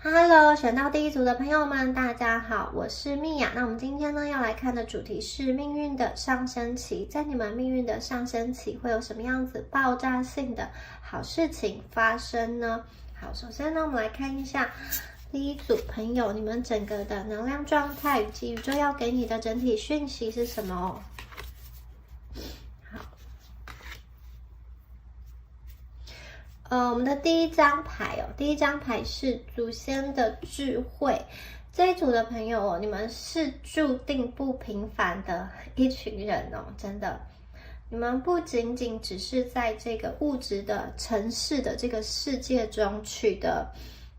Hello，选到第一组的朋友们，大家好，我是蜜雅。那我们今天呢要来看的主题是命运的上升期，在你们命运的上升期会有什么样子爆炸性的好事情发生呢？好，首先呢我们来看一下第一组朋友，你们整个的能量状态以及宇宙要给你的整体讯息是什么哦？我们的第一张牌哦，第一张牌是祖先的智慧。这一组的朋友哦，你们是注定不平凡的一群人哦，真的。你们不仅仅只是在这个物质的城市的这个世界中取得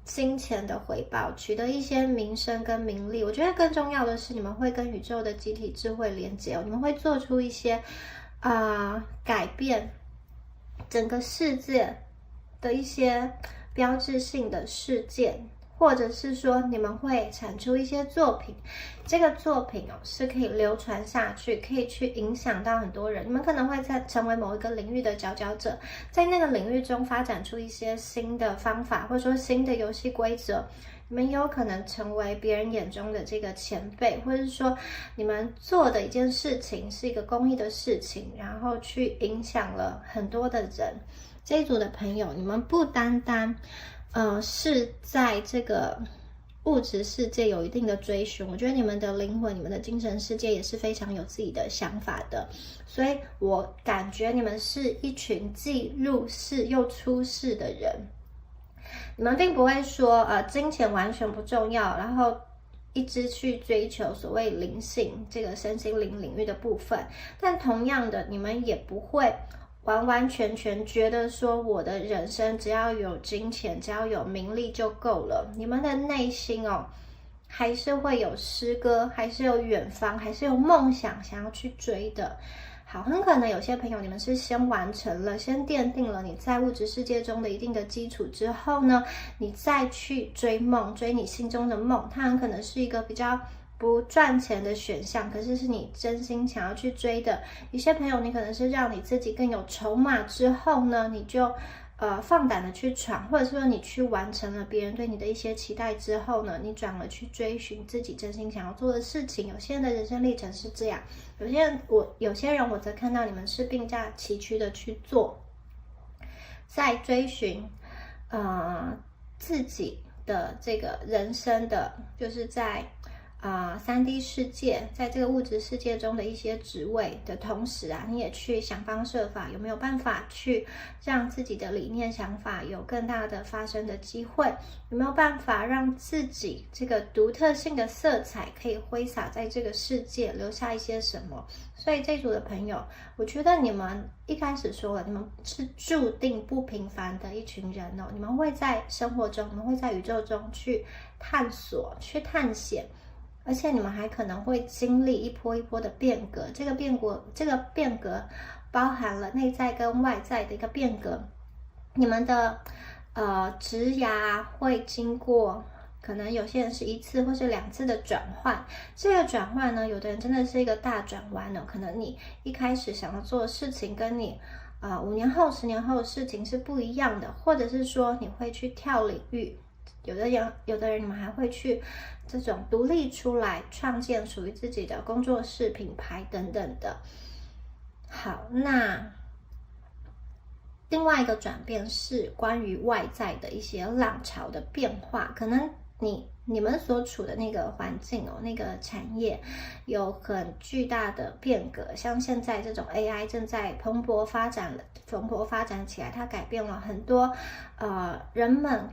金钱的回报，取得一些名声跟名利。我觉得更重要的是，你们会跟宇宙的集体智慧连接哦，你们会做出一些改变整个世界的一些标志性的事件，或者是说你们会产出一些作品，这个作品哦是可以流传下去，可以去影响到很多人。你们可能会成为某一个领域的佼佼者，在那个领域中发展出一些新的方法，或者说新的游戏规则。你们有可能成为别人眼中的这个前辈，或者是说你们做的一件事情是一个公益的事情，然后去影响了很多的人。这一组的朋友，你们不单单是在这个物质世界有一定的追寻，我觉得你们的灵魂、你们的精神世界也是非常有自己的想法的。所以我感觉你们是一群既入世又出世的人。你们并不会说金钱完全不重要，然后一直去追求所谓灵性这个身心灵领域的部分，但同样的，你们也不会完完全全觉得说我的人生只要有金钱，只要有名利就够了。你们的内心哦，还是会有诗歌，还是有远方，还是有梦想想要去追的。好，很可能有些朋友你们是先完成了，先奠定了你在物质世界中的一定的基础之后呢，你再去追梦，追你心中的梦，它很可能是一个比较不赚钱的选项，可是是你真心想要去追的。有些朋友你可能是让你自己更有筹码之后呢，你就放胆的去闯，或者是说你去完成了别人对你的一些期待之后呢，你转而去追寻自己真心想要做的事情。有些人的人生历程是这样，有些人我则看到你们是并驾齐驱的去做，在追寻自己的这个人生的，就是在3D 世界，在这个物质世界中的一些职位的同时啊，你也去想方设法，有没有办法去让自己的理念想法有更大的发生的机会？有没有办法让自己这个独特性的色彩可以挥洒在这个世界，留下一些什么？所以这组的朋友，我觉得你们一开始说了，你们是注定不平凡的一群人哦。你们会在生活中，你们会在宇宙中去探索、去探险。而且你们还可能会经历一波一波的变革，这个变革包含了内在跟外在的一个变革。你们的职涯会经过，可能有些人是1次或是2次的转换。这个转换呢，有的人真的是一个大转弯哦，可能你一开始想要做的事情跟你5年后、10年后的事情是不一样的，或者是说你会去跳领域。有的人你们还会去这种独立出来，创建属于自己的工作室、品牌等等的。好，那另外一个转变是关于外在的一些浪潮的变化，可能你们所处的那个环境哦，那个产业有很巨大的变革，像现在这种 AI 正在蓬勃发展起来，它改变了很多人们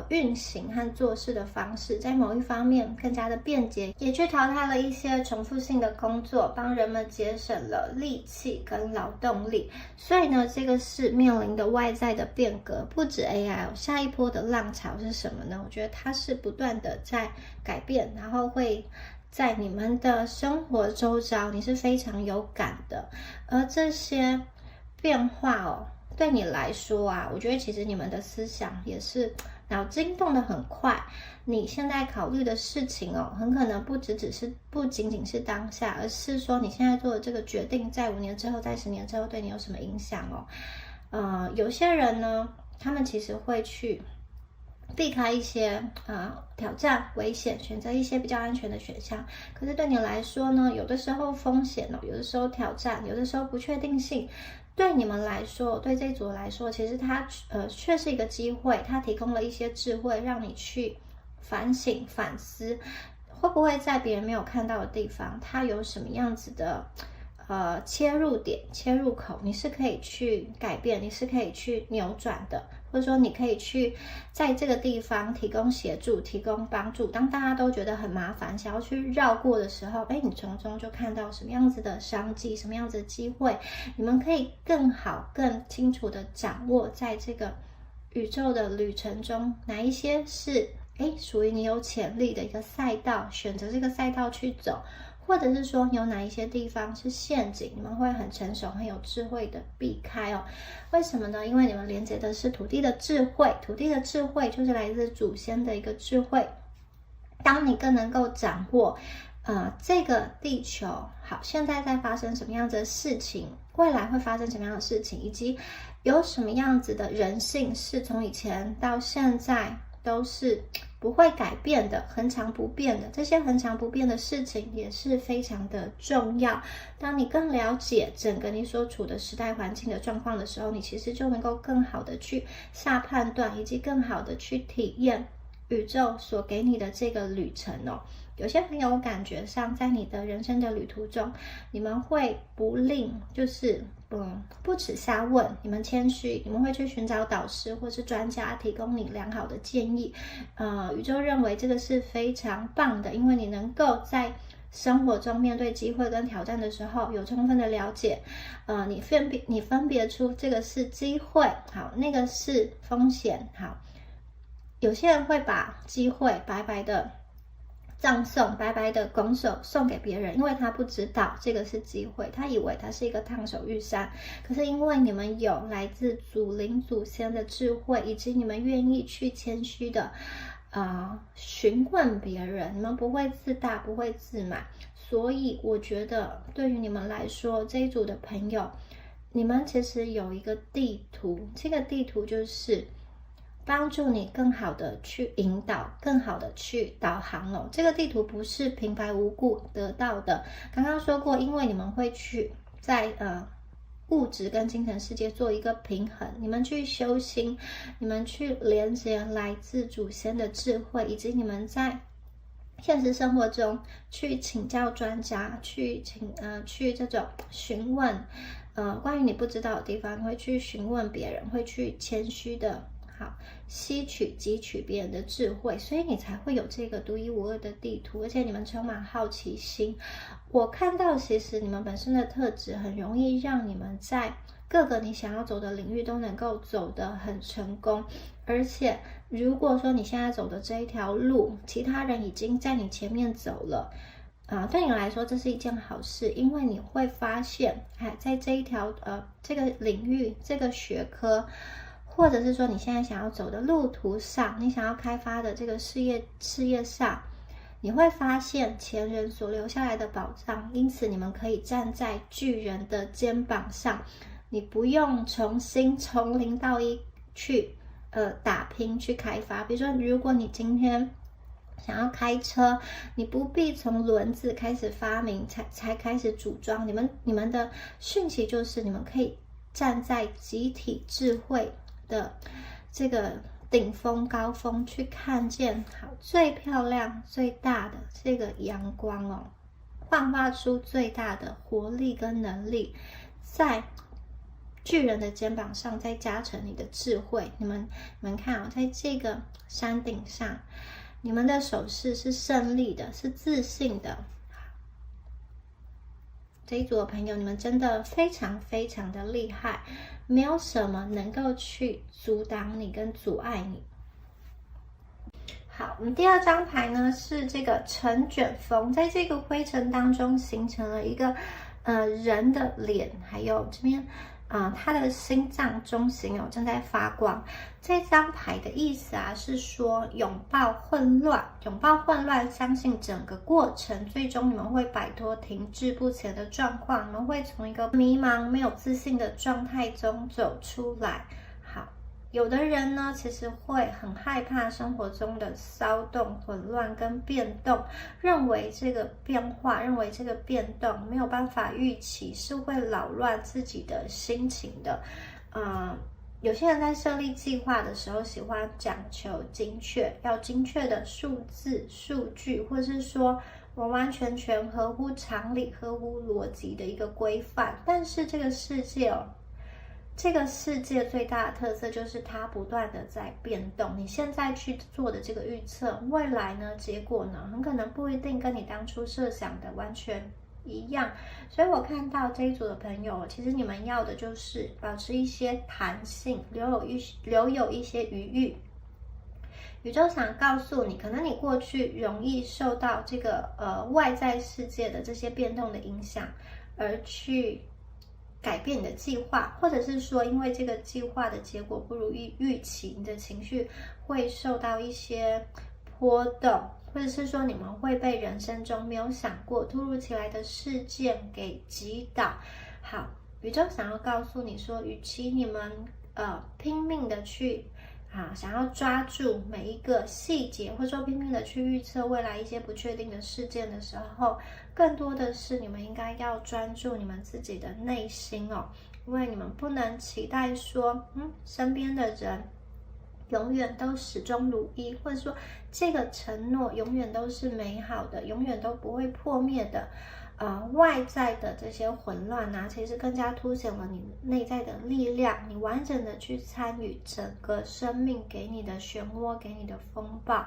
运行和做事的方式，在某一方面更加的便捷，也去淘汰了一些重复性的工作，帮人们节省了力气跟劳动力。所以呢，这个是面临的外在的变革，不止 AI 下一波的浪潮是什么呢？我觉得它是不断的在改变，然后会在你们的生活周遭，你是非常有感的。而这些变化哦，对你来说啊，我觉得其实你们的思想也是脑筋动得很快，你现在考虑的事情哦，很可能不仅仅是当下，而是说你现在做的这个决定，在5年之后，在10年之后对你有什么影响哦？有些人呢，他们其实会去避开一些挑战、危险，选择一些比较安全的选项。可是对你来说呢，有的时候风险有的时候挑战，有的时候不确定性，对你们来说，对这一组来说，其实它却是一个机会，它提供了一些智慧，让你去反省、反思，会不会在别人没有看到的地方，它有什么样子的切入点、切入口，你是可以去改变，你是可以去扭转的。或者说你可以去在这个地方提供协助、提供帮助。当大家都觉得很麻烦，想要去绕过的时候，你从中就看到什么样子的商机，什么样子的机会，你们可以更好、更清楚的掌握在这个宇宙的旅程中，哪一些是属于你有潜力的一个赛道，选择这个赛道去走。或者是说有哪一些地方是陷阱，你们会很成熟、很有智慧的避开哦。为什么呢？因为你们连接的是土地的智慧，土地的智慧就是来自祖先的一个智慧。当你更能够掌握这个地球好现在在发生什么样子的事情，未来会发生什么样的事情，以及有什么样子的人性是从以前到现在都是不会改变的，恒常不变的。这些恒常不变的事情也是非常的重要。当你更了解整个你所处的时代环境的状况的时候，你其实就能够更好的去下判断，以及更好的去体验宇宙所给你的这个旅程哦。有些朋友感觉上在你的人生的旅途中，你们会不吝就是不耻下问，你们谦虚，你们会去寻找导师或是专家提供你良好的建议。宇宙认为这个是非常棒的，因为你能够在生活中面对机会跟挑战的时候有充分的了解，你分别出这个是机会，好，那个是风险，好。有些人会把机会白白的葬送，白白的拱手送给别人，因为他不知道这个是机会，他以为它是一个烫手玉山。可是因为你们有来自祖灵祖先的智慧，以及你们愿意去谦虚的询问别人，你们不会自大，不会自满。所以我觉得对于你们来说，这一组的朋友，你们其实有一个地图，这个地图就是帮助你更好的去引导，更好的去导航哦。这个地图不是平白无故得到的。刚刚说过，因为你们会去在物质跟精神世界做一个平衡，你们去修心，你们去连接来自祖先的智慧，以及你们在现实生活中去请教专家，去这种询问关于你不知道的地方，你会去询问别人，会去谦虚的吸取汲取别人的智慧，所以你才会有这个独一无二的地图，而且你们充满好奇心。我看到其实你们本身的特质很容易让你们在各个你想要走的领域都能够走得很成功。而且如果说你现在走的这一条路，其他人已经在你前面走了对你来说这是一件好事，因为你会发现在这一条这个领域，这个学科，或者是说你现在想要走的路途上，你想要开发的这个事业上，你会发现前人所留下来的宝藏。因此你们可以站在巨人的肩膀上，你不用重新从零到一去打拼去开发。比如说如果你今天想要开车，你不必从轮子开始发明才开始组装，你们的讯息就是你们可以站在集体智慧的这个顶峰高峰，去看见最漂亮最大的这个阳光哦，焕发出最大的活力跟能力，在巨人的肩膀上再加成你的智慧。你们看在这个山顶上，你们的手势是胜利的，是自信的。这一组的朋友，你们真的非常非常的厉害，没有什么能够去阻挡你跟阻碍你。好，我们第二张牌呢是这个尘卷风，在这个灰尘当中形成了一个人的脸，还有这边他的心脏中心正在发光。这张牌的意思是说拥抱混乱，相信整个过程最终你们会摆脱停滞不前的状况，你们会从一个迷茫没有自信的状态中走出来。好，有的人呢，其实会很害怕生活中的骚动、混乱跟变动，认为这个变化、认为这个变动没有办法预期，是会扰乱自己的心情的。有些人在设立计划的时候，喜欢讲求精确，要精确的数字、数据，或是说完完全全合乎常理、合乎逻辑的一个规范。但是这个世界最大的特色就是它不断的在变动。你现在去做的这个预测，未来呢，结果呢，很可能不一定跟你当初设想的完全一样。所以我看到这一组的朋友，其实你们要的就是保持一些弹性，留有一些余裕。宇宙想告诉你，可能你过去容易受到这个外在世界的这些变动的影响，而去改变你的计划，或者是说因为这个计划的结果不如预期，你的情绪会受到一些波动，或者是说你们会被人生中没有想过突如其来的事件给击倒。好，宇宙想要告诉你说，与其你们拼命的去想要抓住每一个细节，或者说拼命的去预测未来一些不确定的事件的时候，更多的是你们应该要专注你们自己的内心哦，因为你们不能期待说，身边的人永远都始终如一，或者说这个承诺永远都是美好的，永远都不会破灭的。外在的这些混乱其实更加凸显了你内在的力量，你完整的去参与整个生命给你的漩涡，给你的风暴。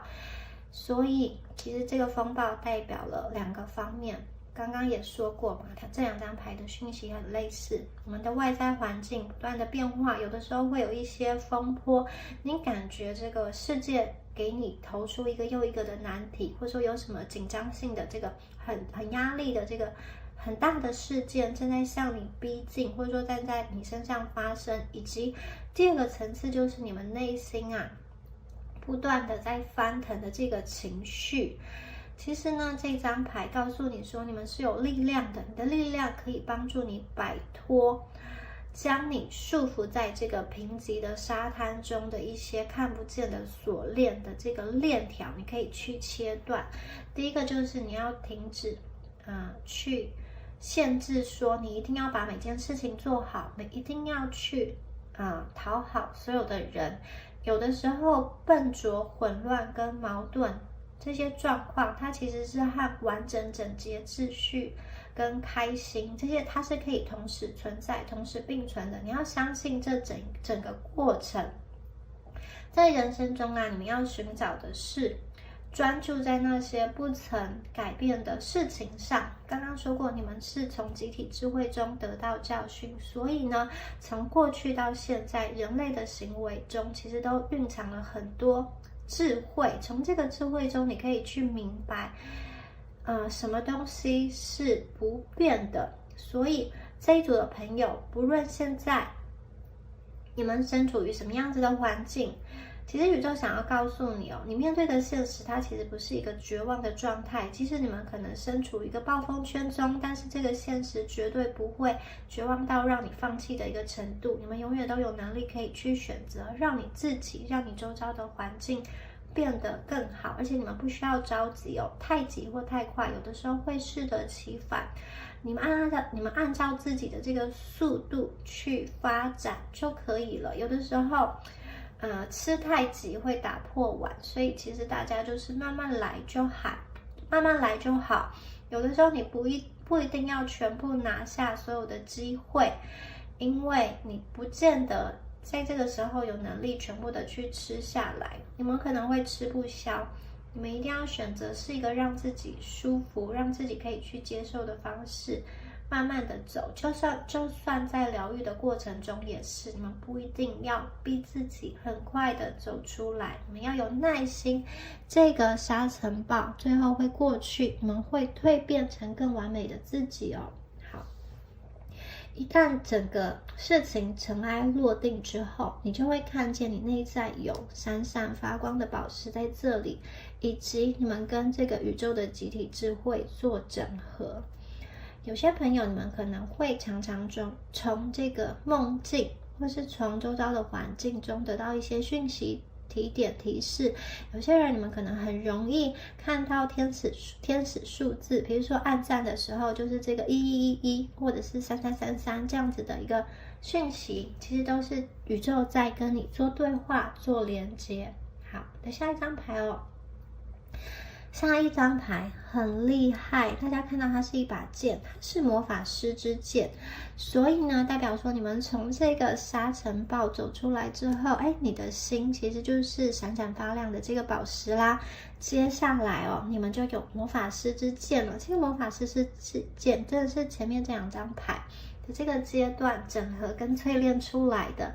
所以其实这个风暴代表了2个方面，刚刚也说过嘛，它这2张牌的讯息很类似。我们的外在环境不断的变化，有的时候会有一些风波，你感觉这个世界给你投出一个又一个的难题，或者说有什么紧张性的这个很压力的这个很大的事件正在向你逼近，或者说站在你身上发生。以及第2个层次就是你们内心不断的在翻腾的这个情绪。其实呢，这张牌告诉你说，你们是有力量的，你的力量可以帮助你摆脱将你束缚在这个贫瘠的沙滩中的一些看不见的锁链的这个链条，你可以去切断。第一个就是你要停止去限制说你一定要把每件事情做好，你一定要去讨好所有的人。有的时候笨拙、混乱跟矛盾这些状况，它其实是和完整、整洁、秩序跟开心这些，它是可以同时存在、同时并存的。你要相信这整个过程。在人生中你们要寻找的是专注在那些不曾改变的事情上。刚刚说过，你们是从集体智慧中得到教训，所以呢，从过去到现在，人类的行为中其实都蕴藏了很多智慧。从这个智慧中，你可以去明白什么东西是不变的。所以这一组的朋友，不论现在你们身处于什么样子的环境，其实宇宙想要告诉你你面对的现实，它其实不是一个绝望的状态。即使你们可能身处一个暴风圈中，但是这个现实绝对不会绝望到让你放弃的一个程度。你们永远都有能力可以去选择，让你自己，让你周遭的环境变得更好。而且你们不需要着急太急或太快，有的时候会适得其反。你们按照自己的这个速度去发展就可以了。有的时候吃太急会打破碗，所以其实大家就是慢慢来就好，慢慢来就好。有的时候你不一定要全部拿下所有的机会，因为你不见得在这个时候有能力全部的去吃下来，你们可能会吃不消。你们一定要选择是一个让自己舒服、让自己可以去接受的方式，慢慢的走。就算在疗愈的过程中也是，你们不一定要逼自己很快的走出来，你们要有耐心。这个沙尘暴最后会过去，你们会蜕变成更完美的自己好，一旦整个事情尘埃落定之后，你就会看见你内在有闪闪发光的宝石在这里，以及你们跟这个宇宙的集体智慧做整合。有些朋友，你们可能会常常从这个梦境或是从周遭的环境中得到一些讯息、提点、提示。有些人你们可能很容易看到天使数字，比如说按赞的时候就是这个1111或者是3333这样子的一个讯息，其实都是宇宙在跟你做对话、做连接。好，的下一张牌哦。下一张牌很厉害，大家看到它是一把剑，它是魔法师之剑，所以呢，代表说你们从这个沙尘暴走出来之后，你的心其实就是闪闪发亮的这个宝石啦。接下来哦，你们就有魔法师之剑了。这个魔法师之剑，这个是前面这2张牌的这个阶段整合跟淬炼出来的。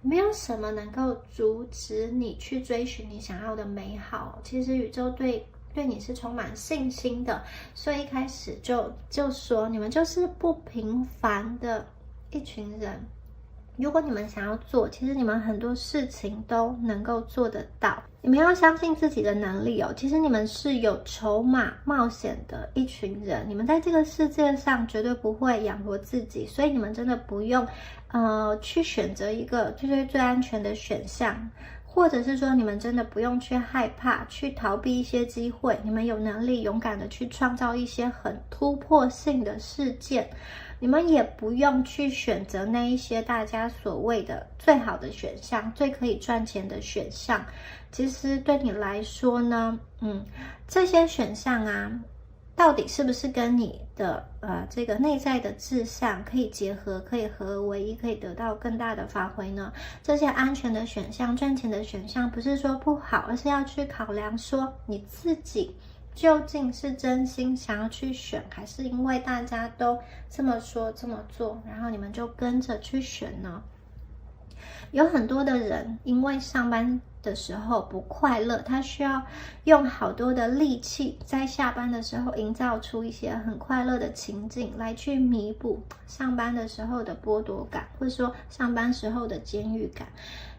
没有什么能够阻止你去追寻你想要的美好。其实宇宙对你是充满信心的，所以一开始就说你们就是不平凡的一群人。如果你们想要做，其实你们很多事情都能够做得到。你们要相信自己的能力哦。其实你们是有筹码冒险的一群人，你们在这个世界上绝对不会养活自己，所以你们真的不用去选择一个最安全的选项，或者是说你们真的不用去害怕去逃避一些机会，你们有能力勇敢的去创造一些很突破性的事件。你们也不用去选择那一些大家所谓的最好的选项，最可以赚钱的选项。其实对你来说呢，这些选项啊，到底是不是跟你的这个内在的志向可以结合，可以合而为一，可以得到更大的发挥呢？这些安全的选项、赚钱的选项，不是说不好，而是要去考量说你自己究竟是真心想要去选，还是因为大家都这么说这么做，然后你们就跟着去选呢？有很多的人因为上班的时候不快乐，他需要用好多的力气在下班的时候营造出一些很快乐的情境，来去弥补上班的时候的剥夺感，或者说上班时候的监狱感。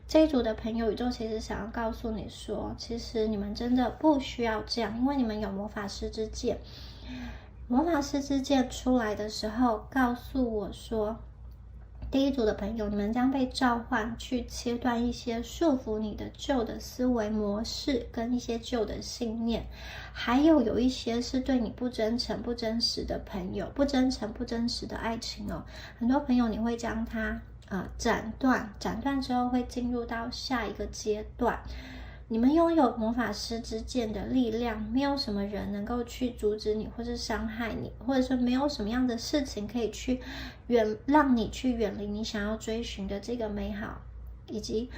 这一组的朋友，宇宙其实想要告诉你说，其实你们真的不需要这样，因为你们有魔法师之剑。魔法师之剑出来的时候告诉我说，第一组的朋友，你们将被召唤去切断一些束缚你的旧的思维模式跟一些旧的信念，还有一些是对你不真诚不真实的朋友，不真诚不真实的爱情哦。很多朋友你会将它斩断之后会进入到下一个阶段。你们拥有魔法师之剑的力量，没有什么人能够去阻止你，或是伤害你，或者说没有什么样的事情可以去让你去远离你想要追寻的这个美好，以及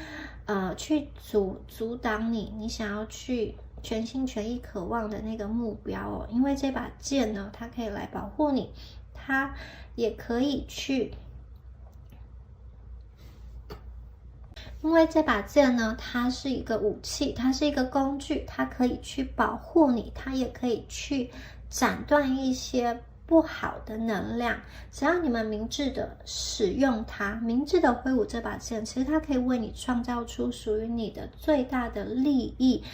去阻挡你想要去全心全意渴望的那个目标哦。因为这把剑呢，它可以来保护你，它也可以去。因为这把剑呢，它是一个武器，它是一个工具，它可以去保护你，它也可以去斩断一些不好的能量。只要你们明智的使用它，明智的挥舞这把剑，其实它可以为你创造出属于你的最大的利益。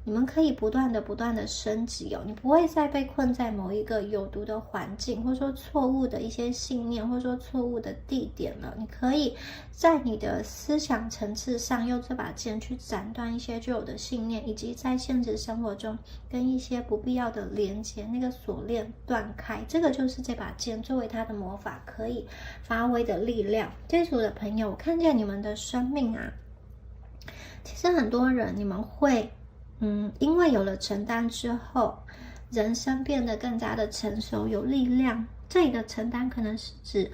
你们可以不断的升级哦，你不会再被困在某一个有毒的环境，或者说错误的一些信念，或者说错误的地点了。你可以在你的思想层次上用这把剑去斩断一些旧有的信念，以及在现实生活中跟一些不必要的连接，那个锁链断开。这个就是这把剑作为它的魔法可以发挥的力量。这组的朋友，我看见你们的生命啊，其实很多人你们会因为有了承担之后，人生变得更加的成熟，有力量。这里的承担可能是指，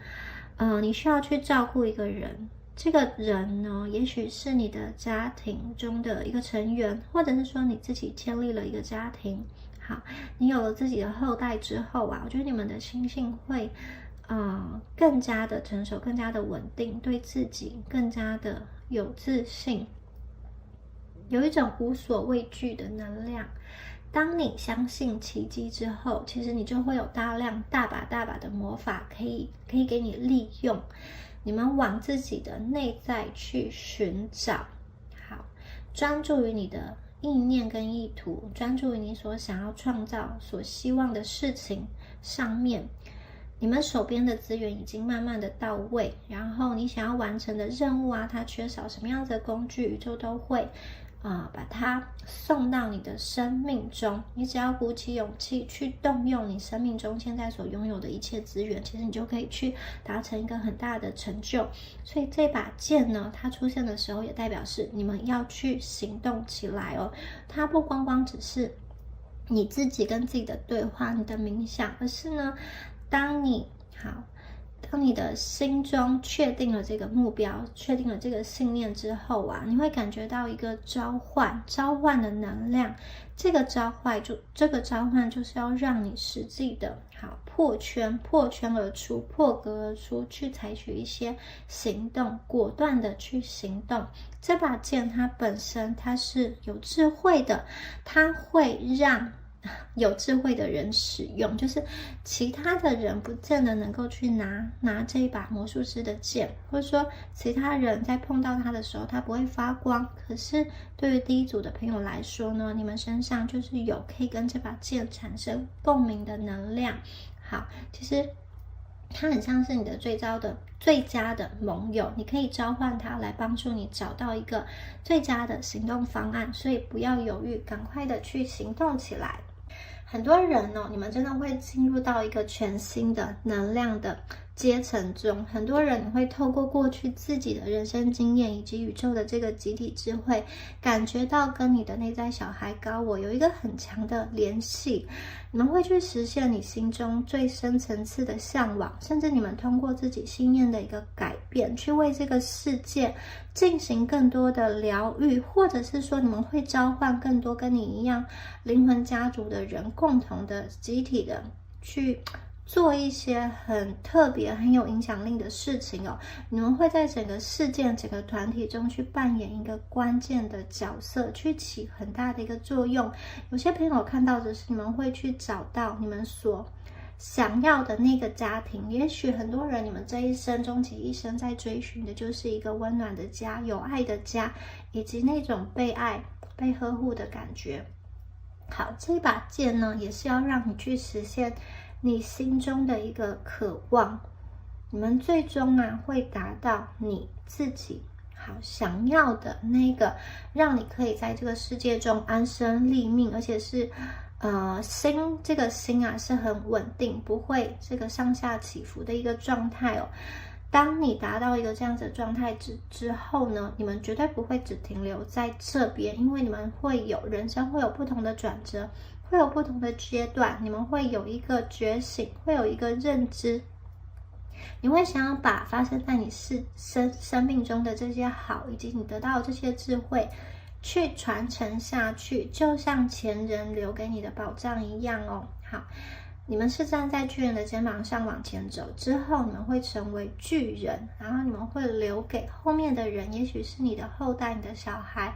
你需要去照顾一个人，这个人呢，也许是你的家庭中的一个成员，或者是说你自己建立了一个家庭。好，你有了自己的后代之后啊，我觉得你们的心性会，更加的成熟，更加的稳定，对自己更加的有自信。有一种无所畏惧的能量。当你相信奇迹之后，其实你就会有大把的魔法可以给你利用。你们往自己的内在去寻找，好，专注于你的意念跟意图，专注于你所想要创造、所希望的事情上面。你们手边的资源已经慢慢的到位，然后你想要完成的任务啊，它缺少什么样子的工具，宇宙都会把它送到你的生命中。你只要鼓起勇气去动用你生命中现在所拥有的一切资源，其实你就可以去达成一个很大的成就。所以这把剑呢，它出现的时候也代表是你们要去行动起来哦。它不光光只是你自己跟自己的对话，你的冥想，而是呢，当你的心中确定了这个目标，确定了这个信念之后啊，你会感觉到一个召唤的能量。这个召唤就是要让你实际的破圈而出，破格而出，去采取一些行动，果断的去行动。这把剑它本身它是有智慧的，它会让有智慧的人使用，就是其他的人不见得能够去拿这一把魔术师的剑，或者说其他人在碰到它的时候它不会发光，可是对于第一组的朋友来说呢，你们身上就是有可以跟这把剑产生共鸣的能量。好，其实它很像是你的最佳的盟友，你可以召唤它来帮助你找到一个最佳的行动方案，所以不要犹豫，赶快的去行动起来。很多人你们真的会进入到一个全新的能量的阶层中。很多人你会透过过去自己的人生经验以及宇宙的这个集体智慧，感觉到跟你的内在小孩高我有一个很强的联系。你们会去实现你心中最深层次的向往，甚至你们通过自己信念的一个改变，去为这个世界进行更多的疗愈，或者是说你们会召唤更多跟你一样灵魂家族的人，共同的集体的去做一些很特别很有影响力的事情哦。你们会在整个事件整个团体中去扮演一个关键的角色，去起很大的一个作用。有些朋友看到的是你们会去找到你们所想要的那个家庭。也许很多人你们这一生终其一生在追寻的就是一个温暖的家，有爱的家，以及那种被爱被呵护的感觉。好，这一把剑呢，也是要让你去实现你心中的一个渴望。你们最终会达到你自己想要的那个让你可以在这个世界中安身立命，而且是这个心是很稳定，不会这个上下起伏的一个状态哦。当你达到一个这样子的状态之后呢，你们绝对不会只停留在这边，因为你们人生会有不同的转折，会有不同的阶段，你们会有一个觉醒，会有一个认知。你会想要把发生在你生命中的这些好，以及你得到的这些智慧去传承下去，就像前人留给你的宝藏一样哦。好，你们是站在巨人的肩膀上往前走，之后你们会成为巨人，然后你们会留给后面的人，也许是你的后代，你的小孩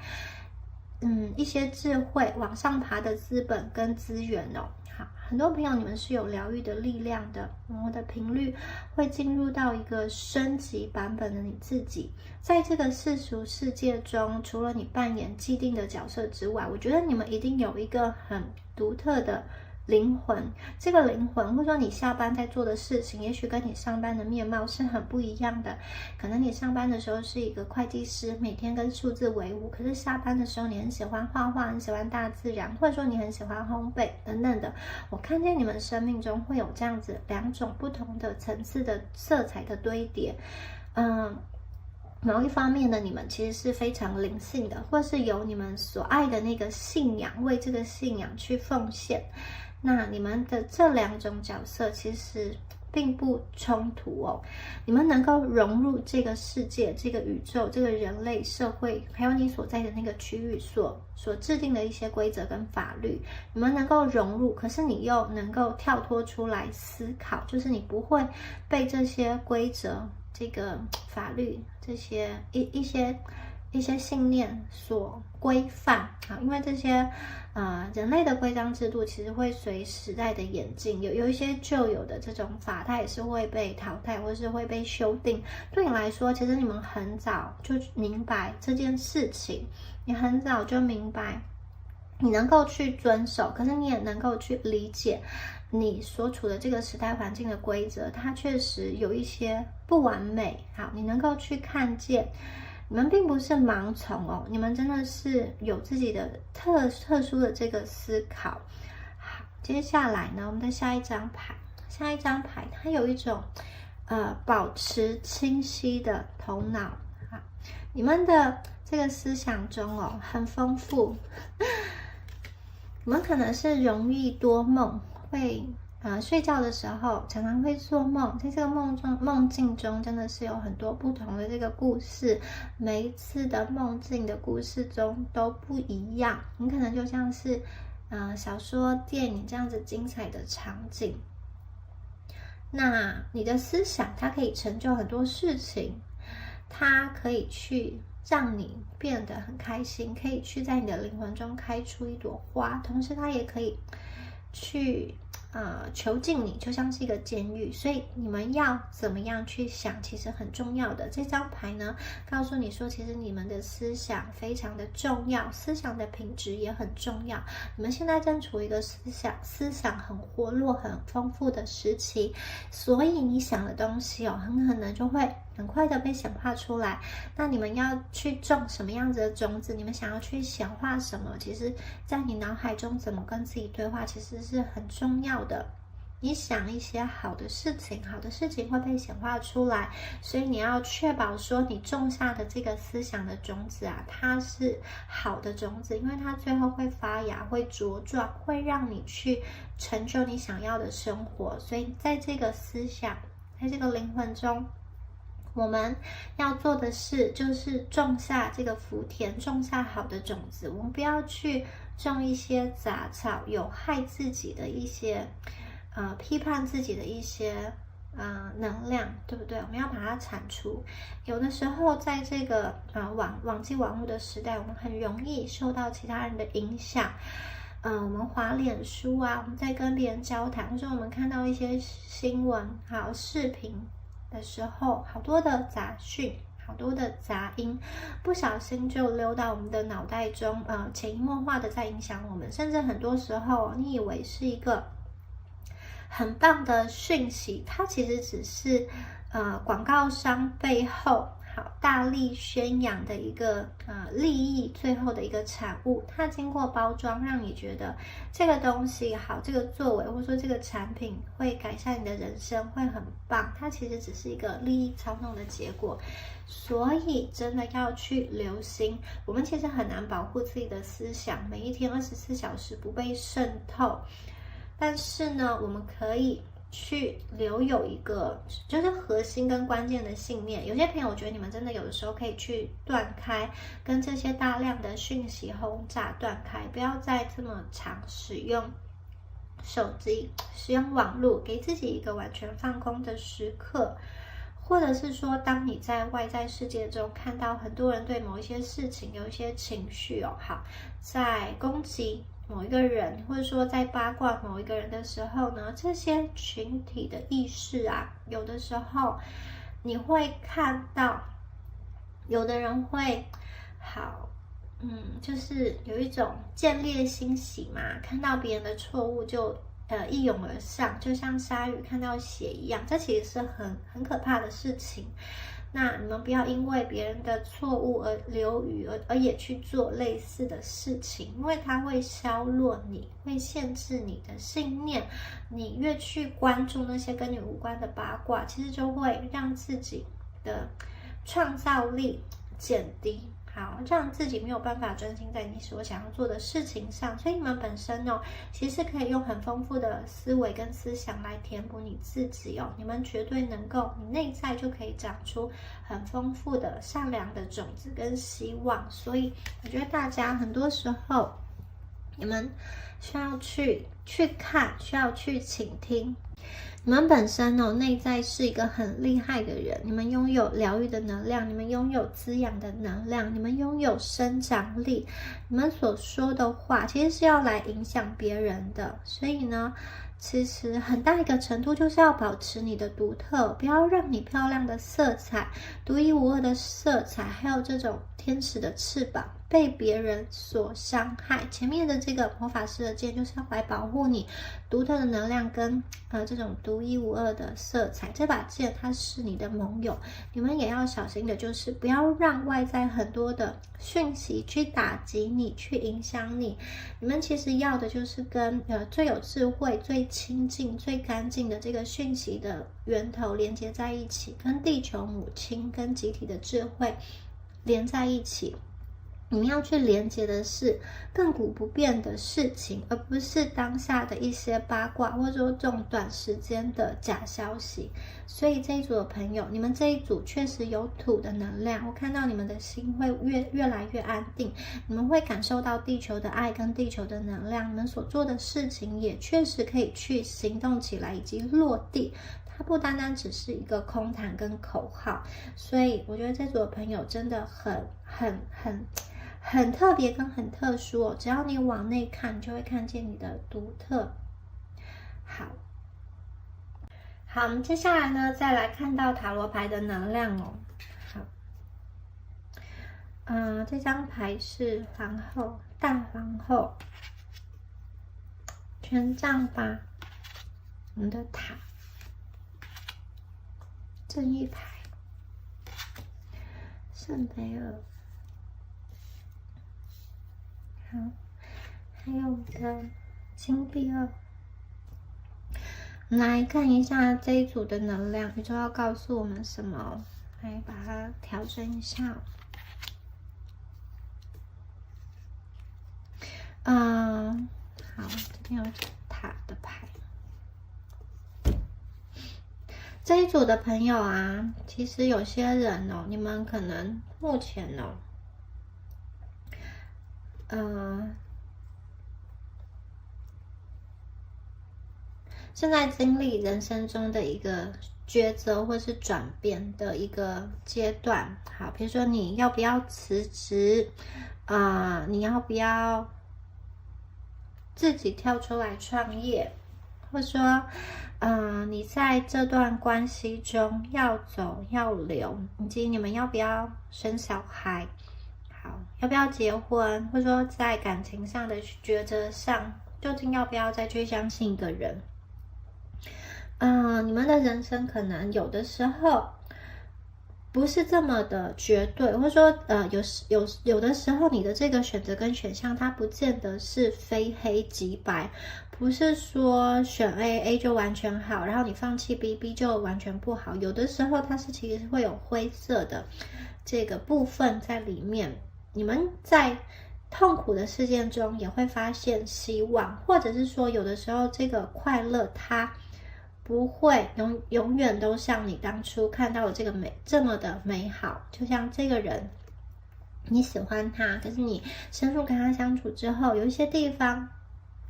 一些智慧往上爬的资本跟资源哦。好，很多朋友你们是有疗愈的力量的，我们的频率会进入到一个升级版本的你自己。在这个世俗世界中，除了你扮演既定的角色之外，我觉得你们一定有一个很独特的灵魂。这个灵魂或者说你下班在做的事情，也许跟你上班的面貌是很不一样的。可能你上班的时候是一个会计师，每天跟数字为伍，可是下班的时候你很喜欢画画，很喜欢大自然，或者说你很喜欢烘焙等等的。我看见你们生命中会有这样子两种不同的层次的色彩的堆叠。某一方面的你们其实是非常灵性的，或是有你们所爱的那个信仰，为这个信仰去奉献。那你们的这两种角色其实并不冲突哦，你们能够融入这个世界、这个宇宙、这个人类社会，还有你所在的那个区域所制定的一些规则跟法律，你们能够融入，可是你又能够跳脱出来思考，就是你不会被这些规则、这个法律、这些一些信念所规范因为这些人类的规章制度其实会随时代的演进，有一些旧有的这种法，它也是会被淘汰或是会被修订。对你来说，其实你们很早就明白这件事情，你很早就明白你能够去遵守，可是你也能够去理解你所处的这个时代环境的规则，它确实有一些不完美。好，你能够去看见，你们并不是盲从哦，你们真的是有自己的特殊的这个思考。好，接下来呢，我们的下一张牌它有一种保持清晰的头脑啊，你们的这个思想中哦很丰富。你们可能是容易多梦，会睡觉的时候常常会做梦，在这个梦境中真的是有很多不同的这个故事，每一次的梦境的故事中都不一样，你可能就像是小说、电影这样子精彩的场景。那你的思想它可以成就很多事情，它可以去让你变得很开心，可以去在你的灵魂中开出一朵花，同时它也可以去囚禁你，就像是一个监狱。所以你们要怎么样去想，其实很重要的。这张牌呢，告诉你说，其实你们的思想非常的重要，思想的品质也很重要。你们现在正处于一个思想很活络、很丰富的时期，所以你想的东西哦，很可能就会很快的被显化出来。那你们要去种什么样子的种子？你们想要去显化什么？其实在你脑海中怎么跟自己对话，其实是很重要的。你想一些好的事情，好的事情会被显化出来，所以你要确保说你种下的这个思想的种子啊，它是好的种子，因为它最后会发芽，会茁壮，会让你去成就你想要的生活。所以在这个思想，在这个灵魂中，我们要做的事就是种下这个福田，种下好的种子。我们不要去种一些杂草，有害自己的一些批判自己的一些能量，对不对？我们要把它铲除。有的时候在这个网际网络的时代，我们很容易受到其他人的影响。我们滑脸书啊，我们在跟别人交谈，或者我们看到一些新闻、视频的时候，好多的杂讯，好多的杂音，不小心就溜到我们的脑袋中，潜移默化的在影响我们。甚至很多时候，你以为是一个很棒的讯息，它其实只是广告商背后大力宣扬的一个利益，最后的一个产物。它经过包装，让你觉得这个东西好，这个作为或者说这个产品会改善你的人生，会很棒。它其实只是一个利益操弄的结果。所以真的要去留心，我们其实很难保护自己的思想，每一天24小时不被渗透。但是呢，我们可以去留有一个就是核心跟关键的信念。有些朋友，我觉得你们真的有的时候可以去断开跟这些大量的讯息轰炸，断开，不要再这么常使用手机、使用网络，给自己一个完全放空的时刻。或者是说，当你在外在世界中看到很多人对某一些事情有一些情绪在攻击某一个人，或者说在八卦某一个人的时候呢，这些群体的意识有的时候你会看到，有的人会就是有一种见猎心喜嘛，看到别人的错误就一涌而上，就像鲨鱼看到血一样，这其实是很可怕的事情。那你们不要因为别人的错误而流于而也去做类似的事情，因为它会削弱你，会限制你的信念。你越去关注那些跟你无关的八卦，其实就会让自己的创造力减低，让自己没有办法专心在你所想要做的事情上。所以你们本身其实可以用很丰富的思维跟思想来填补你自己你们绝对能够，你内在就可以长出很丰富的善良的种子跟希望。所以我觉得大家很多时候你们需要去看，需要去倾听。你们本身内在是一个很厉害的人，你们拥有疗愈的能量，你们拥有滋养的能量，你们拥有生长力。你们所说的话其实是要来影响别人的，所以呢，其实很大一个程度就是要保持你的独特，不要让你漂亮的色彩、独一无二的色彩，还有这种天使的翅膀被别人所伤害。前面的这个魔法师的剑就是要来保护你独特的能量跟这种独一无二的色彩。这把剑它是你的盟友，你们也要小心的，就是不要让外在很多的讯息去打击你，去影响你。你们其实要的就是跟最有智慧、最亲近、最干净的这个讯息的源头连接在一起，跟地球母亲、跟集体的智慧连在一起。你们要去连接的是亘古不变的事情，而不是当下的一些八卦，或者说这种短时间的假消息。所以这一组的朋友，你们这一组确实有土的能量，我看到你们的心会越来越安定，你们会感受到地球的爱跟地球的能量，你们所做的事情也确实可以去行动起来以及落地。它不单单只是一个空谈跟口号，所以我觉得这组的朋友真的很特别跟很特殊哦。只要你往内看，就会看见你的独特。好，我们接下来呢，再来看到塔罗牌的能量哦。好，这张牌是皇后，大皇后，权杖八，我们的塔。正义牌，圣杯二，好，还有我们的金币二。我们来看一下这一组的能量，宇宙要告诉我们什么？来把它调整一下。好，这边有塔的牌。这一组的朋友啊，其实有些人哦，你们可能目前哦，正在经历人生中的一个抉择或是转变的一个阶段。好，比如说你要不要辞职，你要不要自己跳出来创业，或者说你在这段关系中要走要留，以及你们要不要生小孩，好，要不要结婚，或者说在感情上的抉择上，究竟要不要再去相信一个人。你们的人生可能有的时候不是这么的绝对，或者说有的时候你的这个选择跟选项它不见得是非黑即白，不是说选 A 就完全好，然后你放弃 B 就完全不好。有的时候它是其实会有灰色的这个部分在里面。你们在痛苦的事件中也会发现希望，或者是说有的时候这个快乐它不会永远都像你当初看到的这个这么的美好。就像这个人，你喜欢他，可是你深入跟他相处之后，有一些地方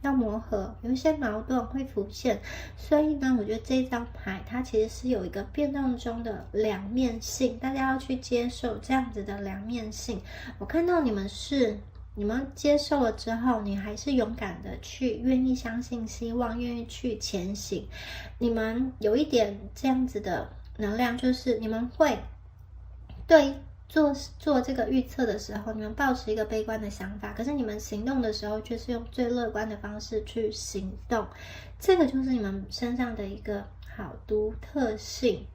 要磨合，有一些矛盾会浮现。所以呢，我觉得这张牌它其实是有一个变动中的两面性，大家要去接受这样子的两面性。我看到你们接受了之后，你还是勇敢的去愿意相信希望，愿意去前行。你们有一点这样子的能量，就是你们会对做这个预测的时候，你们抱持一个悲观的想法，可是你们行动的时候却是用最乐观的方式去行动。这个就是你们身上的一个好独特性。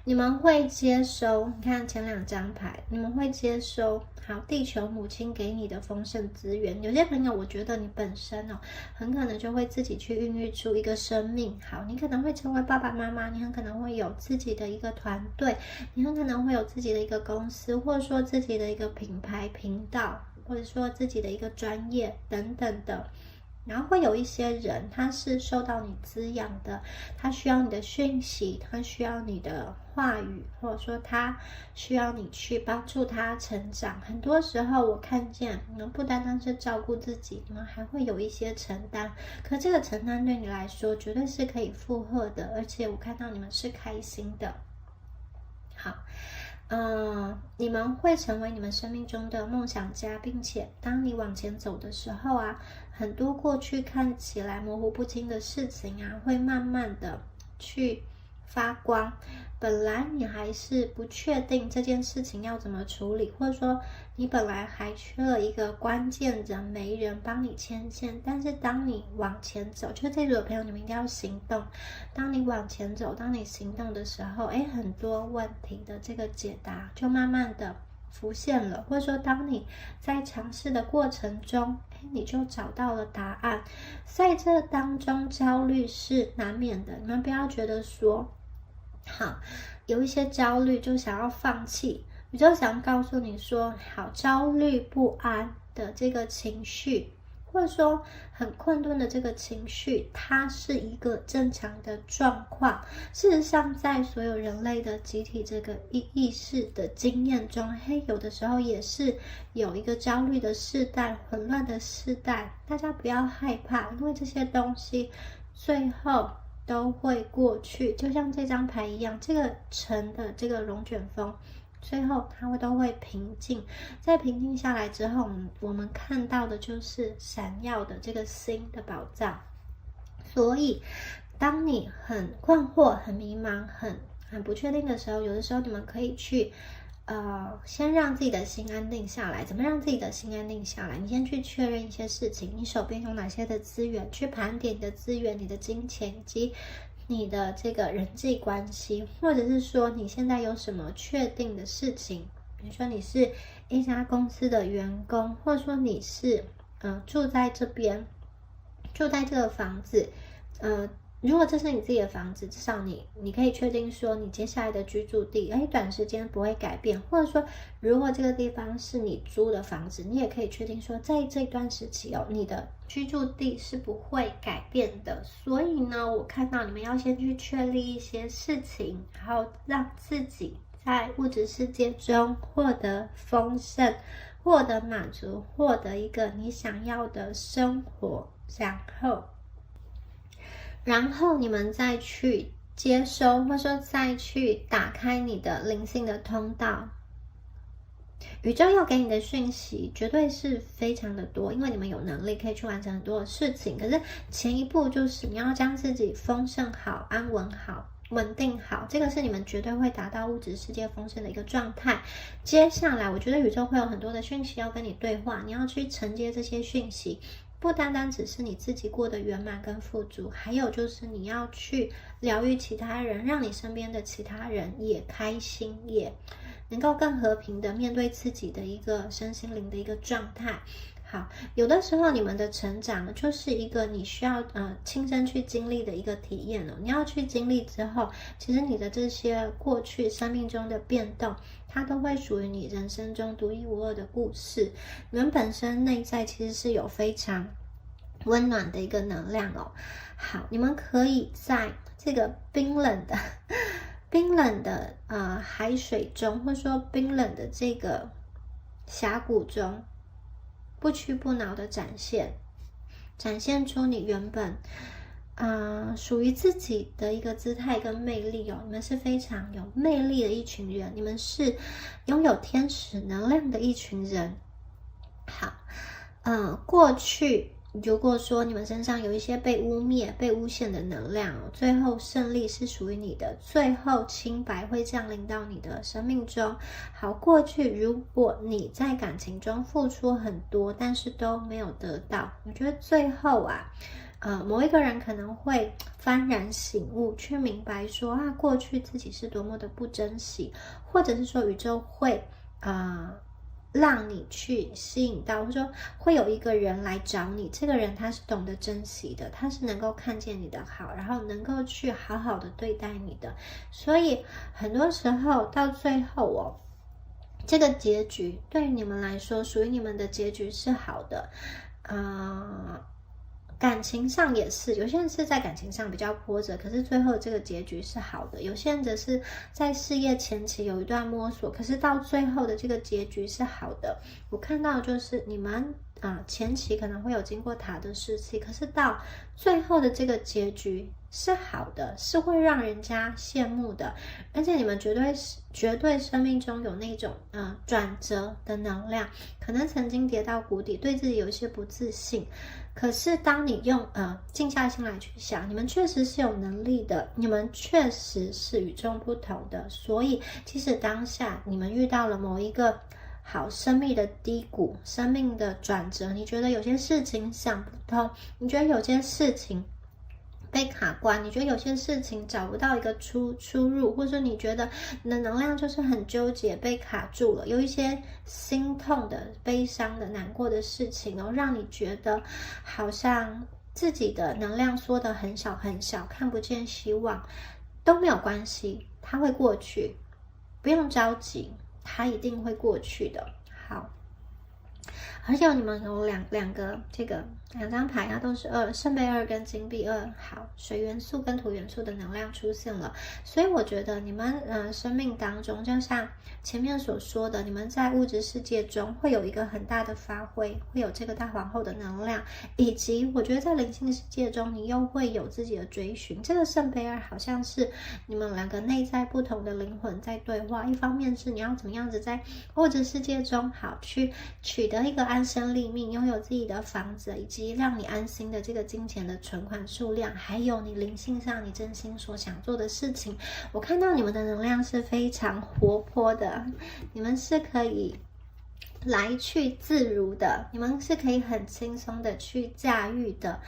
你们会接收，你看前两张牌，你们会接收好地球母亲给你的丰盛资源。有些朋友，我觉得你本身很可能就会自己去孕育出一个生命。好，你可能会成为爸爸妈妈，你很可能会有自己的一个团队，你很可能会有自己的一个公司，或者说自己的一个品牌频道，或者说自己的一个专业等等的。然后会有一些人，他是受到你滋养的，他需要你的讯息，他需要你的话语，或者说他需要你去帮助他成长。很多时候我看见你们不单单是照顾自己，你们还会有一些承担，可这个承担对你来说绝对是可以负荷的，而且我看到你们是开心的。好，你们会成为你们生命中的梦想家，并且当你往前走的时候啊，很多过去看起来模糊不清的事情啊，会慢慢的去发光。本来你还是不确定这件事情要怎么处理，或者说你本来还缺了一个关键人，没人帮你牵线，但是当你往前走，就这组的朋友，你们一定要行动。当你往前走，当你行动的时候，很多问题的这个解答就慢慢的浮现了，或者说当你在尝试的过程中，你就找到了答案。在这当中，焦虑是难免的，你们不要觉得说好，有一些焦虑就想要放弃，宇宙想告诉你说，好，焦虑不安的这个情绪，或者说很困顿的这个情绪，它是一个正常的状况。事实上，在所有人类的集体这个意识的经验中，有的时候也是有一个焦虑的世代、混乱的世代。大家不要害怕，因为这些东西最后都会过去，就像这张牌一样，这个城的这个龙卷风，最后它都会平静。在平静下来之后，我们看到的就是闪耀的这个新的宝藏。所以当你很困惑、很迷茫、很不确定的时候，有的时候你们可以去先让自己的心安定下来。怎么让自己的心安定下来？你先去确认一些事情，你手边有哪些的资源，去盘点你的资源、你的金钱以及你的这个人际关系，或者是说你现在有什么确定的事情，比如说你是一家公司的员工，或者说你是住在这边，住在这个房子，如果这是你自己的房子，至少你可以确定说你接下来的居住地，短时间不会改变，或者说如果这个地方是你租的房子，你也可以确定说在这段时期你的居住地是不会改变的。所以呢，我看到你们要先去确立一些事情，然后让自己在物质世界中获得丰盛，获得满足，获得一个你想要的生活，然后你们再去接收，或者说再去打开你的灵性的通道。宇宙要给你的讯息绝对是非常的多，因为你们有能力可以去完成很多的事情。可是前一步就是你要将自己丰盛好、安稳好、稳定好，这个是你们绝对会达到物质世界丰盛的一个状态。接下来我觉得宇宙会有很多的讯息要跟你对话，你要去承接这些讯息，不单单只是你自己过得圆满跟富足，还有就是你要去疗愈其他人，让你身边的其他人也开心，也能够更和平的面对自己的一个身心灵的一个状态。好，有的时候你们的成长就是一个你需要亲身去经历的一个体验你要去经历之后，其实你的这些过去生命中的变动，它都会属于你人生中独一无二的故事。你们本身内在其实是有非常温暖的一个能量好，你们可以在这个冰冷的海水中，或者说冰冷的这个峡谷中，不屈不挠的展现出你原本属于自己的一个姿态跟魅力你们是非常有魅力的一群人，你们是拥有天使能量的一群人。好，过去如果说你们身上有一些被污蔑、被诬陷的能量最后胜利是属于你的，最后清白会降临到你的生命中。好，过去如果你在感情中付出很多，但是都没有得到，我觉得最后某一个人可能会幡然醒悟，去明白说过去自己是多么的不珍惜，或者是说宇宙会让你去吸引到，或者说会有一个人来找你，这个人他是懂得珍惜的，他是能够看见你的好，然后能够去好好的对待你的。所以很多时候到最后这个结局对于你们来说，属于你们的结局是好的。感情上也是，有些人是在感情上比较波折，可是最后这个结局是好的。有些人则是在事业前期有一段摸索，可是到最后的这个结局是好的。我看到就是你们前期可能会有经过塔的时期，可是到最后的这个结局是好的，是会让人家羡慕的，而且你们绝对生命中有那种转折的能量，可能曾经跌到谷底，对自己有一些不自信，可是当你用静下心来去想，你们确实是有能力的，你们确实是与众不同的，所以即使当下你们遇到了某一个好生命的低谷，生命的转折，你觉得有些事情想不通，你觉得有些事情被卡关，你觉得有些事情找不到一个出入，或者你觉得你的能量就是很纠结，被卡住了，有一些心痛的、悲伤的、难过的事情让你觉得好像自己的能量缩得很小很小，看不见希望，都没有关系，它会过去，不用着急，它一定会过去的。好。而且你们有两张牌，它都是2，圣杯2跟金币2。好，水元素跟土元素的能量出现了，所以我觉得你们生命当中，就像前面所说的，你们在物质世界中会有一个很大的发挥，会有这个大皇后的能量，以及我觉得在灵性世界中，你又会有自己的追寻。这个圣杯2好像是你们两个内在不同的灵魂在对话，一方面是你要怎么样子在物质世界中好去取得一个安身立命，拥有自己的房子，以及让你安心的这个金钱的存款数量，还有你灵性上你真心所想做的事情。我看到你们的能量是非常活泼的，你们是可以来去自如的，你们是可以很轻松的去驾驭的。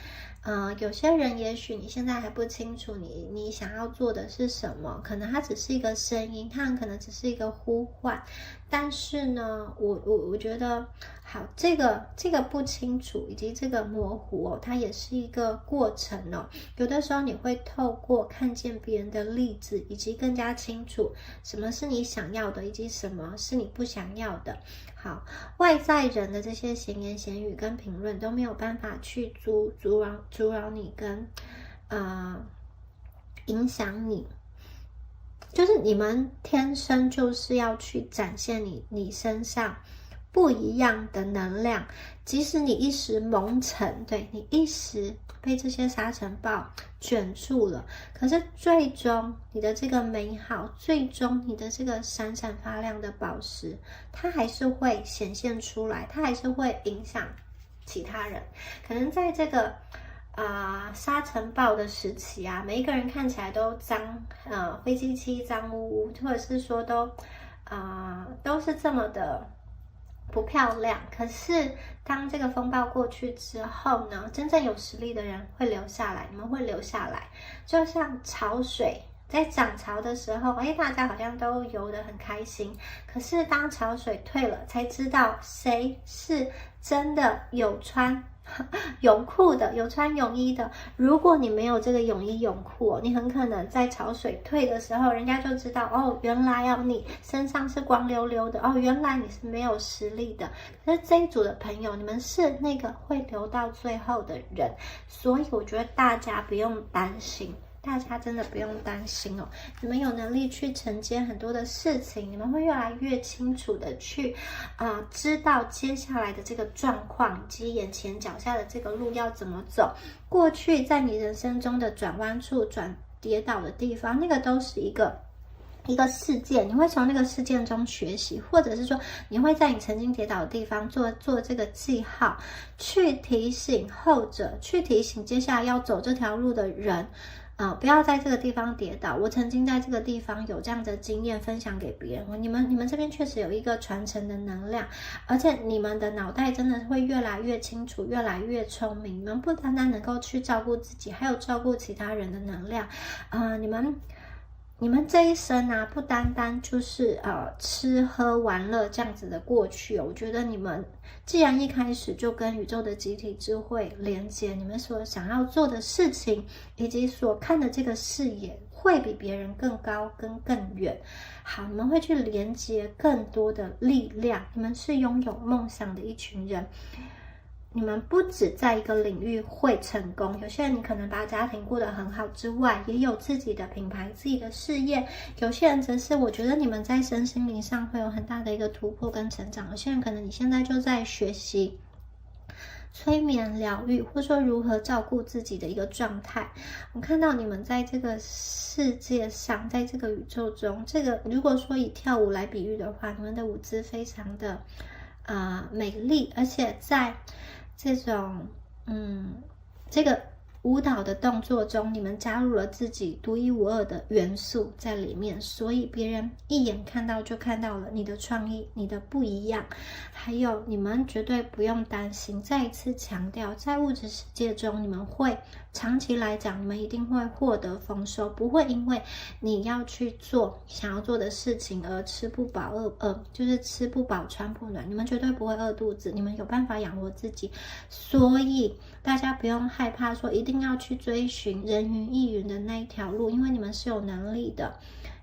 有些人也许你现在还不清楚你想要做的是什么，可能它只是一个声音，它很可能只是一个呼唤，但是呢，我觉得好，这个不清楚以及这个模糊它也是一个过程有的时候你会透过看见别人的例子，以及更加清楚什么是你想要的，以及什么是你不想要的。好，外在人的这些闲言闲语跟评论都没有办法去阻扰你跟影响你，就是你们天生就是要去展现你身上不一样的能量，即使你一时蒙尘，对，你一时被这些沙尘暴卷住了，可是最终你的这个美好，最终你的这个闪闪发亮的宝石，它还是会显现出来，它还是会影响其他人。可能在这个沙尘暴的时期每一个人看起来都脏，灰漆漆脏污污，或者是说都是这么的不漂亮，可是当这个风暴过去之后呢，真正有实力的人会留下来，你们会留下来，就像潮水在涨潮的时候，大家好像都游得很开心，可是当潮水退了，才知道谁是真的有穿泳裤的，有穿泳衣的。如果你没有这个泳衣泳裤你很可能在潮水退的时候，人家就知道原来你身上是光溜溜的，原来你是没有实力的。可是这一组的朋友，你们是那个会留到最后的人，所以我觉得大家不用担心，大家真的不用担心你们有能力去承接很多的事情，你们会越来越清楚的去知道接下来的这个状况，以及眼前脚下的这个路要怎么走。过去在你人生中的转弯处、跌倒的地方，那个都是一个事件，你会从那个事件中学习，或者是说你会在你曾经跌倒的地方做这个记号，去提醒后者，去提醒接下来要走这条路的人不要在这个地方跌倒。我曾经在这个地方有这样的经验分享给别人，你们这边确实有一个传承的能量，而且你们的脑袋真的会越来越清楚，越来越聪明，你们不单单能够去照顾自己，还有照顾其他人的能量你们这一生不单单就是吃喝玩乐这样子的过去我觉得你们既然一开始就跟宇宙的集体智慧连接，你们所想要做的事情以及所看的这个视野会比别人更高跟更远。好，你们会去连接更多的力量，你们是拥有梦想的一群人。你们不只在一个领域会成功，有些人你可能把家庭过得很好之外，也有自己的品牌、自己的事业。有些人则是我觉得你们在身心灵上会有很大的一个突破跟成长。有些人可能你现在就在学习催眠疗愈，或者说如何照顾自己的一个状态。我看到你们在这个世界上，在这个宇宙中，这个如果说以跳舞来比喻的话，你们的舞姿非常的美丽，而且在这种这个舞蹈的动作中，你们加入了自己独一无二的元素在里面，所以别人一眼看到就看到了你的创意，你的不一样。还有你们绝对不用担心，再一次强调，在物质世界中，你们会长期来讲，你们一定会获得丰收，不会因为你要去做想要做的事情而吃不饱就是吃不饱穿不暖，你们绝对不会饿肚子，你们有办法养活自己。所以大家不用害怕说一定要去追寻人云亦云的那一条路，因为你们是有能力的。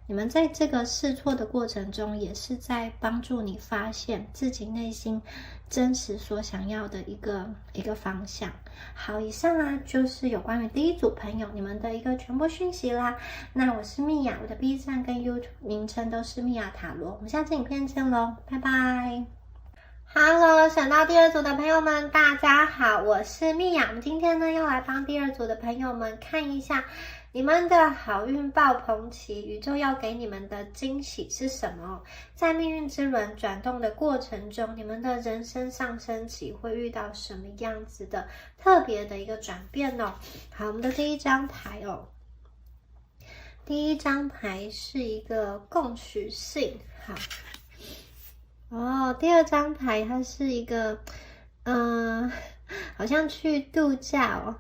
你们在这个试错的过程中，也是在帮助你发现自己内心真实所想要的一个方向。好，以上就是有关于第一组朋友你们的一个全部讯息啦。那我是蜜雅，我的 B 站跟 YouTube 名称都是蜜雅塔罗。我们下次影片见咯，拜拜。Hello， 选到第二组的朋友们，大家好，我是蜜雅。我们今天呢要来帮第二组的朋友们看一下你们的好运爆棚期，宇宙要给你们的惊喜是什么？在命运之轮转动的过程中，你们的人生上升期会遇到什么样子的特别的一个转变哦？好，我们的第一张牌哦，第一张牌是一个共识性，好。第二张牌它是一个，好像去度假哦。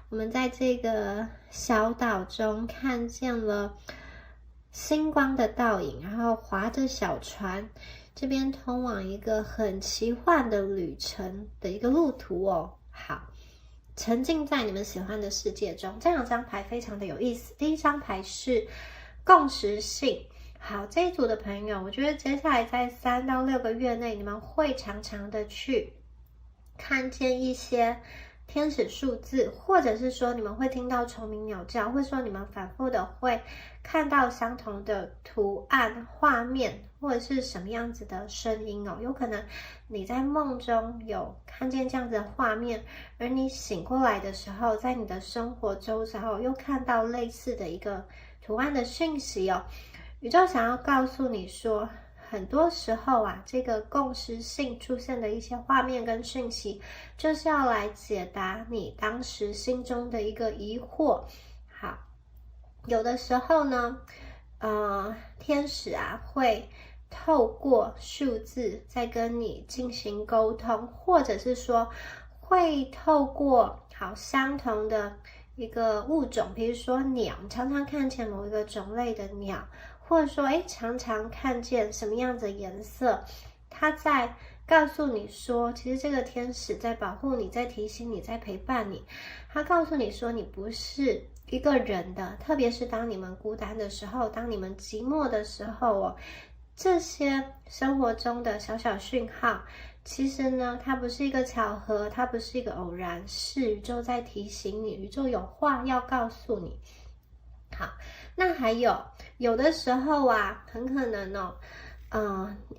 我们在这个小岛中看见了星光的倒影，然后划着小船，这边通往一个很奇幻的旅程的一个路途哦。好，沉浸在你们喜欢的世界中。这两张牌非常的有意思。第一张牌是共识性。好，这一组的朋友，我觉得接下来在3到6个月内，你们会常常的去看见一些天使数字，或者是说你们会听到虫鸣鸟叫，或者说你们反复的会看到相同的图案、画面，或者是什么样子的声音哦。有可能你在梦中有看见这样子的画面，而你醒过来的时候，在你的生活周遭又看到类似的一个图案的讯息哦。宇宙想要告诉你说，很多时候这个共识性出现的一些画面跟讯息，就是要来解答你当时心中的一个疑惑。好，有的时候呢，天使会透过数字在跟你进行沟通，或者是说会透过相同的一个物种，比如说鸟，你常常看见某一个种类的鸟，或者说常常看见什么样子的颜色，它在告诉你说，其实这个天使在保护你，在提醒你，在陪伴你。它告诉你说，你不是一个人的，特别是当你们孤单的时候，当你们寂寞的时候这些生活中的小小讯号，其实呢，它不是一个巧合，它不是一个偶然，是宇宙在提醒你，宇宙有话要告诉你。好，那还有的时候很可能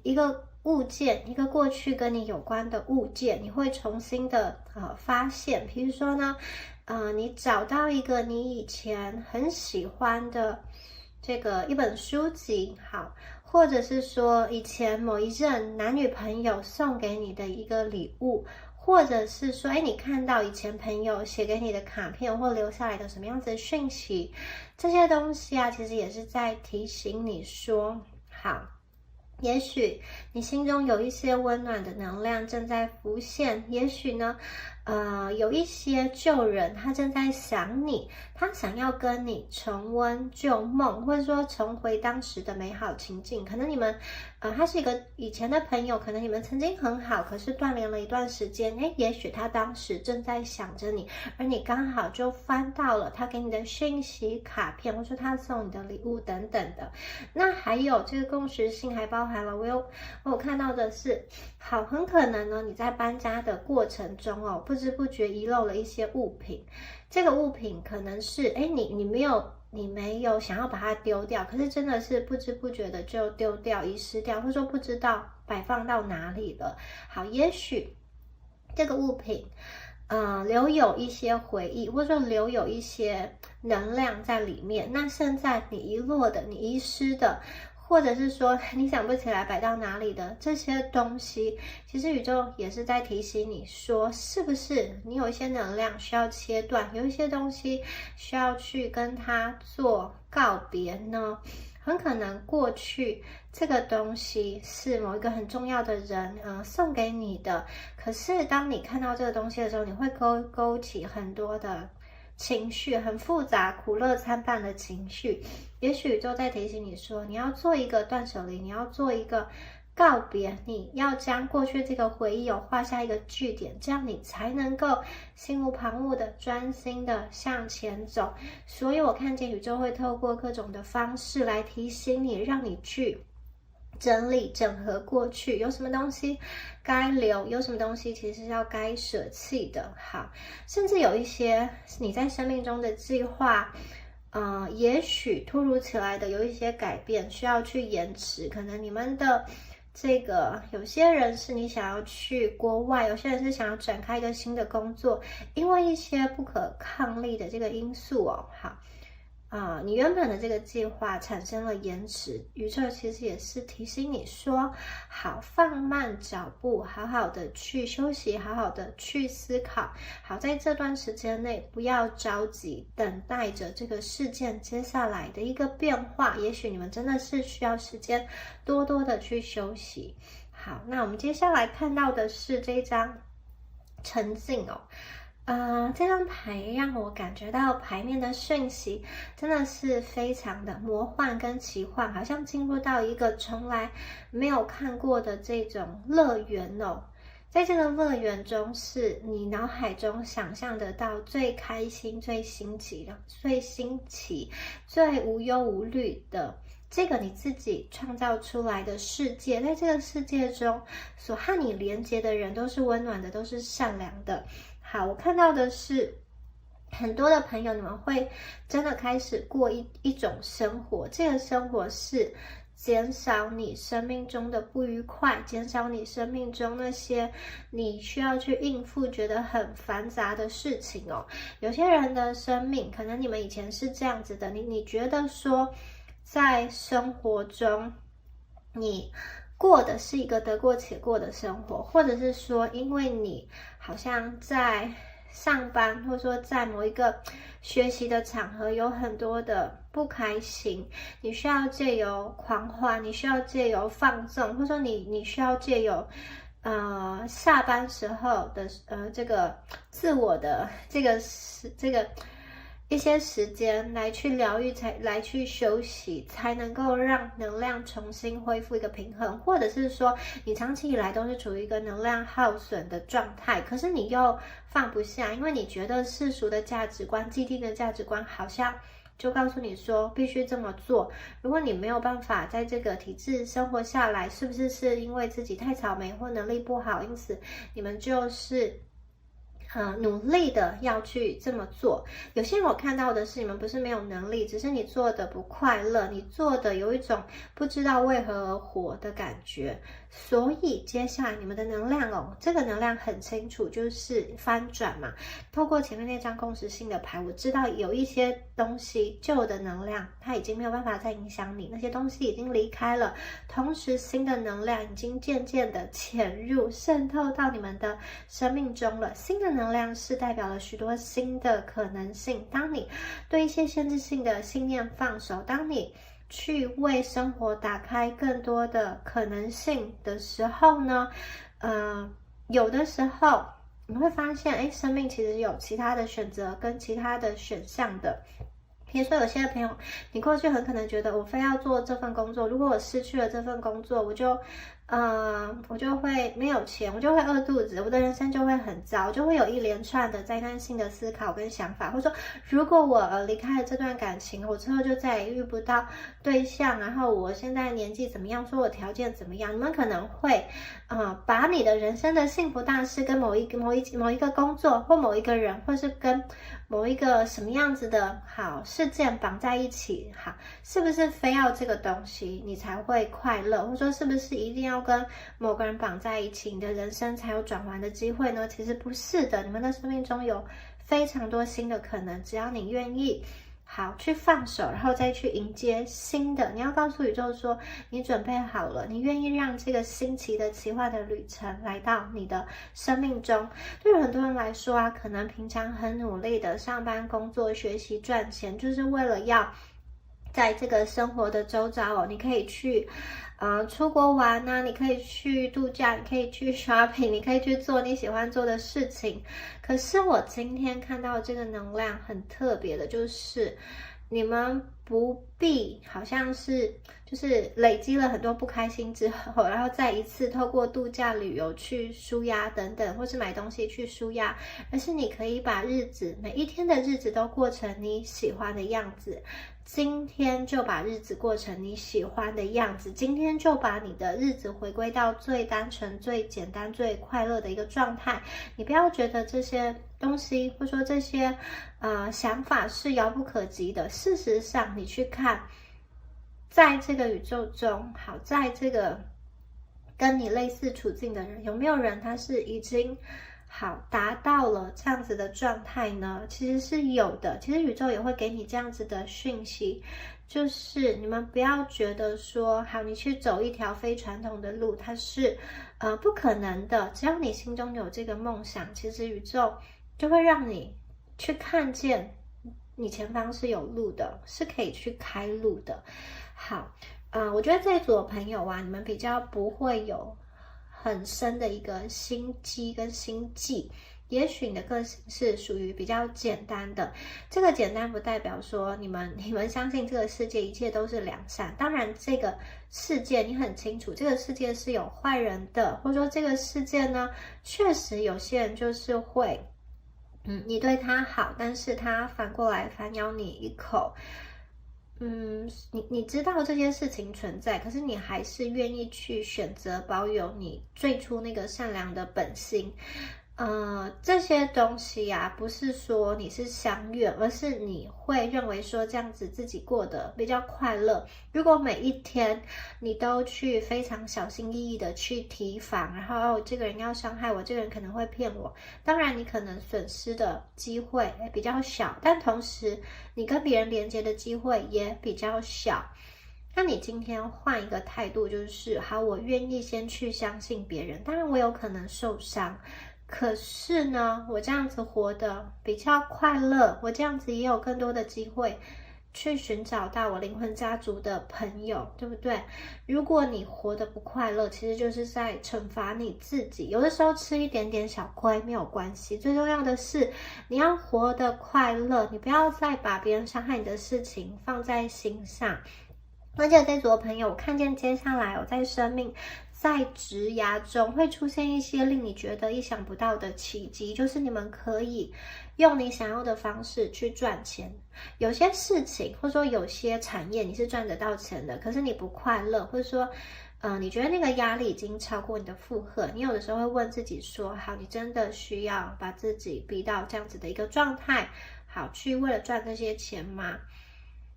一个物件，一个过去跟你有关的物件，你会重新的发现。比如说呢，你找到一个你以前很喜欢的这个一本书籍，好，或者是说以前某一任男女朋友送给你的一个礼物，或者是说你看到以前朋友写给你的卡片或留下来的什么样子的讯息，这些东西其实也是在提醒你说，好，也许你心中有一些温暖的能量正在浮现，也许呢有一些旧人他正在想你，他想要跟你重温旧梦，或者说重回当时的美好情境。可能你们他是一个以前的朋友，可能你们曾经很好，可是断联了一段时间，也许他当时正在想着你，而你刚好就翻到了他给你的讯息、卡片，或者说他送你的礼物等等的。那还有这个共识性还包含了我有看到的是，好，很可能呢你在搬家的过程中不知不觉遗漏了一些物品，这个物品可能是你没有想要把它丢掉，可是真的是不知不觉的就丢掉、遗失掉，或者说不知道摆放到哪里了。好，也许这个物品留有一些回忆，或者说留有一些能量在里面。那现在你遗落的、你遗失的，或者是说你想不起来摆到哪里的这些东西，其实宇宙也是在提醒你说，是不是你有一些能量需要切断，有一些东西需要去跟它做告别呢？很可能过去这个东西是某一个很重要的人送给你的，可是当你看到这个东西的时候，你会勾起很多的情绪，很复杂、苦乐参半的情绪。也许宇宙在提醒你说，你要做一个断舍离，你要做一个告别，你要将过去这个回忆画下一个句点，这样你才能够心无旁骛的专心的向前走。所以我看见宇宙会透过各种的方式来提醒你，让你去整理整合过去，有什么东西该留，有什么东西其实要该舍弃的。好，甚至有一些你在生命中的计划也许突如其来的有一些改变需要去延迟，可能你们的这个有些人是你想要去国外，有些人是想要展开一个新的工作，因为一些不可抗力的这个因素好你原本的这个计划产生了延迟，宇宙其实也是提醒你说，好，放慢脚步，好好的去休息，好好的去思考，好，在这段时间内不要着急，等待着这个事件接下来的一个变化，也许你们真的是需要时间多多的去休息。好，那我们接下来看到的是这一张沉静这张牌让我感觉到牌面的讯息真的是非常的魔幻跟奇幻，好像进入到一个从来没有看过的这种乐园在这个乐园中，是你脑海中想象得到最开心、最新奇、最无忧无虑的这个你自己创造出来的世界。在这个世界中，所和你连接的人都是温暖的，都是善良的。好，我看到的是很多的朋友，你们会真的开始过一种生活，这个生活是减少你生命中的不愉快，减少你生命中那些你需要去应付觉得很繁杂的事情有些人的生命，可能你们以前是这样子的，你觉得说在生活中你过的是一个得过且过的生活，或者是说因为你好像在上班，或者说在某一个学习的场合有很多的不开心，你需要借由狂欢，你需要借由放纵，或者说你需要借由下班时候的这个自我的这个一些时间来去疗愈，来去休息，才能够让能量重新恢复一个平衡。或者是说你长期以来都是处于一个能量耗损的状态，可是你又放不下，因为你觉得世俗的价值观、既定的价值观好像就告诉你说必须这么做。如果你没有办法在这个体制生活下来，是不是因为自己太草莓或能力不好，因此你们就是努力的要去这么做。有些人我看到的是，你们不是没有能力，只是你做的不快乐，你做的有一种不知道为何而活的感觉。所以接下来你们的能量这个能量很清楚，就是翻转嘛。透过前面那张共识性的牌，我知道有一些东西旧的能量它已经没有办法再影响你，那些东西已经离开了，同时新的能量已经渐渐的潜入渗透到你们的生命中了。新的能量是代表了许多新的可能性。当你对一些限制性的信念放手，当你去为生活打开更多的可能性的时候呢，有的时候你会发现，生命其实有其他的选择跟其他的选项的。比如说有些朋友，你过去很可能觉得我非要做这份工作，如果我失去了这份工作，我就会没有钱，我就会饿肚子，我的人生就会很糟，就会有一连串的灾难性的思考跟想法。或者说如果我离开了这段感情，我之后就再也遇不到对象，然后我现在年纪怎么样，说我条件怎么样，你们可能会把你的人生的幸福大事跟某一个工作或某一个人，或是跟某一个什么样子的好事件绑在一起。好，是不是非要这个东西你才会快乐，或者说是不是一定要要跟某个人绑在一起，你的人生才有转弯的机会呢？其实不是的，你们的生命中有非常多新的可能，只要你愿意好去放手，然后再去迎接新的。你要告诉宇宙说，你准备好了，你愿意让这个新奇的奇幻的旅程来到你的生命中。对于很多人来说啊，可能平常很努力的上班工作学习赚钱，就是为了要在这个生活的周遭哦，你可以去出国玩啊，你可以去度假，你可以去 shopping， 你可以去做你喜欢做的事情。可是我今天看到这个能量很特别的，就是你们不必好像是就是累积了很多不开心之后，然后再一次透过度假旅游去抒压等等，或是买东西去抒压，而是你可以把日子每一天的日子都过成你喜欢的样子。今天就把日子过成你喜欢的样子，今天就把你的日子回归到最单纯、最简单、最快乐的一个状态。你不要觉得这些东西，或者说这些想法是遥不可及的。事实上，你去看，在这个宇宙中，好，在这个跟你类似处境的人，有没有人他是已经好达到了这样子的状态呢？其实是有的，其实宇宙也会给你这样子的讯息，就是你们不要觉得说好你去走一条非传统的路，它是不可能的。只要你心中有这个梦想，其实宇宙就会让你去看见你前方是有路的，是可以去开路的。好，我觉得这一组的朋友啊，你们比较不会有很深的一个心机跟心计，也许你的个性是属于比较简单的。这个简单不代表说你们相信这个世界一切都是良善，当然这个世界你很清楚，这个世界是有坏人的，或者说这个世界呢，确实有些人就是会你对他好，但是他反过来反咬你一口。你知道这些事情存在，可是你还是愿意去选择保有你最初那个善良的本性。这些东西啊，不是说你是相怨，而是你会认为说这样子自己过得比较快乐。如果每一天你都去非常小心翼翼的去提防，然后这个人要伤害我，这个人可能会骗我，当然你可能损失的机会比较小，但同时你跟别人连接的机会也比较小。那你今天换一个态度，就是好，我愿意先去相信别人，当然我有可能受伤，可是呢，我这样子活得比较快乐，我这样子也有更多的机会去寻找到我灵魂家族的朋友，对不对？如果你活得不快乐，其实就是在惩罚你自己。有的时候吃一点点小亏没有关系，最重要的是你要活得快乐，你不要再把别人伤害你的事情放在心上。而且这组的朋友，我看见接下来我在生命在职涯中会出现一些令你觉得意想不到的奇迹，就是你们可以用你想要的方式去赚钱。有些事情或者说有些产业你是赚得到钱的，可是你不快乐，或者说你觉得那个压力已经超过你的负荷，你有的时候会问自己说，好，你真的需要把自己逼到这样子的一个状态，好，去为了赚这些钱吗？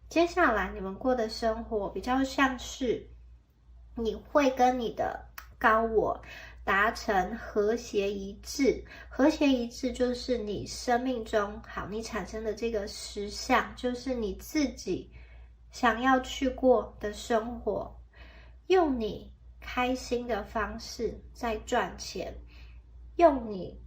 接下来你们过的生活比较像是你会跟你的高我达成和谐一致。和谐一致就是你生命中好，你产生的这个实相，就是你自己想要去过的生活，用你开心的方式在赚钱，用你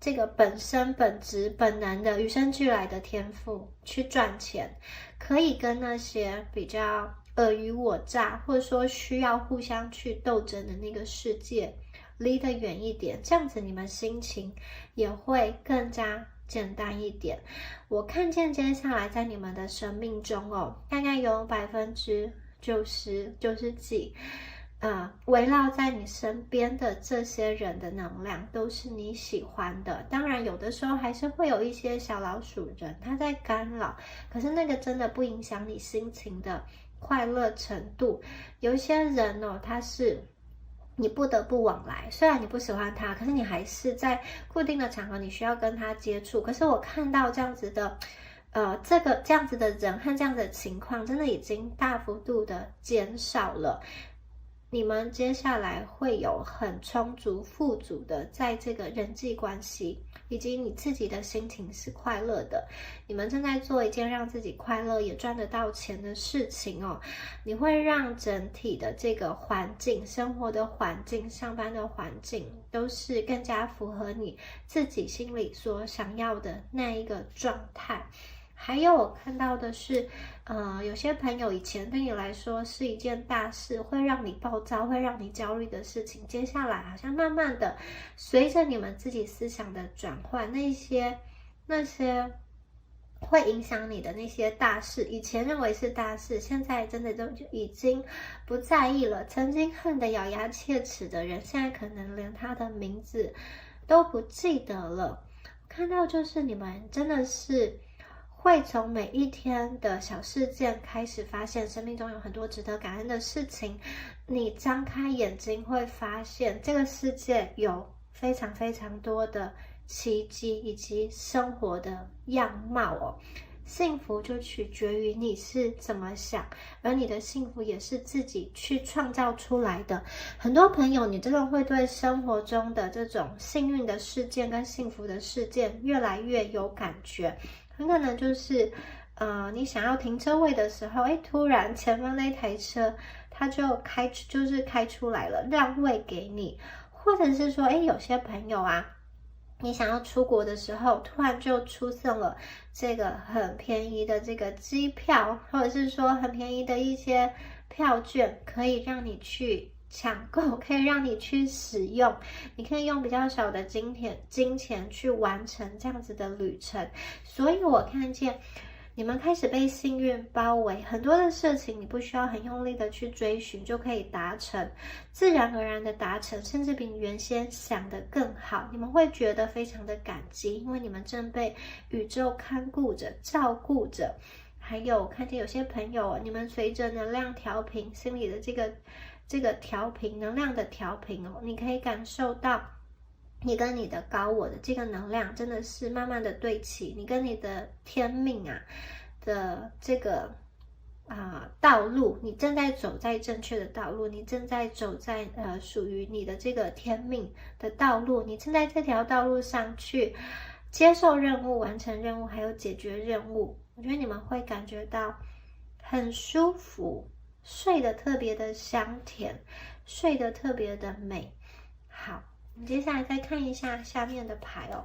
这个本身本质本能的与生俱来的天赋去赚钱，可以跟那些比较尔虞我诈，或者说需要互相去斗争的那个世界离得远一点，这样子你们心情也会更加简单一点。我看见接下来在你们的生命中大概有90%几围绕在你身边的这些人的能量都是你喜欢的。当然有的时候还是会有一些小老鼠人他在干扰，可是那个真的不影响你心情的快乐程度。有一些人他是你不得不往来，虽然你不喜欢他，可是你还是在固定的场合你需要跟他接触。可是我看到这样子的这样子的人和这样子的情况真的已经大幅度的减少了。你们接下来会有很充足、富足的，在这个人际关系以及你自己的心情是快乐的。你们正在做一件让自己快乐也赚得到钱的事情哦。你会让整体的这个环境、生活的环境、上班的环境，都是更加符合你自己心里所想要的那一个状态。还有我看到的是，有些朋友以前对你来说是一件大事，会让你暴躁，会让你焦虑的事情，接下来好像慢慢的，随着你们自己思想的转换，那些会影响你的那些大事，以前认为是大事，现在真的都已经不在意了。曾经恨得咬牙切齿的人，现在可能连他的名字都不记得了。看到就是你们真的是会从每一天的小事件开始发现生命中有很多值得感恩的事情。你张开眼睛会发现这个世界有非常非常多的奇迹以及生活的样貌哦。幸福就取决于你是怎么想，而你的幸福也是自己去创造出来的。很多朋友，你真的会对生活中的这种幸运的事件跟幸福的事件越来越有感觉。很可能就是你想要停车位的时候，突然前方那台车它就开出来了，让位给你。或者是说有些朋友啊，你想要出国的时候，突然就出现了这个很便宜的这个机票，或者是说很便宜的一些票券，可以让你去抢购，可以让你去使用，你可以用比较少的金钱去完成这样子的旅程。所以我看见你们开始被幸运包围，很多的事情你不需要很用力的去追寻就可以达成，自然而然的达成，甚至比你原先想的更好。你们会觉得非常的感激，因为你们正被宇宙看顾着、照顾着。还有看见有些朋友，你们随着能量调频，心里的这个调频能量的调频哦，你可以感受到你跟你的高我的这个能量真的是慢慢的对齐，你跟你的天命的这个道路，你正在走在正确的道路，你正在走在属于你的这个天命的道路，你正在这条道路上去接受任务、完成任务，还有解决任务。我觉得你们会感觉到很舒服，睡得特别的香甜，睡得特别的美。好，我们接下来再看一下下面的牌哦。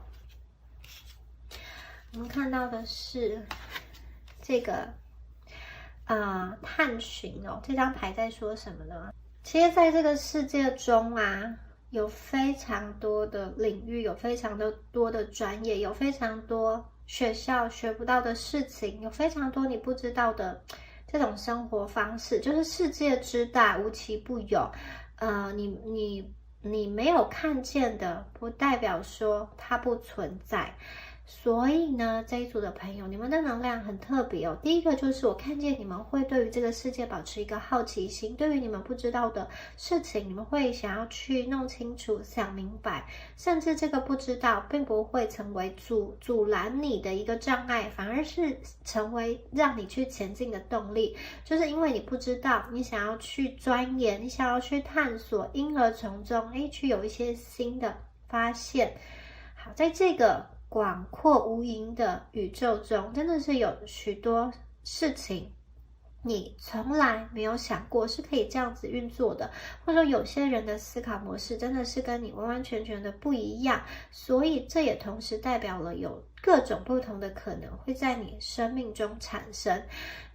我们看到的是这个探寻哦，这张牌在说什么呢？其实在这个世界中有非常多的领域，有非常多的专业，有非常多学校学不到的事情，有非常多你不知道的这种生活方式。就是世界之大，无奇不有。你没有看见的，不代表说它不存在。所以呢，这一组的朋友，你们的能量很特别哦。第一个就是我看见你们会对于这个世界保持一个好奇心，对于你们不知道的事情，你们会想要去弄清楚、想明白，甚至这个不知道并不会成为阻拦你的一个障碍，反而是成为让你去前进的动力。就是因为你不知道，你想要去钻研，你想要去探索，因而从中去有一些新的发现。好，在这个广阔无垠的宇宙中，真的是有许多事情你从来没有想过是可以这样子运作的，或者说有些人的思考模式真的是跟你完完全全的不一样，所以这也同时代表了有各种不同的可能会在你生命中产生。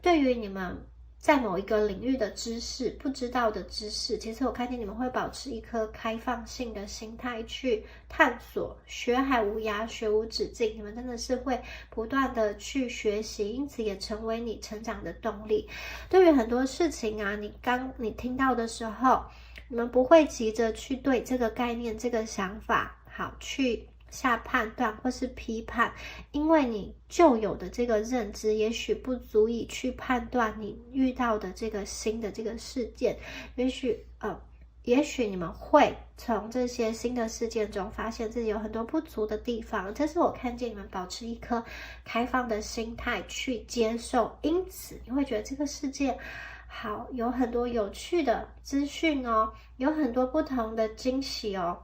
对于你们在某一个领域的知识，不知道的知识，其实我看见你们会保持一颗开放性的心态去探索，学海无涯，学无止境。你们真的是会不断的去学习，因此也成为你成长的动力。对于很多事情你听到的时候，你们不会急着去对这个概念、这个想法去下判断或是批判，因为你旧有的这个认知也许不足以去判断你遇到的这个新的这个事件。也许你们会从这些新的事件中发现自己有很多不足的地方，这是我看见你们保持一颗开放的心态去接受，因此你会觉得这个世界好，有很多有趣的资讯哦，有很多不同的惊喜哦。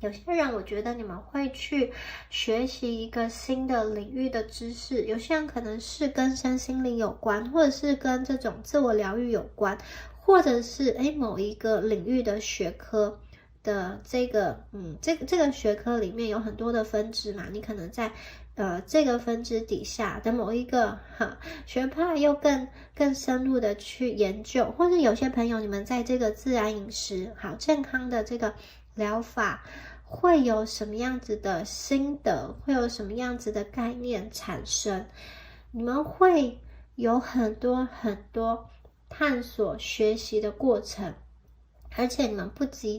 有些人我觉得你们会去学习一个新的领域的知识，有些人可能是跟身心灵有关，或者是跟这种自我疗愈有关，或者是某一个领域的学科的这个这个学科里面有很多的分支嘛，你可能在这个分支底下的某一个学派又更深入的去研究，或者有些朋友你们在这个自然饮食好健康的这个疗法会有什么样子的心得，会有什么样子的概念产生，你们会有很多探索学习的过程，而且你们不急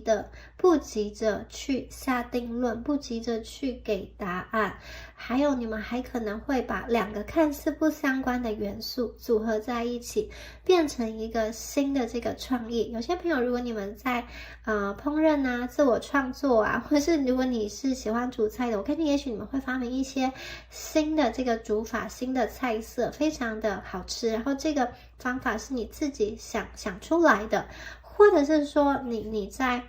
着去下定论，不急着去给答案，还有你们还可能会把两个看似不相关的元素组合在一起，变成一个新的这个创意。有些朋友如果你们在烹饪啊、自我创作啊，或是如果你是喜欢煮菜的，我看见也许你们会发明一些新的这个煮法、新的菜色，非常的好吃，然后这个方法是你自己想出来的，或者是说你在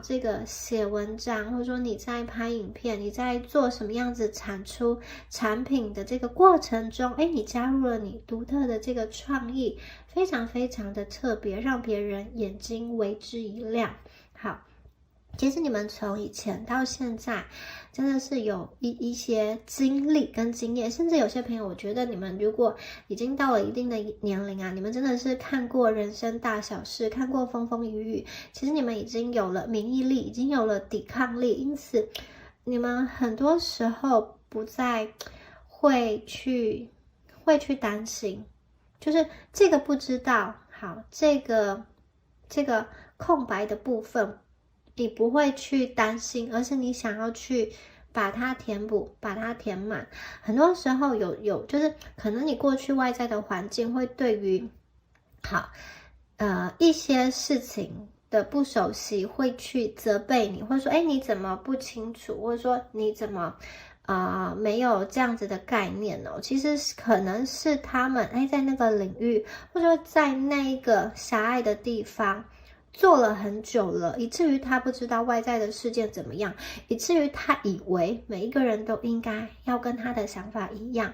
这个写文章，或者说你在拍影片，你在做什么样子产出产品的这个过程中，你加入了你独特的这个创意，非常的特别，让别人眼睛为之一亮。好，其实你们从以前到现在真的是有一些经历跟经验，甚至有些朋友我觉得你们如果已经到了一定的年龄啊，你们真的是看过人生大小事，看过风风雨雨，其实你们已经有了免疫力，已经有了抵抗力，因此你们很多时候不再会去担心，就是这个不知道，好，这个空白的部分你不会去担心，而是你想要去把它填补，把它填满。很多时候有就是可能你过去外在的环境会对于一些事情的不熟悉会去责备你，或者说你怎么不清楚，或者说你怎么没有这样子的概念哦。其实可能是他们在那个领域，或者说在那一个狭隘的地方做了很久了，以至于他不知道外在的事件怎么样，以至于他以为每一个人都应该要跟他的想法一样。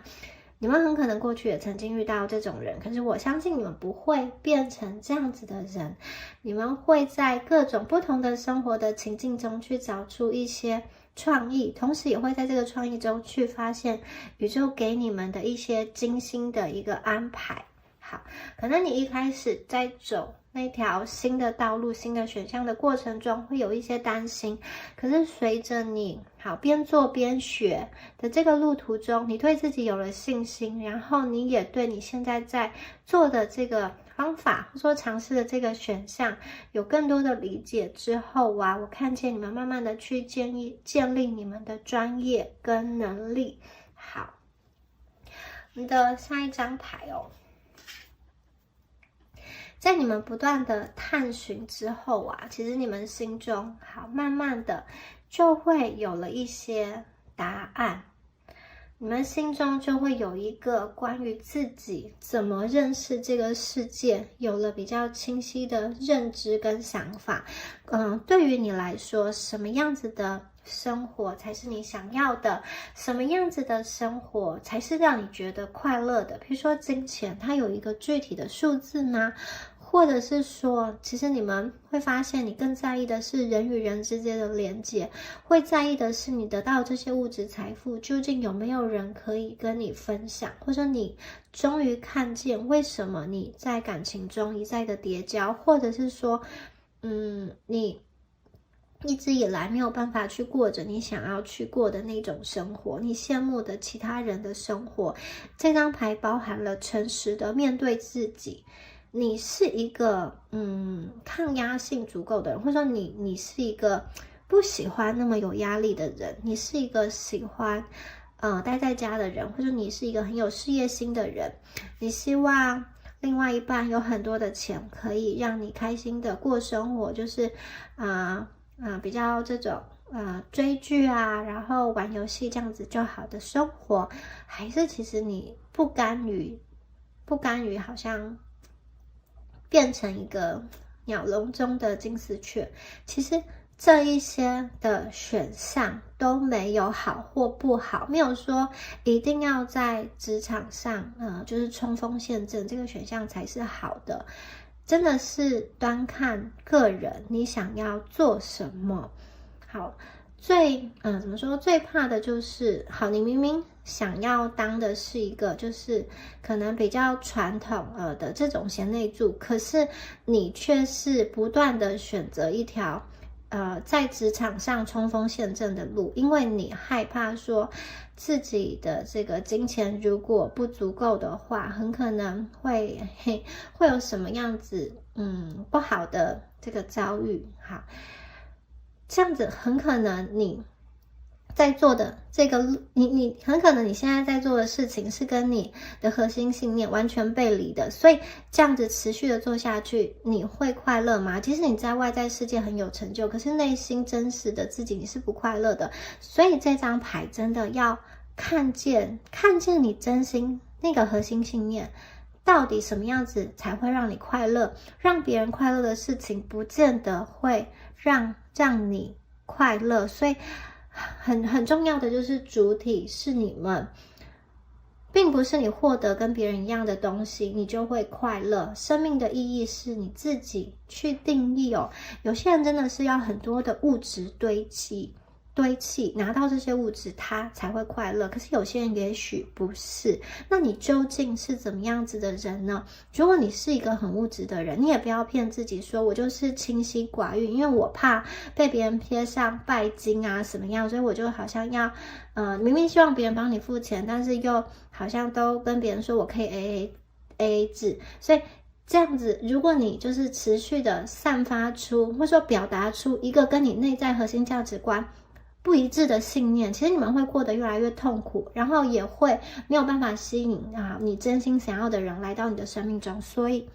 你们很可能过去也曾经遇到这种人，可是我相信你们不会变成这样子的人，你们会在各种不同的生活的情境中去找出一些创意，同时也会在这个创意中去发现宇宙给你们的一些精心的一个安排。好，可能你一开始在走那条新的道路、新的选项的过程中会有一些担心，可是随着你边做边学的这个路途中，你对自己有了信心，然后你也对你现在在做的这个方法或者说尝试的这个选项有更多的理解之后我看见你们慢慢的去建立你们的专业跟能力。好，你的下一张牌在你们不断的探寻之后其实你们心中慢慢的就会有了一些答案，你们心中就会有一个关于自己怎么认识这个世界有了比较清晰的认知跟想法。对于你来说，什么样子的生活才是你想要的，什么样子的生活才是让你觉得快乐的。比如说金钱，它有一个具体的数字吗？或者是说，其实你们会发现你更在意的是人与人之间的连接，会在意的是你得到这些物质财富究竟有没有人可以跟你分享，或者你终于看见为什么你在感情中一再的跌跤，或者是说你一直以来没有办法去过着你想要去过的那种生活，你羡慕的其他人的生活。这张牌包含了诚实的面对自己，你是一个抗压性足够的人，或者说你是一个不喜欢那么有压力的人，你是一个喜欢待在家的人，或者你是一个很有事业心的人，你希望另外一半有很多的钱可以让你开心的过生活，就是比较这种追剧然后玩游戏这样子就好的生活，还是其实你不甘于好像变成一个鸟笼中的金丝雀。其实这一些的选项都没有好或不好，没有说一定要在职场上就是冲锋陷阵这个选项才是好的，真的是端看个人你想要做什么。好，怎么说，最怕的就是好，你明明想要当的是一个就是可能比较传统的这种贤内助，可是你却是不断的选择一条在职场上冲锋陷阵的路，因为你害怕说自己的这个金钱如果不足够的话，很可能会有什么样子不好的这个遭遇。好，这样子很可能你在做的这个你很可能你现在在做的事情是跟你的核心信念完全背离的，所以这样子持续的做下去，你会快乐吗？其实你在外在世界很有成就，可是内心真实的自己你是不快乐的。所以这张牌真的要看见你真心那个核心信念到底什么样子才会让你快乐，让别人快乐的事情不见得会让你快乐。所以很重要的就是主体是你们，并不是你获得跟别人一样的东西你就会快乐。生命的意义是你自己去定义哦。有些人真的是要很多的物质堆砌，拿到这些物质他才会快乐，可是有些人也许不是。那你究竟是怎么样子的人呢？如果你是一个很物质的人，你也不要骗自己说我就是清心寡欲，因为我怕被别人贴上拜金啊什么样，所以我就好像要明明希望别人帮你付钱，但是又好像都跟别人说我可以 AA 制。所以这样子，如果你就是持续的散发出或者说表达出一个跟你内在核心价值观不一致的信念，其实你们会过得越来越痛苦，然后也会没有办法吸引你真心想要的人来到你的生命中。所以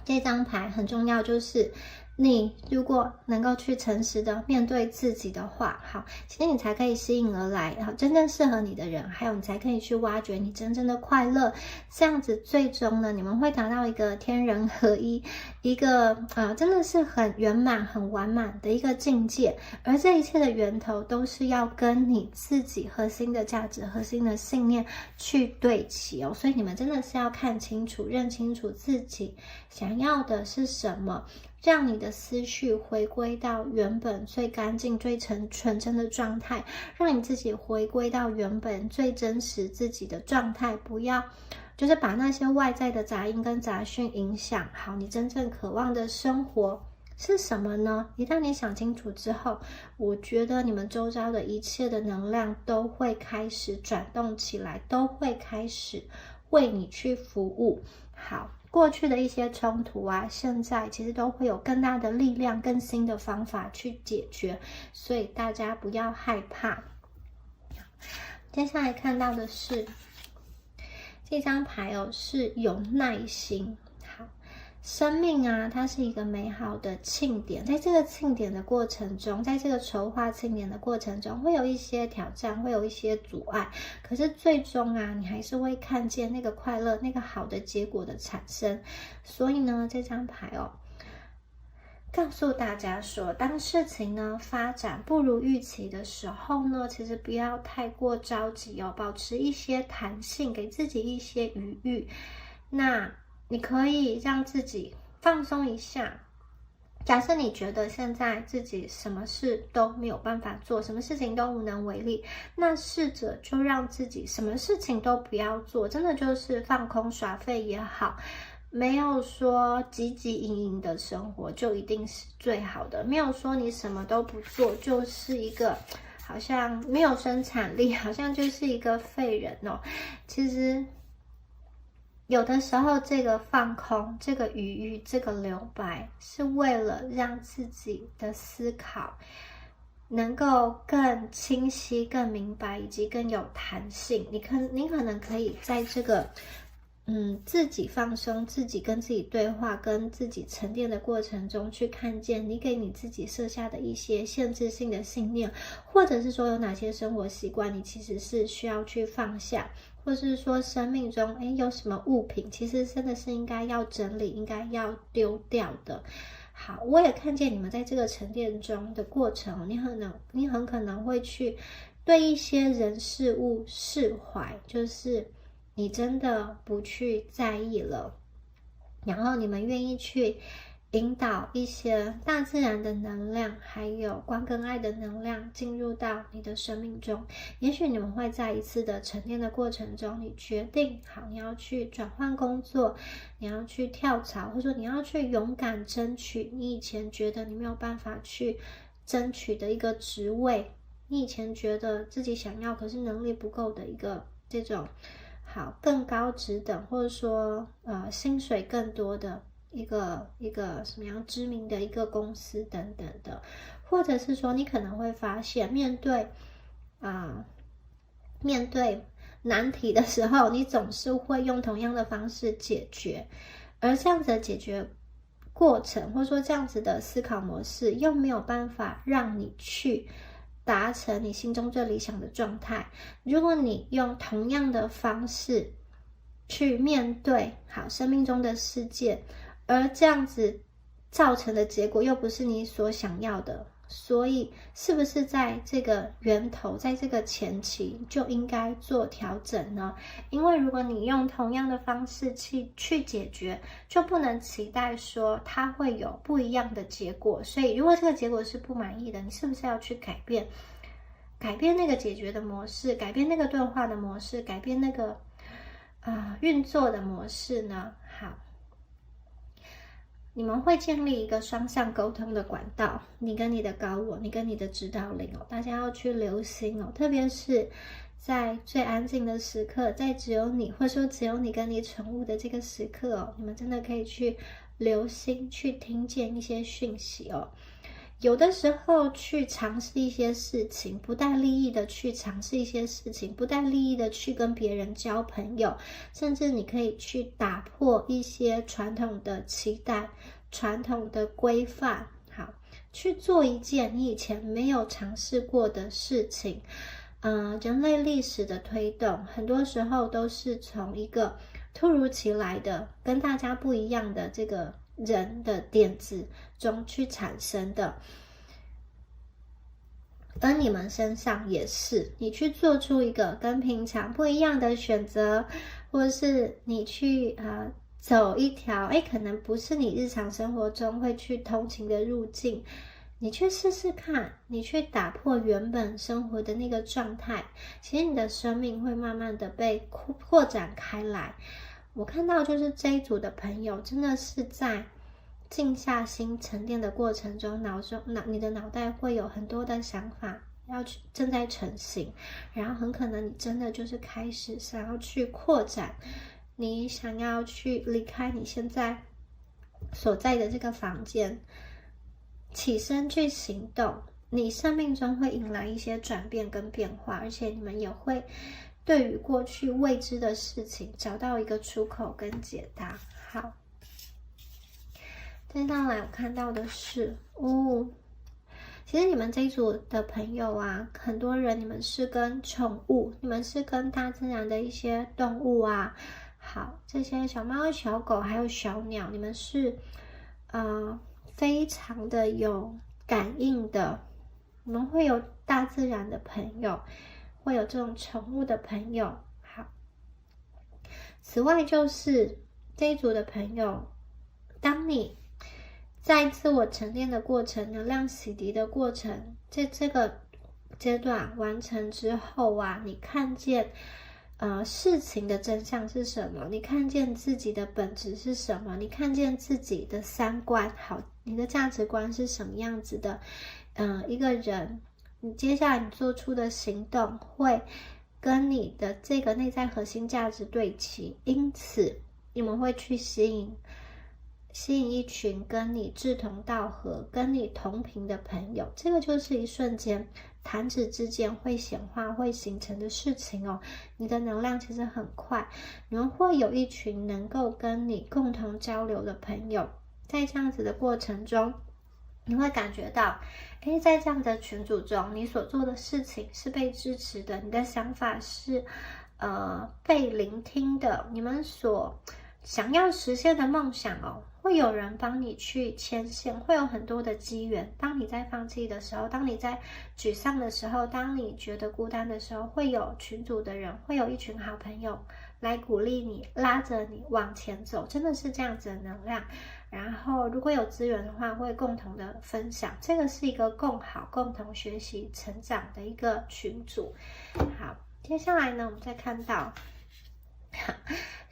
这张牌很重要，就是你如果能够去诚实的面对自己的话，好，其实你才可以吸引而来真正适合你的人，还有你才可以去挖掘你真正的快乐。这样子最终呢，你们会达到一个天人合一，一个真的是很圆满很完满的一个境界。而这一切的源头都是要跟你自己核心的价值核心的信念去对齐哦。所以你们真的是要看清楚认清楚自己想要的是什么，让你的思绪回归到原本最干净最纯真的状态，让你自己回归到原本最真实自己的状态，不要就是把那些外在的杂音跟杂讯影响好你真正渴望的生活是什么呢？一旦你想清楚之后，我觉得你们周遭的一切的能量都会开始转动起来，都会开始为你去服务。好，过去的一些冲突现在其实都会有更大的力量更新的方法去解决，所以大家不要害怕。接下来看到的是这张牌是有耐心。好，生命它是一个美好的庆典，在这个庆典的过程中，在这个筹划庆典的过程中，会有一些挑战，会有一些阻碍，可是最终你还是会看见那个快乐那个好的结果的产生。所以呢，这张牌告诉大家说，当事情呢发展不如预期的时候呢，其实不要太过着急保持一些弹性，给自己一些余裕。那你可以让自己放松一下。假设你觉得现在自己什么事都没有办法做，什么事情都无能为力，那试着就让自己什么事情都不要做，真的就是放空耍废也好。没有说汲汲营营的生活就一定是最好的，没有说你什么都不做就是一个好像没有生产力，好像就是一个废人其实有的时候这个放空，这个余裕，这个留白，是为了让自己的思考能够更清晰更明白以及更有弹性。你可能可以在这个自己放松，自己跟自己对话，跟自己沉淀的过程中，去看见你给你自己设下的一些限制性的信念，或者是说有哪些生活习惯你其实是需要去放下，或是说生命中有什么物品其实真的是应该要整理，应该要丢掉的。好，我也看见你们在这个沉淀中的过程，你很可能会去对一些人事物释怀，就是你真的不去在意了，然后你们愿意去引导一些大自然的能量，还有光跟爱的能量进入到你的生命中。也许你们会在一次的沉淀的过程中，你决定好你要去转换工作，你要去跳槽，或者说你要去勇敢争取你以前觉得你没有办法去争取的一个职位，你以前觉得自己想要可是能力不够的一个这种好更高职等，或者说薪水更多的一个什么样知名的一个公司等等的，或者是说你可能会发现面对难题的时候，你总是会用同样的方式解决，而这样子的解决过程，或者说这样子的思考模式，又没有办法让你去达成你心中最理想的状态。如果你用同样的方式去面对好生命中的世界，而这样子造成的结果又不是你所想要的，所以是不是在这个源头，在这个前期就应该做调整呢？因为如果你用同样的方式去解决，就不能期待说它会有不一样的结果。所以如果这个结果是不满意的，你是不是要去改变那个解决的模式，改变那个对话的模式，改变那个运作的模式呢？好，你们会建立一个双向沟通的管道，你跟你的高我，你跟你的指导灵大家要去留心特别是在最安静的时刻，在只有你，或者说只有你跟你宠物的这个时刻你们真的可以去留心，去听见一些讯息有的时候去尝试一些事情，不带利益的去尝试一些事情，不带利益的去跟别人交朋友，甚至你可以去打破一些传统的期待，传统的规范，好，去做一件你以前没有尝试过的事情。人类历史的推动，很多时候都是从一个突如其来的、跟大家不一样的这个人的点子中去产生的。而你们身上也是，你去做出一个跟平常不一样的选择，或者是你去走一条可能不是你日常生活中会去通勤的路径，你去试试看，你去打破原本生活的那个状态，其实你的生命会慢慢的被扩展开来。我看到就是这一组的朋友真的是在静下心沉淀的过程中，你的脑袋会有很多的想法正在成型，然后很可能你真的就是开始想要去扩展，你想要去离开你现在所在的这个房间，起身去行动，你生命中会迎来一些转变跟变化，而且你们也会对于过去未知的事情找到一个出口跟解答。好，接下来我看到的是其实你们这一组的朋友很多人你们是跟宠物，你们是跟大自然的一些动物好，这些小猫小狗还有小鸟，你们是非常的有感应的，你们会有大自然的朋友，会有这种宠物的朋友。好，此外就是这一组的朋友，当你在自我沉淀的过程，能量洗涤的过程，在这个阶段完成之后你看见事情的真相是什么，你看见自己的本质是什么，你看见自己的三观，好，你的价值观是什么样子的一个人，你接下来你做出的行动会跟你的这个内在核心价值对齐，因此你们会去吸引一群跟你志同道合、跟你同频的朋友，这个就是一瞬间弹指之间会显化、会形成的事情哦。你的能量其实很快，你们会有一群能够跟你共同交流的朋友，在这样子的过程中，你会感觉到，在这样的群组中，你所做的事情是被支持的，你的想法是被聆听的，你们所想要实现的梦想哦，会有人帮你去牵线，会有很多的机缘。当你在放弃的时候，当你在沮丧的时候，当你觉得孤单的时候，会有群组的人，会有一群好朋友来鼓励你，拉着你往前走，真的是这样子的能量。然后如果有资源的话，会共同的分享，这个是一个共好、共同学习、成长的一个群组。好，接下来呢，我们再看到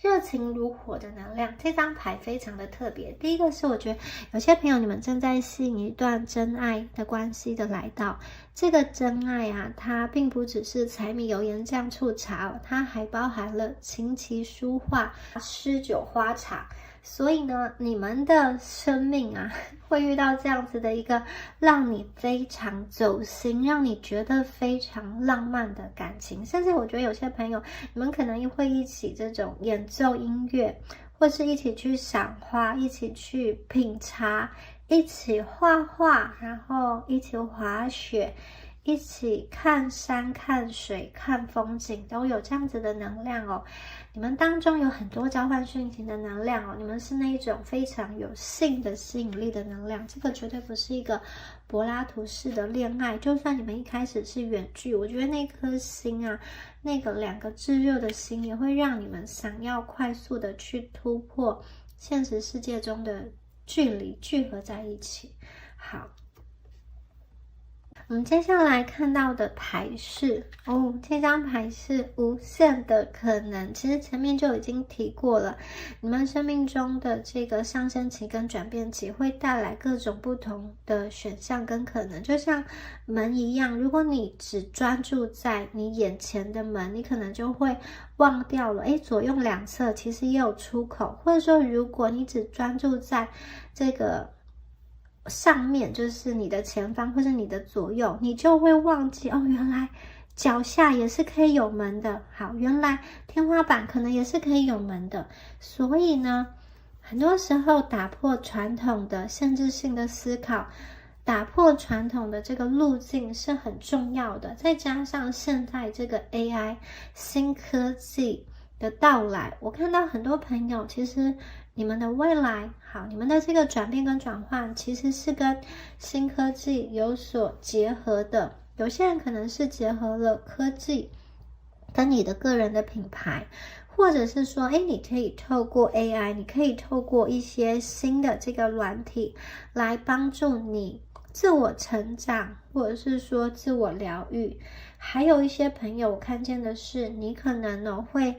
热情如火的能量，这张牌非常的特别。第一个是我觉得有些朋友你们正在吸引一段真爱的关系的来到，这个真爱啊，它并不只是柴米油盐酱醋茶哦，它还包含了琴棋书画、诗酒花茶。所以呢，你们的生命啊，会遇到这样子的一个让你非常走心，让你觉得非常浪漫的感情。甚至我觉得有些朋友，你们可能会一起这种演奏音乐，或是一起去赏花，一起去品茶，一起画画，然后一起滑雪，一起看山、看水、看风景，都有这样子的能量哦。你们当中有很多交换讯息的能量哦，你们是那一种非常有性的吸引力的能量，这个绝对不是一个柏拉图式的恋爱。就算你们一开始是远距，我觉得那颗心啊，那个两个炙热的心，也会让你们想要快速的去突破现实世界中的距离，聚合在一起。好，我们接下来看到的牌是这张牌是无限的可能。其实前面就已经提过了，你们生命中的这个上升期跟转变期会带来各种不同的选项跟可能，就像门一样，如果你只专注在你眼前的门，你可能就会忘掉了左右两侧其实也有出口，或者说如果你只专注在这个上面，就是你的前方或是你的左右，你就会忘记原来脚下也是可以有门的。好，原来天花板可能也是可以有门的。所以呢，很多时候打破传统的限制性的思考，打破传统的这个路径是很重要的。再加上现在这个 AI 新科技的到来，我看到很多朋友其实你们的未来好，你们的这个转变跟转换其实是跟新科技有所结合的。有些人可能是结合了科技跟你的个人的品牌，或者是说你可以透过 AI， 你可以透过一些新的这个软体来帮助你自我成长，或者是说自我疗愈。还有一些朋友我看见的是，你可能会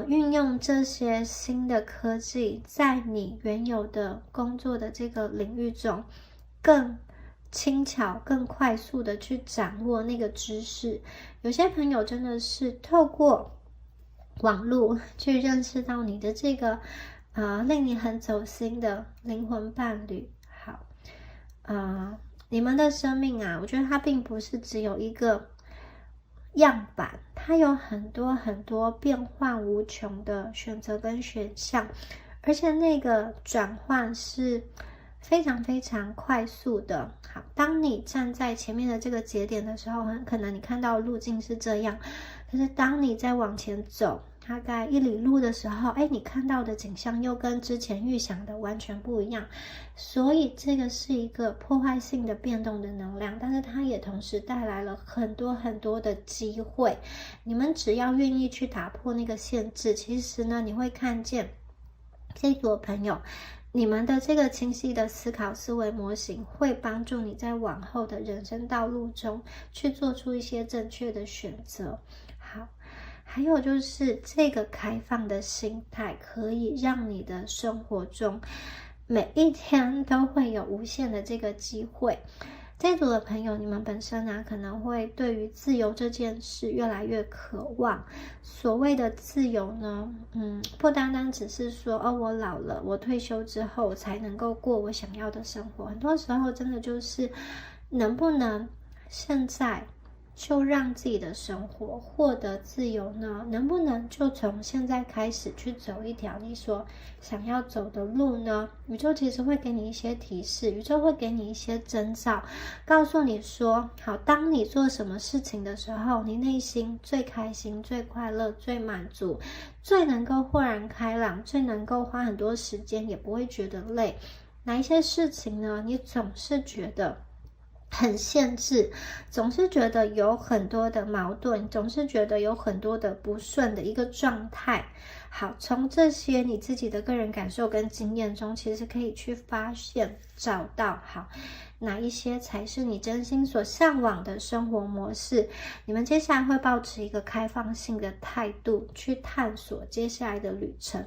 运用这些新的科技在你原有的工作的这个领域中更轻巧、更快速的去掌握那个知识。有些朋友真的是透过网络去认识到你的这个令你很走心的灵魂伴侣。好，你们的生命啊，我觉得它并不是只有一个样板，它有很多很多变幻无穷的选择跟选项，而且那个转换是非常非常快速的。好，当你站在前面的这个节点的时候，很可能你看到的路径是这样，可是当你再往前走大概1里路的时候，你看到的景象又跟之前预想的完全不一样。所以这个是一个破坏性的变动的能量，但是它也同时带来了很多很多的机会。你们只要愿意去打破那个限制，其实呢，你会看见这组朋友，你们的这个清晰的思考思维模型会帮助你在往后的人生道路中去做出一些正确的选择。好，还有就是这个开放的心态可以让你的生活中每一天都会有无限的这个机会。这组的朋友，你们本身呢，可能会对于自由这件事越来越渴望。所谓的自由呢，不单单只是说我老了，我退休之后我才能够过我想要的生活。很多时候真的就是能不能现在就让自己的生活获得自由呢？能不能就从现在开始去走一条你所想要走的路呢？宇宙其实会给你一些提示，宇宙会给你一些征兆，告诉你说，好，当你做什么事情的时候，你内心最开心、最快乐、最满足，最能够豁然开朗，最能够花很多时间，也不会觉得累。哪一些事情呢？你总是觉得很限制，总是觉得有很多的矛盾，总是觉得有很多的不顺的一个状态。好，从这些你自己的个人感受跟经验中，其实可以去发现、找到好哪一些才是你真心所向往的生活模式。你们接下来会保持一个开放性的态度去探索接下来的旅程。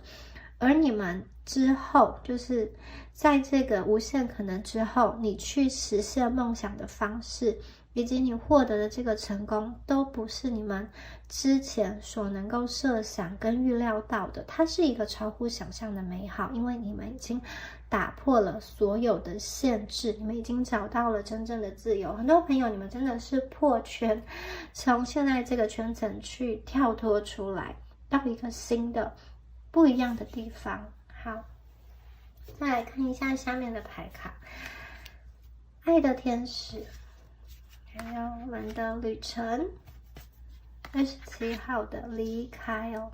而你们之后，就是在这个无限可能之后，你去实现梦想的方式，以及你获得的这个成功，都不是你们之前所能够设想跟预料到的。它是一个超乎想象的美好，因为你们已经打破了所有的限制，你们已经找到了真正的自由。很多朋友，你们真的是破圈，从现在这个圈层去跳脱出来，到一个新的不一样的地方。好，再来看一下下面的牌卡，爱的天使，还有我们的旅程，27号的离开哦。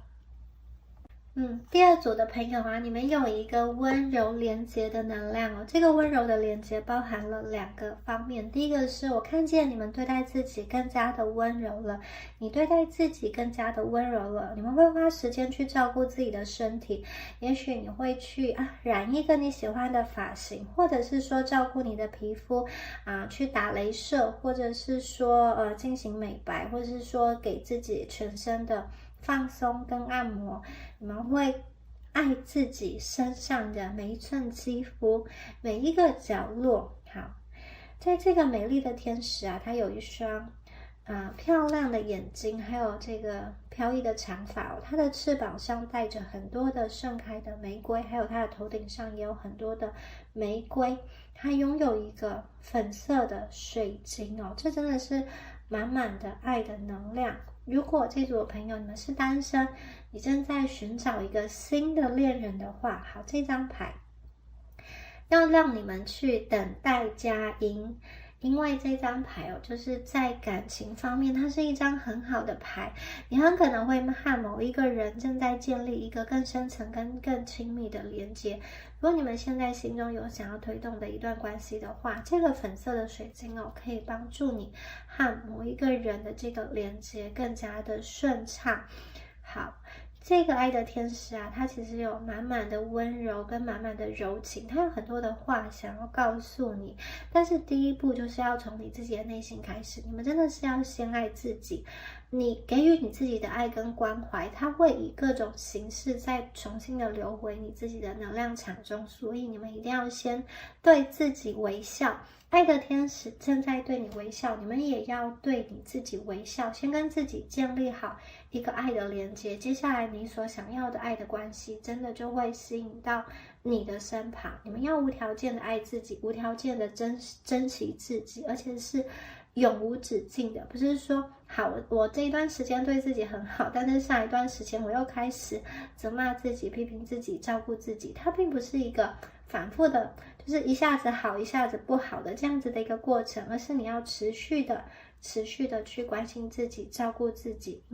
第二组的朋友啊，你们有一个温柔连接的能量哦。这个温柔的连接包含了2个方面。第一个是我看见你们对待自己更加的温柔了，你对待自己更加的温柔了。你们会花时间去照顾自己的身体，也许你会去染一个你喜欢的发型，或者是说照顾你的皮肤去打雷射，或者是说进行美白，或者是说给自己全身的放松跟按摩。你们会爱自己身上的每一寸肌肤，每一个角落。好，在这个美丽的天使啊，它有一双漂亮的眼睛，还有这个飘逸的长发哦。它的翅膀上带着很多的盛开的玫瑰，还有它的头顶上也有很多的玫瑰。它拥有一个粉色的水晶哦，这真的是满满的爱的能量。如果这组的朋友你们是单身，你正在寻找一个新的恋人的话，好，这张牌要让你们去等待佳音，因为这张牌哦，就是在感情方面，它是一张很好的牌。你很可能会和某一个人正在建立一个更深层、更亲密的连接。如果你们现在心中有想要推动的一段关系的话，这个粉色的水晶哦，可以帮助你和某一个人的这个连接更加的顺畅。好，这个爱的天使啊，它其实有满满的温柔跟满满的柔情，它有很多的话想要告诉你。但是第一步就是要从你自己的内心开始，你们真的是要先爱自己。你给予你自己的爱跟关怀，它会以各种形式再重新的流回你自己的能量场中，所以你们一定要先对自己微笑。爱的天使正在对你微笑，你们也要对你自己微笑，先跟自己建立好一个爱的连接，接下来你所想要的爱的关系真的就会吸引到你的身旁。你们要无条件的爱自己，无条件的珍惜自己，而且是永无止境的。不是说好我这一段时间对自己很好，但是下一段时间我又开始责骂自己、批评自己、照顾自己。它并不是一个反复的，就是一下子好一下子不好的这样子的一个过程，而是你要持续的去关心自己、照顾自己。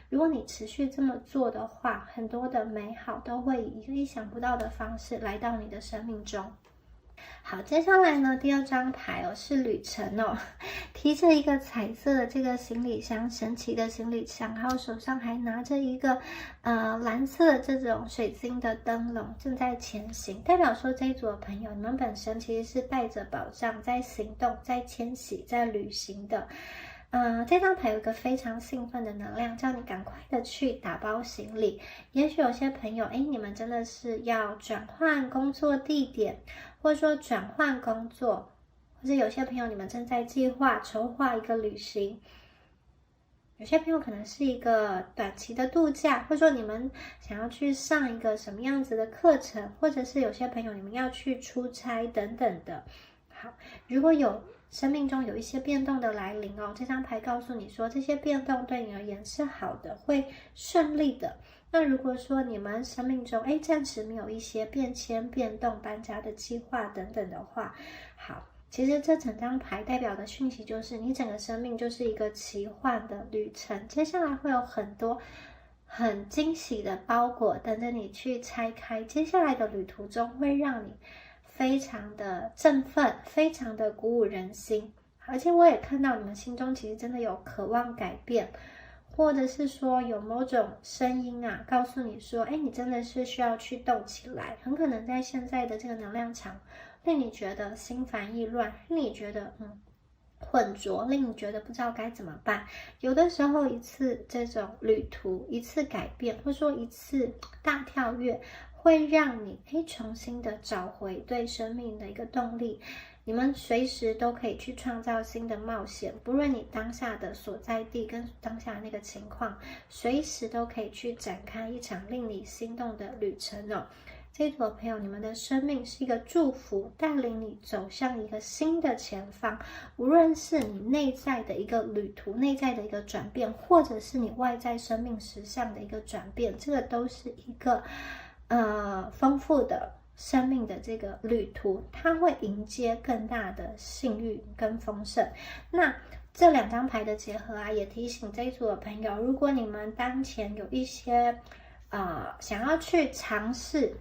如果你持续这么做的话，很多的美好都会以一个意想不到的方式来到你的生命中。好，接下来呢，第2张牌哦是旅程哦，提着一个彩色的这个行李箱，神奇的行李箱，然后手上还拿着一个蓝色的这种水晶的灯笼，正在前行，代表说这一组的朋友，你们本身其实是带着宝藏在行动、在迁徙、在旅行的。这张牌有一个非常兴奋的能量，叫你赶快的去打包行李。也许有些朋友，你们真的是要转换工作地点，或者说转换工作，或者有些朋友你们正在计划筹划一个旅行，有些朋友可能是一个短期的度假，或者说你们想要去上一个什么样子的课程，或者是有些朋友你们要去出差等等的。好，如果有生命中有一些变动的来临哦。这张牌告诉你说，这些变动对你而言是好的，会顺利的。那如果说你们生命中暂时没有一些变迁、变动、搬家的计划等等的话，好，其实这整张牌代表的讯息就是，你整个生命就是一个奇幻的旅程，接下来会有很多很惊喜的包裹等着你去拆开。接下来的旅途中会让你非常的振奋，非常的鼓舞人心。而且我也看到你们心中其实真的有渴望改变，或者是说有某种声音啊，告诉你说，你真的是需要去动起来。很可能在现在的这个能量场，令你觉得心烦意乱，令你觉得混浊，令你觉得不知道该怎么办。有的时候一次这种旅途，一次改变，或者说一次大跳跃，会让你重新的找回对生命的一个动力。你们随时都可以去创造新的冒险，不论你当下的所在地跟当下的那个情况，随时都可以去展开一场令你心动的旅程哦。这一组的朋友，你们的生命是一个祝福，带领你走向一个新的前方。无论是你内在的一个旅途，内在的一个转变，或者是你外在生命实相的一个转变，这个都是一个丰富的生命的这个旅途，它会迎接更大的幸运跟丰盛。那这两张牌的结合啊，也提醒这一组的朋友，如果你们当前有一些想要去尝试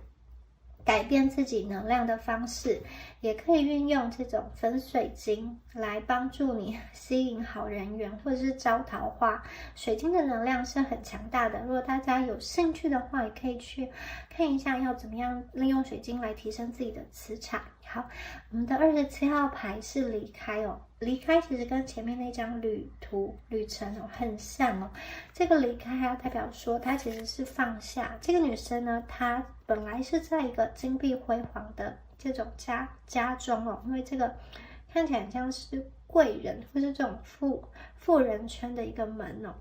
改变自己能量的方式，也可以运用这种粉水晶来帮助你吸引好人缘，或者是招桃花。水晶的能量是很强大的，如果大家有兴趣的话，也可以去看一下要怎么样利用水晶来提升自己的磁场。好，我们的27号牌是离开哦。离开其实跟前面那张旅程很像哦。这个离开代表说她其实是放下。这个女生呢，她本来是在一个金碧辉煌的这种家中哦，因为这个看起来很像是贵人或是这种富人圈的一个门哦。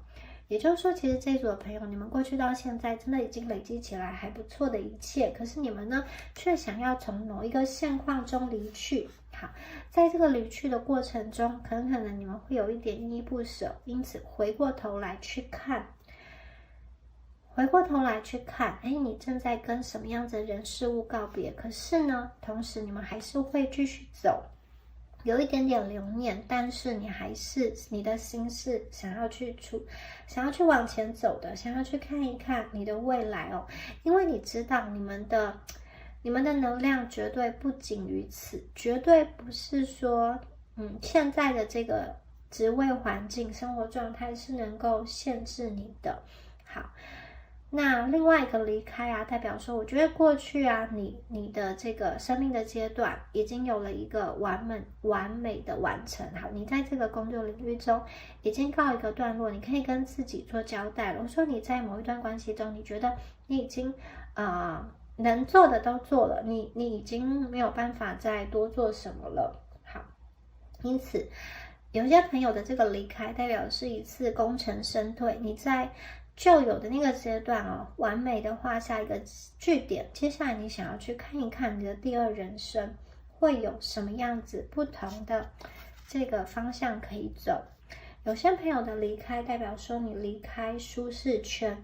也就是说，其实这一组的朋友，你们过去到现在真的已经累积起来还不错的一切，可是你们呢，却想要从某一个现况中离去。好，在这个离去的过程中，可能你们会有一点依依不舍，因此回过头来去看，你正在跟什么样子的人事物告别，可是呢，同时你们还是会继续走。有一点点留念，但是你的心是想要去往前走的，想要去看一看你的未来哦，因为你知道你们的能量绝对不仅于此，绝对不是说现在的这个职位环境、生活状态是能够限制你的。好。那另外一个离开啊，代表说，我觉得过去啊，你的这个生命的阶段已经有了一个完美的完成。好，你在这个工作领域中已经告一个段落，你可以跟自己做交代了。我说你在某一段关系中，你觉得你已经能做的都做了，你已经没有办法再多做什么了。好，因此有些朋友的这个离开，代表是一次功成身退，你在旧有的那个阶段哦，完美的画下一个句点。接下来你想要去看一看你的第二人生会有什么样子不同的这个方向可以走。有些朋友的离开代表说你离开舒适圈，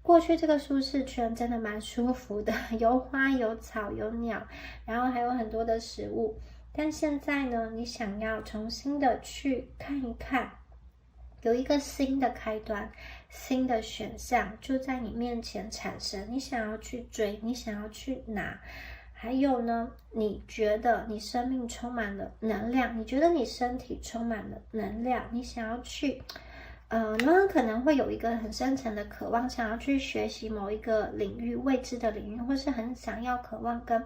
过去这个舒适圈真的蛮舒服的，有花有草有鸟，然后还有很多的食物，但现在呢，你想要重新的去看一看，有一个新的开端，新的选项就在你面前产生，你想要去追，你想要去拿。还有呢，你觉得你生命充满了能量，你觉得你身体充满了能量，你想要去你们可能会有一个很深层的渴望，想要去学习某一个领域，未知的领域，或是很想要渴望跟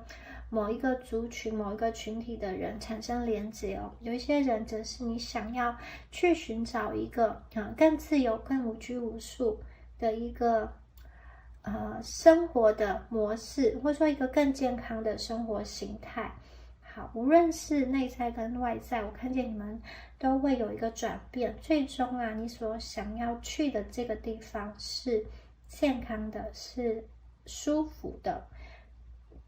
某一个族群、某一个群体的人产生连结哦。有一些人则是你想要去寻找一个更自由、更无拘无束的一个生活的模式，或者说一个更健康的生活形态。好，无论是内在跟外在，我看见你们都会有一个转变。最终啊，你所想要去的这个地方是健康的，是舒服的。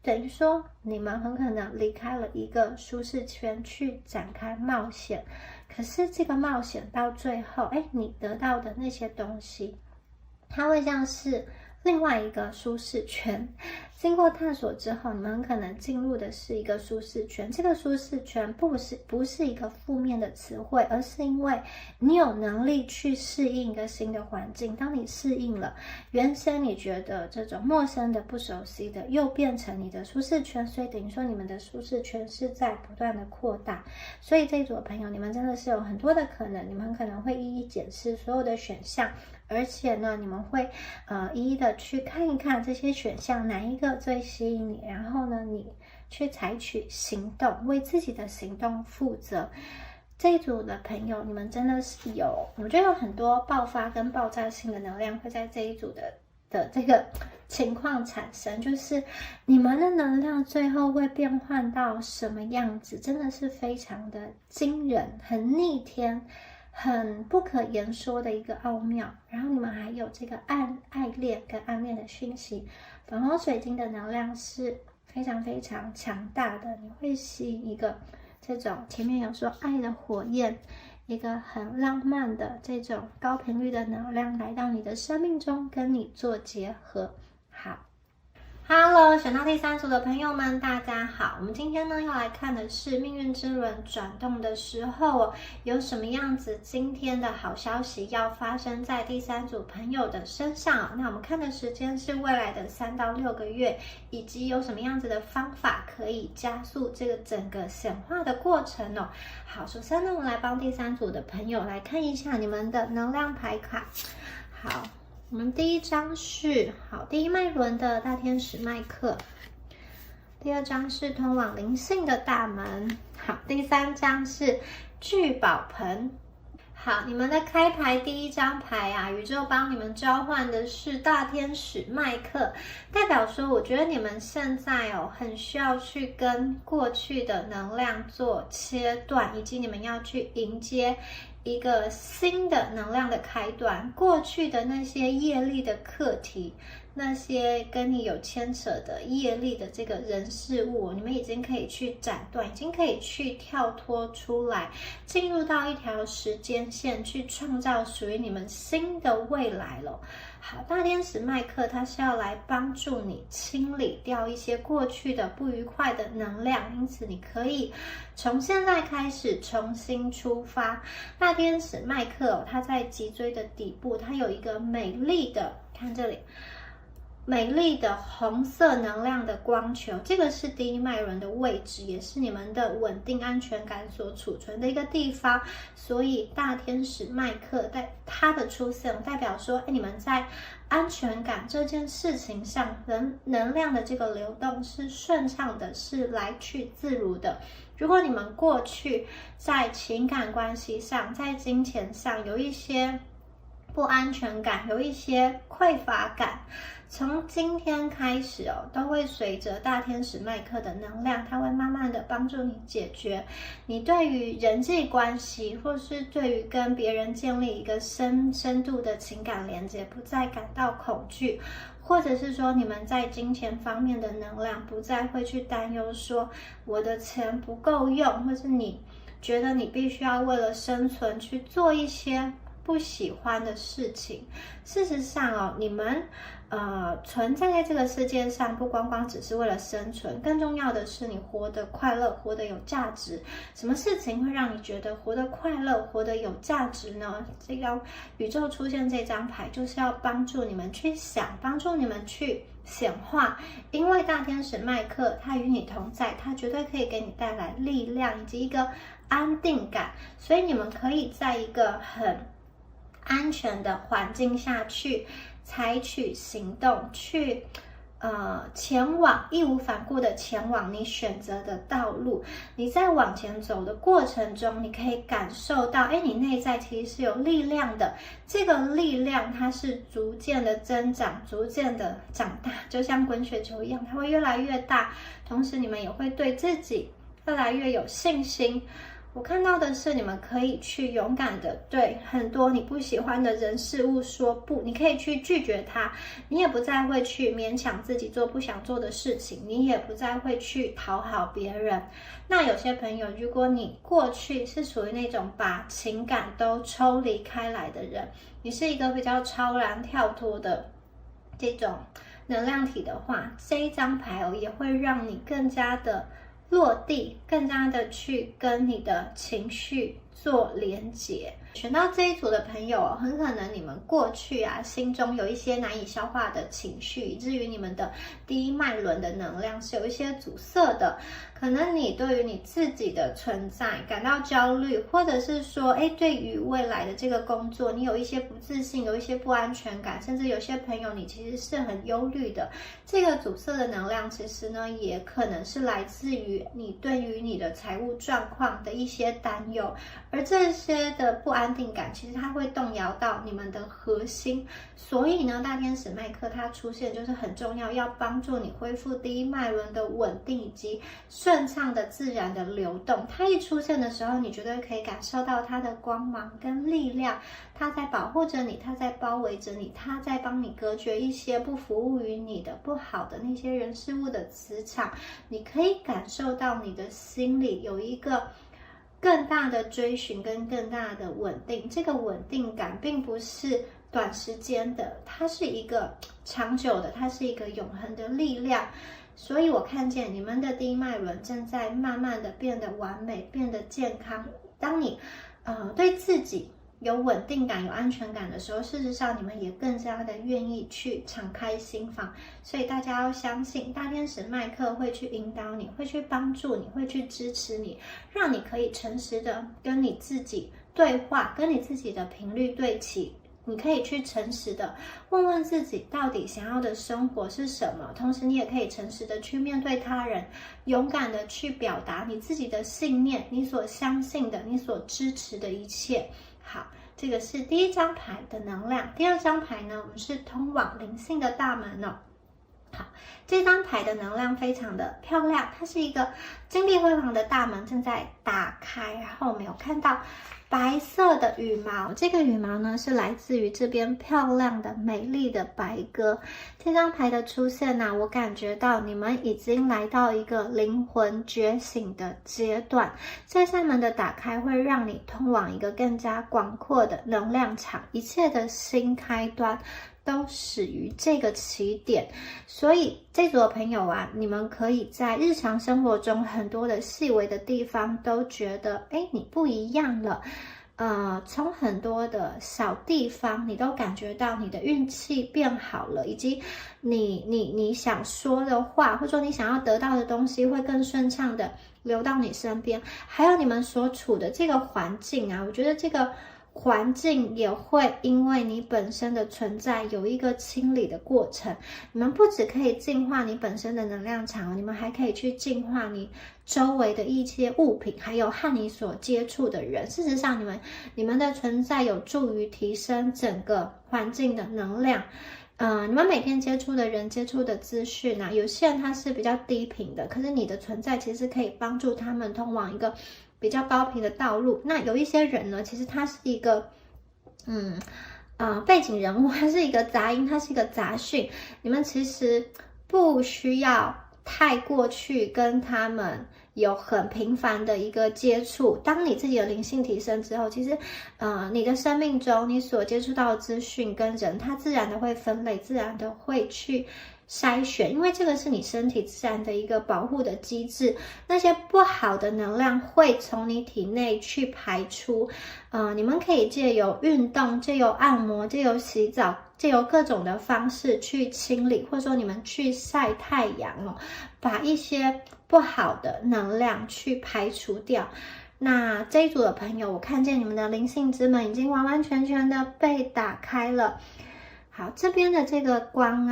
等于说你们很可能离开了一个舒适圈去展开冒险，可是这个冒险到最后，你得到的那些东西，它会像是另外一个舒适圈。经过探索之后，你们很可能进入的是一个舒适圈。这个舒适圈不是一个负面的词汇，而是因为你有能力去适应一个新的环境。当你适应了，原先你觉得这种陌生的、不熟悉的，又变成你的舒适圈，所以等于说你们的舒适圈是在不断的扩大。所以这一组的朋友，你们真的是有很多的可能，你们很可能会一一检视所有的选项。而且呢，你们会一一的去看一看这些选项哪一个最吸引你，然后呢，你去采取行动，为自己的行动负责。这一组的朋友，你们真的是我觉得有很多爆发跟爆炸性的能量会在这一组的这个情况产生，就是你们的能量最后会变换到什么样子，真的是非常的惊人，很逆天，很不可言说的一个奥妙。然后你们还有这个爱恋跟暗恋的讯息，粉红水晶的能量是非常非常强大的，你会吸引一个这种前面有说爱的火焰，一个很浪漫的这种高频率的能量来到你的生命中，跟你做结合。好，Hello， 选到第3组的朋友们，大家好。我们今天呢要来看的是命运之轮转动的时候有什么样子今天的好消息要发生在第3组朋友的身上那我们看的时间是未来的3到6个月，以及有什么样子的方法可以加速这个整个显化的过程好，首先呢，我们来帮第3组的朋友来看一下你们的能量牌卡。好。我们第一张是第一脉轮的大天使麦克，第2张是通往灵性的大门，第3张是聚宝盆。好，你们的开牌第1张牌宇宙帮你们召唤的是大天使麦克，代表说我觉得你们现在很需要去跟过去的能量做切断，以及你们要去迎接一个新的能量的开端。过去的那些业力的课题，那些跟你有牵扯的业力的这个人事物，你们已经可以去斩断，已经可以去跳脱出来，进入到一条时间线，去创造属于你们新的未来了。好，大天使麦克他是要来帮助你清理掉一些过去的不愉快的能量，因此你可以从现在开始重新出发。大天使麦克他在脊椎的底部，他有一个美丽的，看这里，美丽的红色能量的光球，这个是第一脉轮的位置，也是你们的稳定安全感所储存的一个地方。所以大天使麦克它的出现代表说，你们在安全感这件事情上，能量的这个流动是顺畅的，是来去自如的。如果你们过去在情感关系上，在金钱上有一些不安全感，有一些匮乏感，从今天开始都会随着大天使麦克的能量，它会慢慢的帮助你解决你对于人际关系，或是对于跟别人建立一个深度的情感连接，不再感到恐惧，或者是说你们在金钱方面的能量不再会去担忧说我的钱不够用，或是你觉得你必须要为了生存去做一些不喜欢的事情。事实上你们存在在这个世界上，不光光只是为了生存，更重要的是你活得快乐，活得有价值。什么事情会让你觉得活得快乐，活得有价值呢？这个宇宙出现这张牌，就是要帮助你们去想，帮助你们去显化。因为大天使麦克他与你同在，他绝对可以给你带来力量以及一个安定感，所以你们可以在一个很安全的环境下去采取行动，去前往，义无反顾的前往你选择的道路。你在往前走的过程中，你可以感受到你内在其实是有力量的，这个力量它是逐渐的增长，逐渐的长大，就像滚雪球一样，它会越来越大。同时你们也会对自己越来越有信心。我看到的是，你们可以去勇敢的对很多你不喜欢的人事物说不，你可以去拒绝它，你也不再会去勉强自己做不想做的事情，你也不再会去讨好别人。那有些朋友，如果你过去是属于那种把情感都抽离开来的人，你是一个比较超然跳脱的这种能量体的话，这一张牌也会让你更加的落地，更加的去跟你的情绪做连结。选到这一组的朋友，很可能你们过去心中有一些难以消化的情绪，以至于你们的第一脉轮的能量是有一些阻塞的。可能你对于你自己的存在感到焦虑，或者是说对于未来的这个工作你有一些不自信，有一些不安全感，甚至有些朋友你其实是很忧虑的。这个阻塞的能量其实呢，也可能是来自于你对于你的财务状况的一些担忧，而这些的不安定感其实它会动摇到你们的核心。所以呢，大天使麦克它出现就是很重要，要帮助你恢复第一脉轮的稳定以及顺畅的自然的流动。它一出现的时候，你绝对可以感受到它的光芒跟力量，它在保护着你，它在包围着你，它在帮你隔绝一些不服务于你的不好的那些人事物的磁场。你可以感受到你的心里有一个更大的追寻跟更大的稳定。这个稳定感并不是短时间的，它是一个长久的，它是一个永恒的力量。所以我看见你们的第一脉轮正在慢慢的变得完美，变得健康。当你对自己有稳定感、有安全感的时候，事实上你们也更加的愿意去敞开心房。所以大家要相信，大天使麦克会去引导你，会去帮助你，会去支持你，让你可以诚实的跟你自己对话，跟你自己的频率对齐。你可以去诚实的问问自己到底想要的生活是什么，同时你也可以诚实的去面对他人，勇敢的去表达你自己的信念，你所相信的，你所支持的一切。好，这个是第一张牌的能量。第二张牌呢，我们是通往灵性的大门哦。好，这张牌的能量非常的漂亮，它是一个金碧辉煌的大门正在打开，然后我们有看到白色的羽毛，这个羽毛呢是来自于这边漂亮的美丽的白鸽。这张牌的出现呢，我感觉到你们已经来到一个灵魂觉醒的阶段。这扇门的打开会让你通往一个更加广阔的能量场，一切的新开端都始于这个起点。所以这组的朋友你们可以在日常生活中很多的细微的地方都觉得你不一样了。从很多的小地方你都感觉到你的运气变好了，以及你想说的话，或者说你想要得到的东西会更顺畅的流到你身边。还有你们所处的这个环境我觉得这个环境也会因为你本身的存在有一个清理的过程。你们不只可以净化你本身的能量场，你们还可以去净化你周围的一些物品，还有和你所接触的人。事实上你们的存在有助于提升整个环境的能量。你们每天接触的人、接触的资讯有些人他是比较低频的，可是你的存在其实可以帮助他们通往一个比较高频的道路。那有一些人呢，其实他是一个背景人物，他是一个杂音，他是一个杂讯。你们其实不需要太过去跟他们有很频繁的一个接触。当你自己的灵性提升之后，其实你的生命中你所接触到的资讯跟人，它自然的会分类，自然的会去筛选，因为这个是你身体自然的一个保护的机制。那些不好的能量会从你体内去排出。你们可以借由运动，借由按摩，借由洗澡，借由各种的方式去清理，或者说你们去晒太阳把一些不好的能量去排除掉。那这一组的朋友，我看见你们的灵性之门已经完完全全的被打开了。好，这边的这个光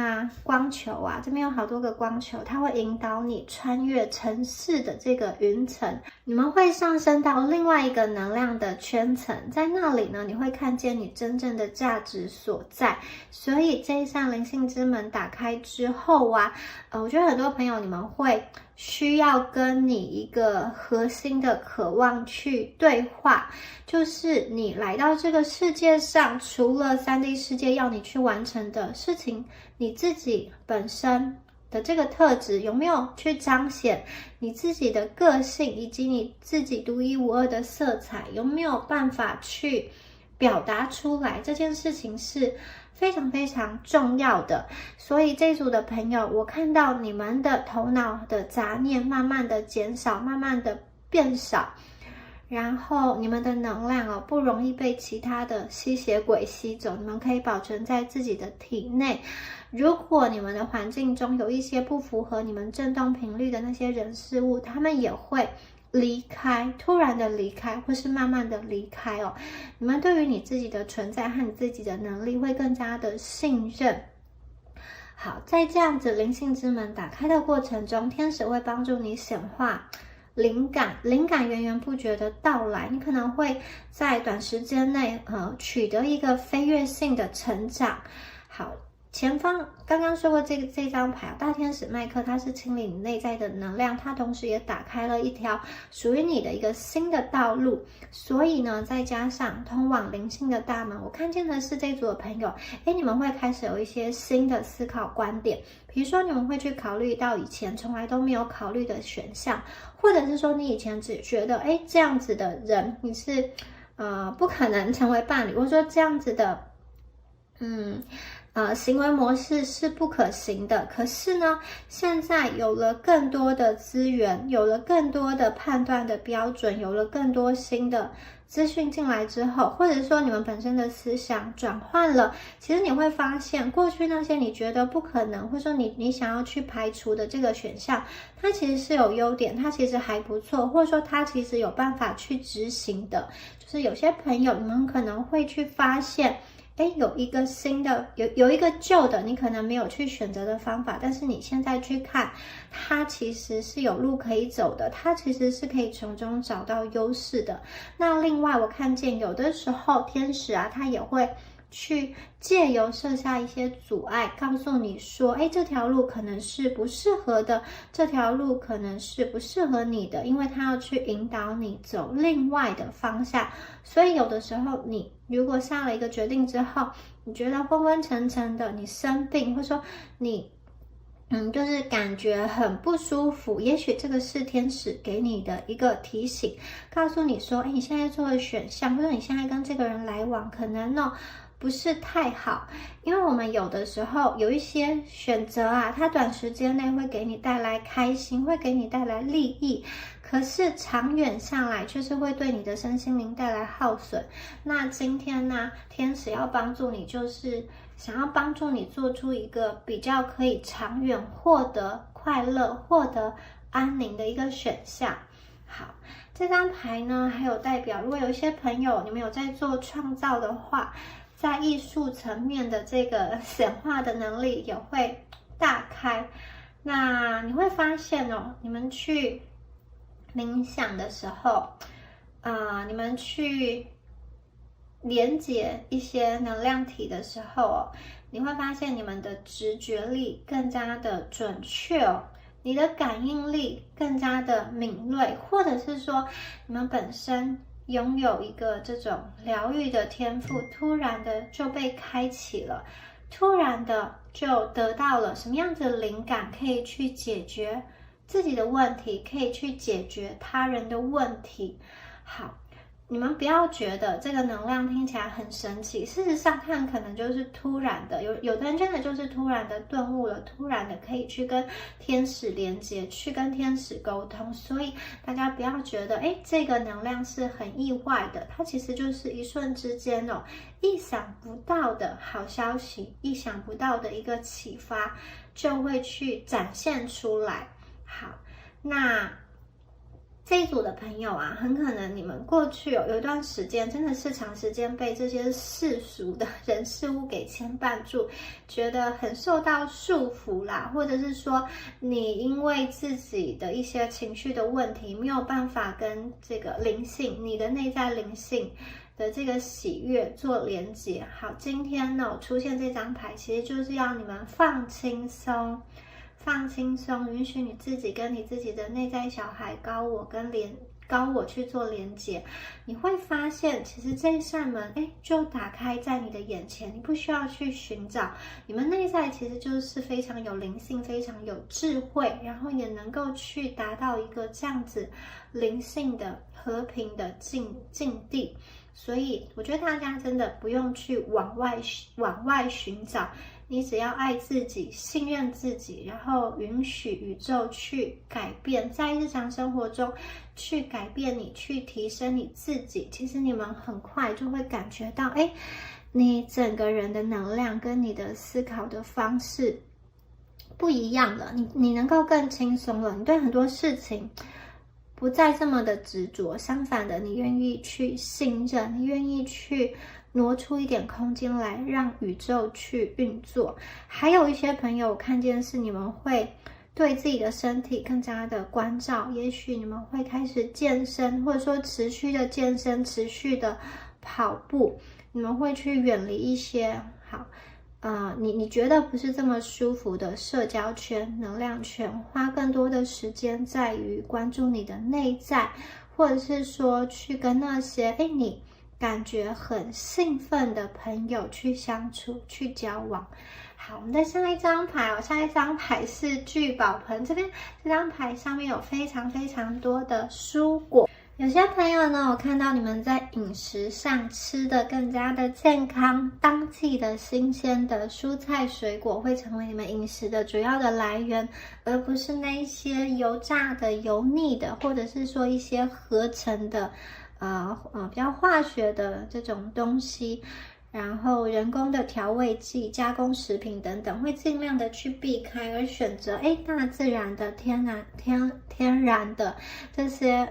球这边有好多个光球，它会引导你穿越城市的这个云层，你们会上升到另外一个能量的圈层，在那里呢，你会看见你真正的价值所在。所以这一扇灵性之门打开之后我觉得很多朋友你们会需要跟你一个核心的渴望去对话，就是你来到这个世界上，除了3D 世界要你去完成的事情，你自己本身的这个特质有没有去彰显你自己的个性，以及你自己独一无二的色彩，有没有办法去表达出来，这件事情是非常非常重要的。所以这组的朋友，我看到你们的头脑的杂念慢慢的减少，慢慢的变少，然后你们的能量不容易被其他的吸血鬼吸走，你们可以保存在自己的体内。如果你们的环境中有一些不符合你们振动频率的那些人事物，他们也会离开，突然的离开，或是慢慢的离开你们对于你自己的存在和你自己的能力会更加的信任。好，在这样子灵性之门打开的过程中，天使会帮助你显化灵感源源不绝的到来，你可能会在短时间内取得一个飞跃性的成长。好，前方刚刚说过这张牌大天使麦克，它是清理你内在的能量，它同时也打开了一条属于你的一个新的道路。所以呢，再加上通往灵性的大门，我看见的是这组的朋友，你们会开始有一些新的思考观点，比如说你们会去考虑到以前从来都没有考虑的选项，或者是说你以前只觉得这样子的人你是不可能成为伴侣，或者说这样子的行为模式是不可行的。可是呢，现在有了更多的资源，有了更多的判断的标准，有了更多新的资讯进来之后，或者说你们本身的思想转换了，其实你会发现过去那些你觉得不可能，或者说你想要去排除的这个选项，它其实是有优点，它其实还不错，或者说它其实有办法去执行的。就是有些朋友你们可能会去发现有一个新的，有一个旧的你可能没有去选择的方法，但是你现在去看，它其实是有路可以走的，它其实是可以从中找到优势的。那另外我看见有的时候天使他也会去借由设下一些阻碍，告诉你说这条路可能是不适合的，这条路可能是不适合你的，因为他要去引导你走另外的方向。所以有的时候你如果下了一个决定之后，你觉得昏昏沉沉的，你生病，或者说你就是感觉很不舒服，也许这个是天使给你的一个提醒，告诉你说你现在做的选项，或者你现在跟这个人来往可能不是太好。因为我们有的时候有一些选择它短时间内会给你带来开心，会给你带来利益，可是长远下来却是会对你的身心灵带来耗损。那今天呢，天使要帮助你，就是想要帮助你做出一个比较可以长远获得快乐、获得安宁的一个选项。好，这张牌呢还有代表，如果有一些朋友你们有在做创造的话，在艺术层面的这个显化的能力也会大开。那你会发现你们去冥想的时候你们去连接一些能量体的时候你会发现你们的直觉力更加的准确你的感应力更加的敏锐，或者是说你们本身拥有一个这种疗愈的天赋，突然的就被开启了，突然的就得到了什么样子的灵感，可以去解决自己的问题，可以去解决他人的问题。好，你们不要觉得这个能量听起来很神奇，事实上它很可能就是突然的，有的人真的就是突然的顿悟了，突然的可以去跟天使连接，去跟天使沟通。所以大家不要觉得这个能量是很意外的，它其实就是一瞬之间意想不到的好消息，意想不到的一个启发就会去展现出来。好，那这一组的朋友很可能你们过去有一段时间真的是长时间被这些世俗的人事物给牵绊住，觉得很受到束缚啦，或者是说你因为自己的一些情绪的问题没有办法跟这个灵性，你的内在灵性的这个喜悦做连结。好，今天呢出现这张牌其实就是要你们放轻松，放轻松，允许你自己跟你自己的内在小孩高我去做连接，你会发现其实这一扇门就打开在你的眼前，你不需要去寻找，你们内在其实就是非常有灵性，非常有智慧，然后也能够去达到一个这样子灵性的和平的境地。所以我觉得大家真的不用去往外寻找，你只要爱自己，信任自己，然后允许宇宙去改变，在日常生活中去改变你，去提升你自己。其实你们很快就会感觉到，你整个人的能量跟你的思考的方式不一样了，你能够更轻松了，你对很多事情不再这么的执着，相反的，你愿意去信任，你愿意去挪出一点空间来让宇宙去运作。还有一些朋友看见是你们会对自己的身体更加的关照，也许你们会开始健身，或者说持续的健身，持续的跑步，你们会去远离一些你觉得不是这么舒服的社交圈、能量圈，花更多的时间在于关注你的内在，或者是说去跟那些你感觉很兴奋的朋友去相处、去交往。好，我们的下一张牌下一张牌是聚宝盆，这张牌上面有非常非常多的蔬果。有些朋友呢，我看到你们在饮食上吃的更加的健康，当季的新鲜的蔬菜水果会成为你们饮食的主要的来源，而不是那些油炸的、油腻的，或者是说一些合成的比较化学的这种东西，然后人工的调味剂、加工食品等等，会尽量的去避开，而选择大自然的、天然的这些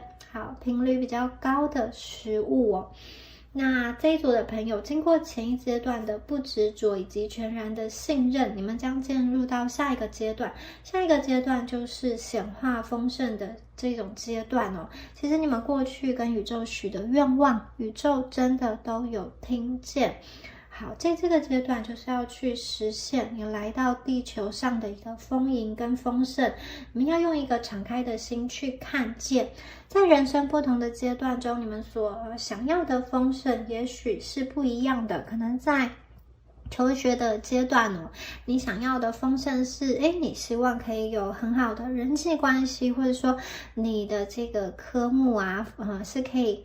频率比较高的食物哦。那这一组的朋友经过前一阶段的不执着以及全然的信任，你们将进入到下一个阶段。下一个阶段就是显化丰盛的这种阶段哦。其实你们过去跟宇宙许的愿望，宇宙真的都有听见。好，在这个阶段就是要去实现你来到地球上的一个丰盈跟丰盛，你们要用一个敞开的心去看见，在人生不同的阶段中，你们所想要的丰盛也许是不一样的。可能在求学的阶段你想要的丰盛是你希望可以有很好的人际关系，或者说你的这个科目是可以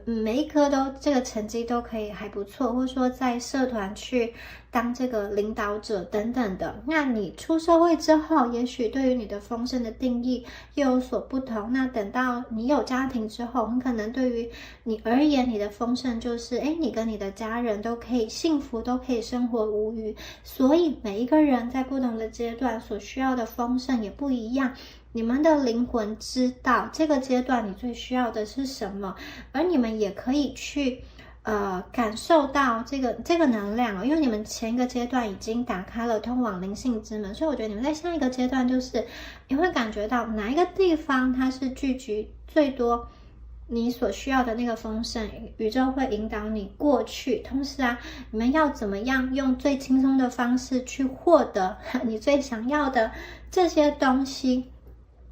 每一科都这个成绩都可以还不错，或者说在社团去当这个领导者等等的。那你出社会之后，也许对于你的丰盛的定义又有所不同。那等到你有家庭之后，很可能对于你而言，你的丰盛就是你跟你的家人都可以幸福，都可以生活无虞。所以每一个人在不同的阶段所需要的丰盛也不一样。你们的灵魂知道这个阶段你最需要的是什么，而你们也可以去感受到这个能量因为你们前一个阶段已经打开了通往灵性之门，所以我觉得你们在下一个阶段就是你会感觉到哪一个地方它是聚集最多你所需要的那个丰盛，宇宙会引导你过去。同时你们要怎么样用最轻松的方式去获得你最想要的这些东西，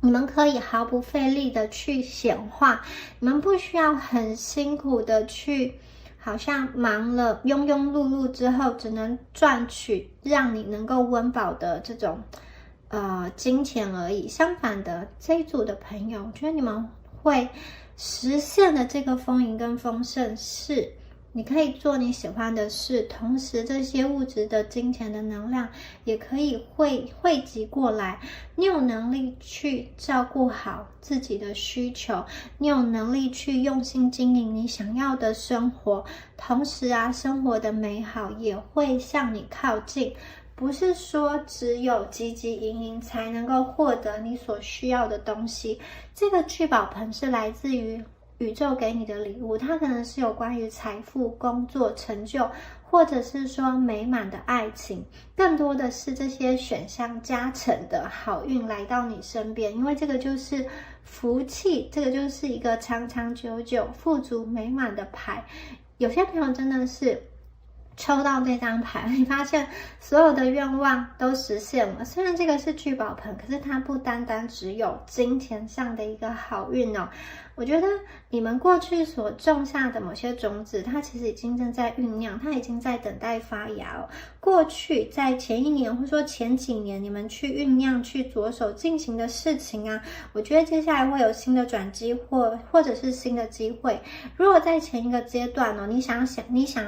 你们可以毫不费力的去显化，你们不需要很辛苦的去好像忙了庸庸碌碌之后只能赚取让你能够温饱的这种金钱而已。相反的，这一组的朋友，我觉得你们会实现的这个丰盈跟丰盛是你可以做你喜欢的事，同时这些物质的金钱的能量也可以汇集过来，你有能力去照顾好自己的需求，你有能力去用心经营你想要的生活，同时生活的美好也会向你靠近。不是说只有汲汲营营才能够获得你所需要的东西，这个聚宝盆是来自于宇宙给你的礼物，它可能是有关于财富、工作、成就，或者是说美满的爱情，更多的是这些选项加成的好运来到你身边，因为这个就是福气，这个就是一个长长久久、富足美满的牌。有些朋友真的是抽到这张牌，你发现所有的愿望都实现了。虽然这个是聚宝盆，可是它不单单只有金钱上的一个好运哦。我觉得你们过去所种下的某些种子，它其实已经正在酝酿，它已经在等待发芽哦。过去在前一年或者说前几年，你们去酝酿、去着手进行的事情啊，我觉得接下来会有新的转机或者是新的机会。如果在前一个阶段哦，你想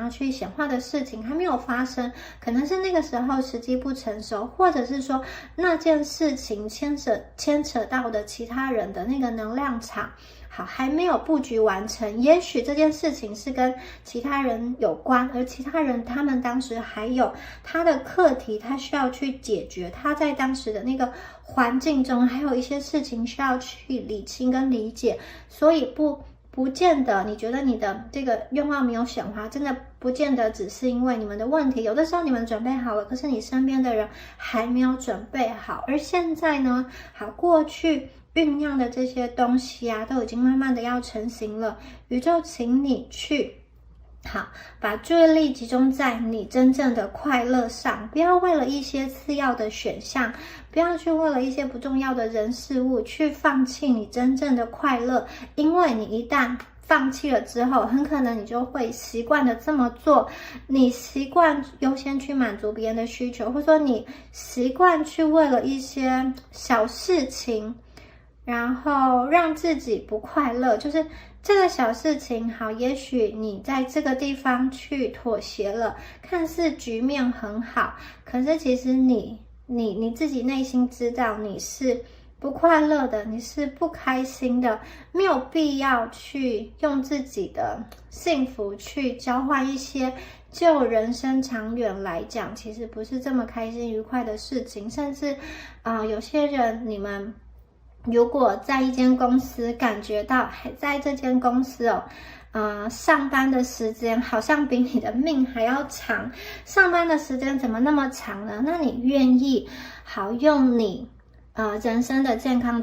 要去显化的事情还没有发生，可能是那个时候时机不成熟，或者是说那件事情牵扯到的其他人的那个能量场。好，还没有布局完成，也许这件事情是跟其他人有关，而其他人他们当时还有他的课题，他需要去解决，他在当时的那个环境中还有一些事情需要去理清跟理解，所以不见得你觉得你的这个愿望没有显化，真的不见得只是因为你们的问题，有的时候你们准备好了，可是你身边的人还没有准备好。而现在呢，好，过去酝酿的这些东西啊，都已经慢慢的要成型了。宇宙请你去好，把注意力集中在你真正的快乐上，不要为了一些次要的选项，不要去为了一些不重要的人事物去放弃你真正的快乐，因为你一旦放弃了之后，很可能你就会习惯的这么做，你习惯优先去满足别人的需求，或者说你习惯去为了一些小事情然后让自己不快乐，就是这个小事情好，也许你在这个地方去妥协了，看似局面很好，可是其实你自己内心知道你是不快乐的，你是不开心的，没有必要去用自己的幸福去交换一些就人生长远来讲其实不是这么开心愉快的事情。甚至有些人你们如果在一间公司感觉到还在这间公司上班的时间好像比你的命还要长，上班的时间怎么那么长呢？那你愿意好用你人生的健康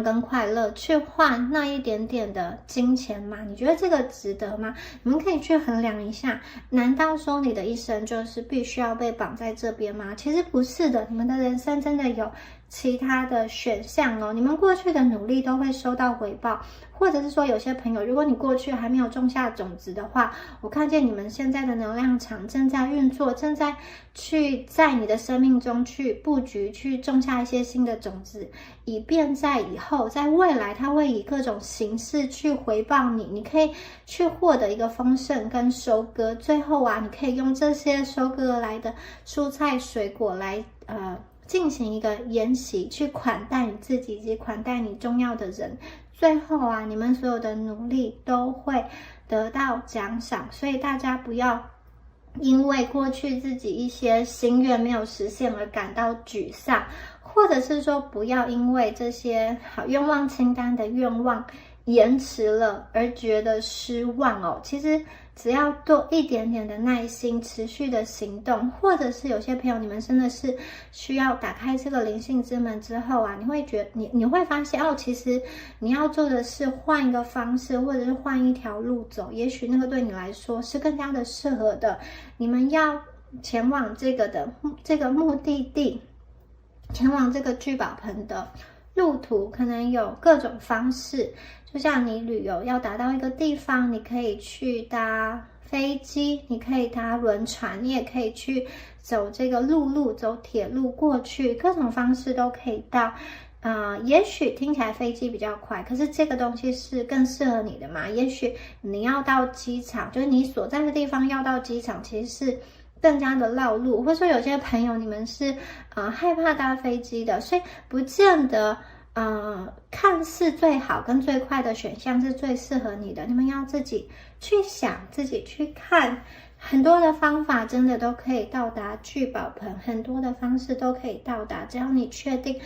跟快乐去换那一点点的金钱吗？你觉得这个值得吗？你们可以去衡量一下，难道说你的一生就是必须要被绑在这边吗？其实不是的，你们的人生真的有其他的选项哦，你们过去的努力都会收到回报，或者是说有些朋友，如果你过去还没有种下种子的话，我看见你们现在的能量场正在运作，正在在你的生命中去布局，去种下一些新的种子，以便在以后，在未来，它会以各种形式去回报你，你可以去获得一个丰盛跟收割，最后你可以用这些收割来的蔬菜水果来进行一个筵席，去款待你自己以及款待你重要的人，最后你们所有的努力都会得到奖赏。所以大家不要因为过去自己一些心愿没有实现而感到沮丧，或者是说不要因为这些好愿望清单的愿望延迟了而觉得失望哦。其实只要多一点点的耐心，持续的行动，或者是有些朋友你们真的是需要打开这个灵性之门之后你会觉得你会发现其实你要做的是换一个方式，或者是换一条路走，也许那个对你来说是更加的适合的。你们要前往这个目的地，前往这个聚宝盆的路途可能有各种方式，就像你旅游要达到一个地方，你可以去搭飞机，你可以搭轮船，你也可以去走这个陆路，走铁路过去，各种方式都可以到。也许听起来飞机比较快，可是这个东西是更适合你的嘛？也许你要到机场，就是你所在的地方要到机场，其实是更加的绕路，或者说有些朋友你们是害怕搭飞机的，所以不见得看似最好跟最快的选项是最适合你的。你们要自己去想，自己去看，很多的方法真的都可以到达聚宝盆，很多的方式都可以到达，只要你确定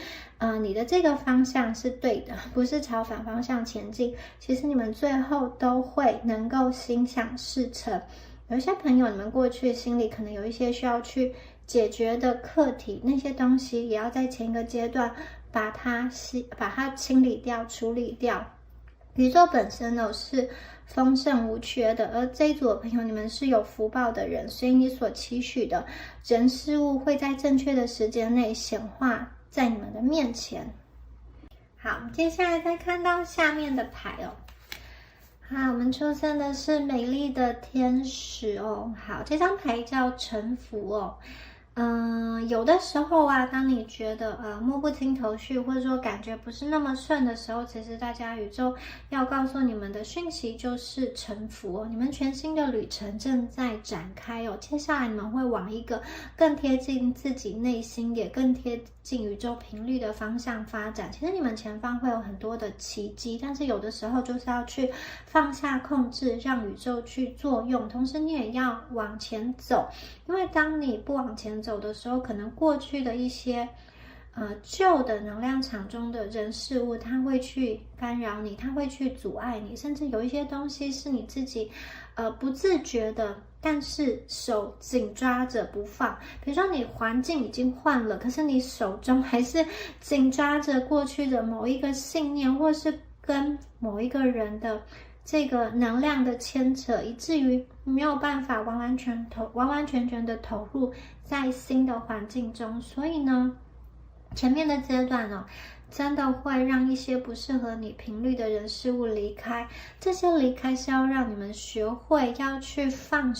你的这个方向是对的，不是朝反方向前进，其实你们最后都会能够心想事成。有一些朋友你们过去心里可能有一些需要去解决的课题，那些东西也要在前一个阶段把它清理掉，处理掉。宇宙本身呢是丰盛无缺的，而这一组的朋友，你们是有福报的人，所以你所期许的人事物会在正确的时间内显化在你们的面前。好，接下来再看到下面的牌哦。好，我们出现的是美丽的天使哦。好，这张牌叫臣服哦。有的时候啊，当你觉得摸不清头绪，或者说感觉不是那么顺的时候，其实大家宇宙要告诉你们的讯息就是臣服哦。你们全新的旅程正在展开哦，接下来你们会往一个更贴近自己内心，也更贴近宇宙频率的方向发展。其实你们前方会有很多的奇迹，但是有的时候就是要去放下控制，让宇宙去作用，同时你也要往前走，因为当你不往前走的时候，可能过去的一些旧的能量场中的人事物，它会去干扰你，它会去阻碍你，甚至有一些东西是你自己不自觉的，但是手紧抓着不放。比如说你环境已经换了，可是你手中还是紧抓着过去的某一个信念，或是跟某一个人的这个能量的牵扯，以至于没有办法完完全全的投入在新的环境中。所以呢，前面的阶段哦，真的会让一些不适合你频率的人事物离开。这些离开是要让你们学会要去放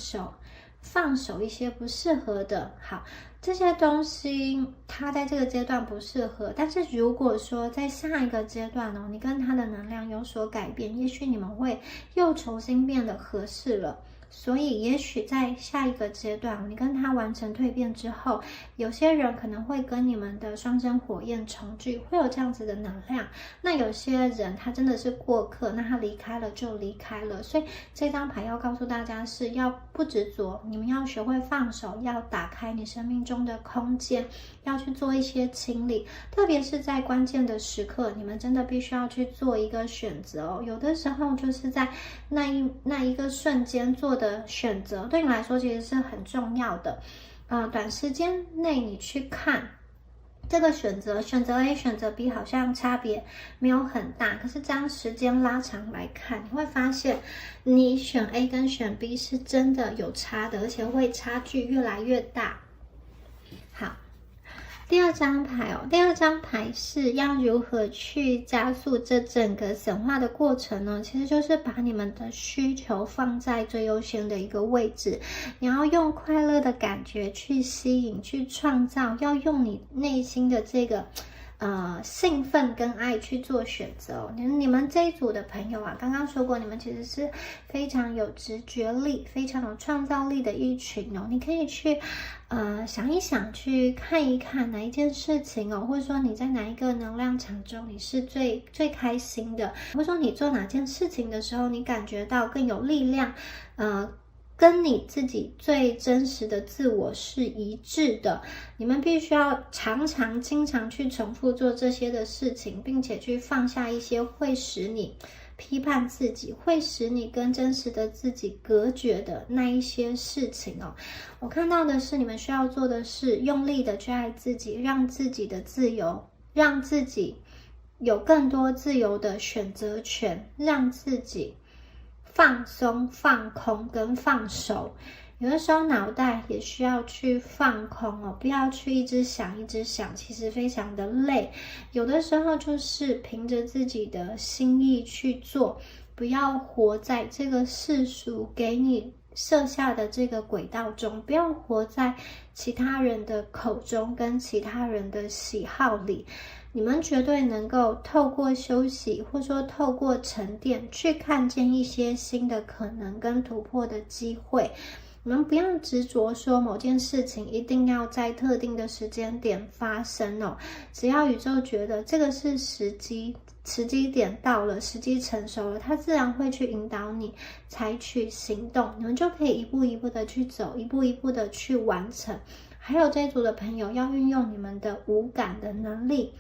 手一些不适合的。好，这些东西它在这个阶段不适合，但是如果说在下一个阶段哦，你跟它的能量有所改变，也许你们会又重新变得合适了。所以也许在下一个阶段，你跟他完成蜕变之后，有些人可能会跟你们的双生火焰重聚，会有这样子的能量。那有些人他真的是过客，那他离开了就离开了。所以这张牌要告诉大家是要不执着，你们要学会放手，要打开你生命中的空间，要去做一些清理。特别是在关键的时刻，你们真的必须要去做一个选择哦。有的时候就是在那一个瞬间做的选择，对你来说其实是很重要的。短时间内你去看这个选择 A 选择 B 好像差别没有很大，可是将时间拉长来看，你会发现你选 A 跟选 B 是真的有差的，而且会差距越来越大。好，第二张牌哦，第二张牌是要如何去加速这整个显化的过程呢？其实就是把你们的需求放在最优先的一个位置，你要用快乐的感觉去吸引、去创造，要用你内心的这个兴奋跟爱去做选择。你们这一组的朋友啊，刚刚说过，你们其实是非常有直觉力、非常有创造力的一群哦。你可以去想一想，去看一看哪一件事情哦，或者说你在哪一个能量场中你是最开心的，或者说你做哪件事情的时候你感觉到更有力量，跟你自己最真实的自我是一致的。你们必须要经常去重复做这些的事情，并且去放下一些会使你批判自己，会使你跟真实的自己隔绝的那一些事情哦。我看到的是你们需要做的是用力的去爱自己，让自己的自由，让自己有更多自由的选择权，让自己放松、放空跟放手。有的时候脑袋也需要去放空哦，不要去一直想，其实非常的累。有的时候就是凭着自己的心意去做，不要活在这个世俗给你设下的这个轨道中，不要活在其他人的口中跟其他人的喜好里。你们绝对能够透过休息，或者说透过沉淀，去看见一些新的可能跟突破的机会。你们不要执着说某件事情一定要在特定的时间点发生哦，只要宇宙觉得这个是时机点到了，时机成熟了，它自然会去引导你采取行动，你们就可以一步一步的去走，一步一步的去完成。还有这一组的朋友要运用你们的五感的能力，